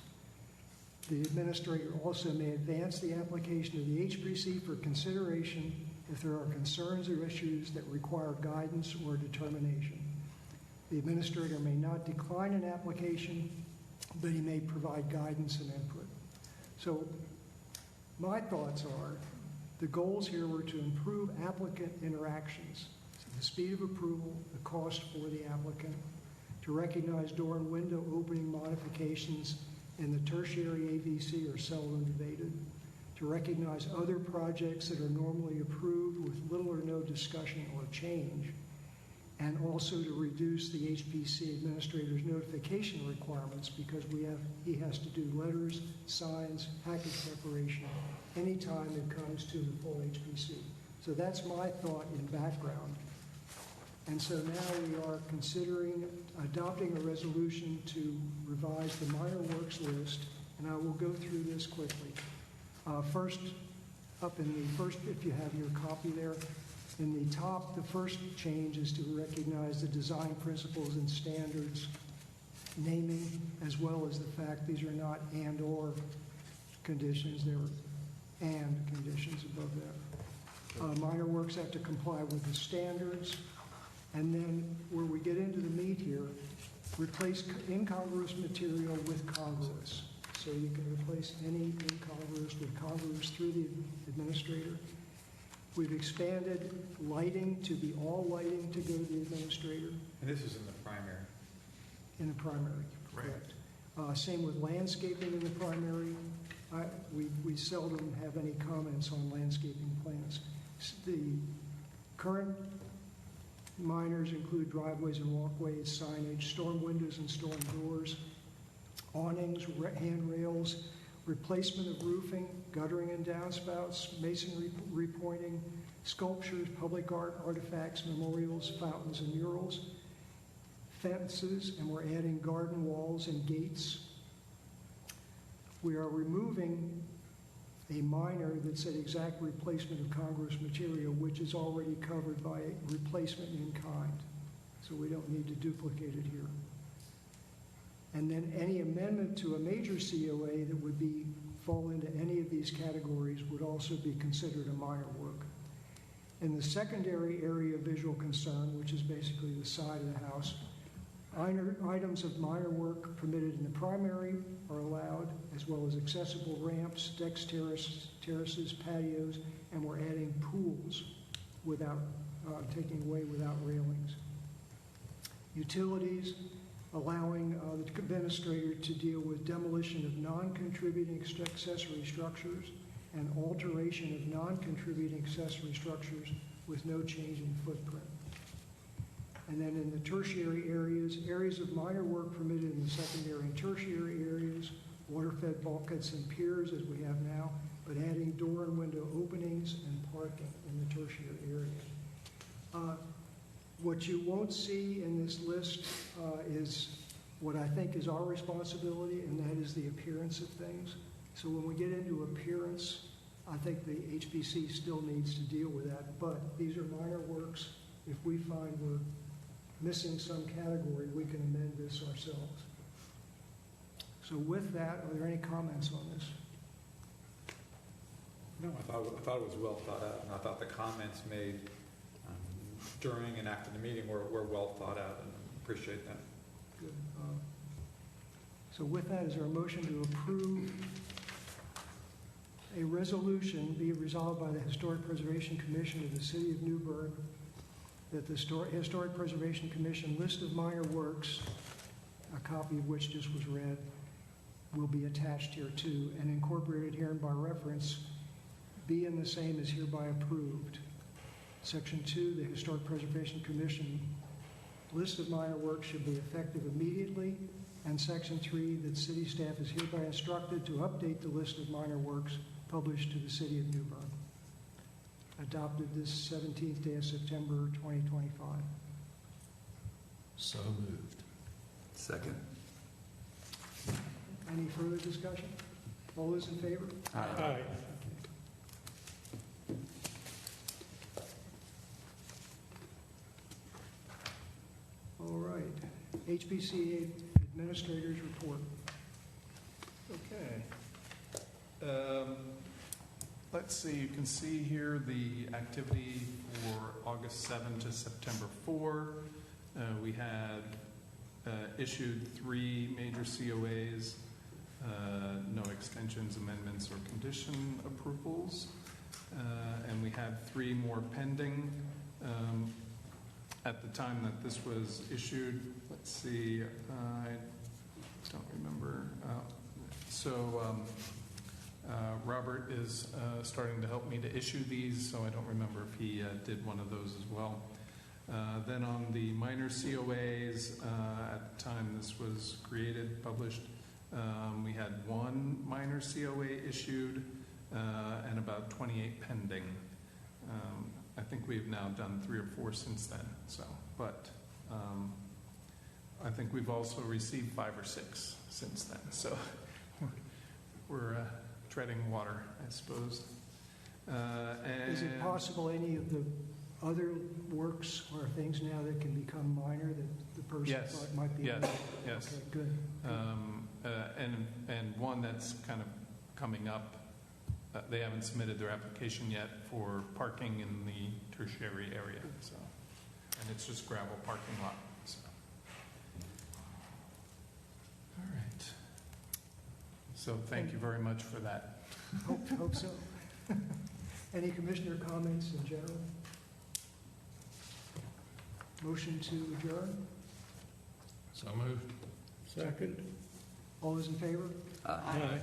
The administrator also may advance the application to the HPC for consideration if there are concerns or issues that require guidance or determination. The administrator may not decline an application, but he may provide guidance and input. So my thoughts are, the goals here were to improve applicant interactions, the speed of approval, the cost for the applicant, to recognize door and window opening modifications in the tertiary AVC are seldom debated, to recognize other projects that are normally approved with little or no discussion or change, and also to reduce the HPC administrator's notification requirements because he has to do letters, signs, package preparation anytime it comes to the full HPC. So that's my thought in background. And so now we are considering adopting a resolution to revise the minor works list, and I will go through this quickly. First, up in the first, if you have your copy there, in the top, the first change is to recognize the design principles and standards, naming, as well as the fact these are not and/or conditions, they're and conditions above that. Minor works have to comply with the standards. And then where we get into the meat here, replace incongruous material with congruous. So you can replace any incongruous with congruous through the administrator. We've expanded lighting to be all lighting to go to the administrator. And this is in the primary. In the primary, correct. Same with landscaping in the primary. We seldom have any comments on landscaping plans. The current minors include driveways and walkways, signage, storm windows and storm doors, awnings, handrails, replacement of roofing, guttering and downspouts, masonry repointing, sculptures, public art, artifacts, memorials, fountains, and murals, fences, and we're adding garden walls and gates. We are removing a minor that said exact replacement of congruous material, which is already covered by replacement in kind. So we don't need to duplicate it here. And then any amendment to a major COA that would fall into any of these categories would also be considered a minor work. In the secondary area of visual concern, which is basically the side of the house, items of minor work permitted in the primary are allowed, as well as accessible ramps, decks, terraces, patios, and we're adding pools without taking away without railings. Utilities, allowing the administrator to deal with demolition of non-contributing accessory structures and alteration of non-contributing accessory structures with no change in footprint. And then in the tertiary areas of minor work permitted in the secondary and tertiary areas, water-fed bulkheads and piers as we have now, but adding door and window openings and parking in the tertiary area. What you won't see in this list is what I think is our responsibility, and that is the appearance of things. So when we get into appearance, I think the HPC still needs to deal with that, but these are minor works. If we find we're missing some category, we can amend this ourselves. So with that, are there any comments on this? No, I thought it was well thought out, and I thought the comments made during and after the meeting were well thought out, and appreciate that. Good. So with that, is there a motion to approve a resolution be resolved by the Historic Preservation Commission of the City of New Bern that the Historic Preservation Commission list of minor works, a copy of which just was read, will be attached here too, and incorporated herein by reference, be and the same as hereby approved. Section 2, the Historic Preservation Commission list of minor works should be effective immediately, and Section 3, that city staff is hereby instructed to update the list of minor works published to the City of New Bern. Adopted this 17th day of September 2025. So moved. Second. Any further discussion? All those in favor? Aye. All right. HPC Administrators Report. Okay. Let's see, you can see here the activity for August 7 to September 4. We had issued 3 major COAs, no extensions, amendments, or condition approvals. And we had 3 more pending. At the time that this was issued, let's see, I don't remember. Robert is starting to help me to issue these, so I don't remember if he did one of those as well. Then on the minor COAs, at the time this was created, published, we had 1 minor COA issued and about 28 pending. I think we've now done 3 or 4 since then. But I think we've also received 5 or 6 since then. So we're treading water, I suppose. Is it possible any of the other works or things now that can become minor that the person thought might be? Yes. Okay, good. And one that's kind of coming up. They haven't submitted their application yet for parking in the tertiary area, and it's just gravel parking lot. All right. So thank you very much for that. Hope so. Any commissioner comments in general? Motion to adjourn? So moved. Second. All those in favor? Aye.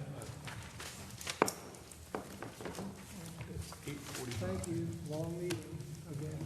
It's 8:45. Thank you. Long meeting again.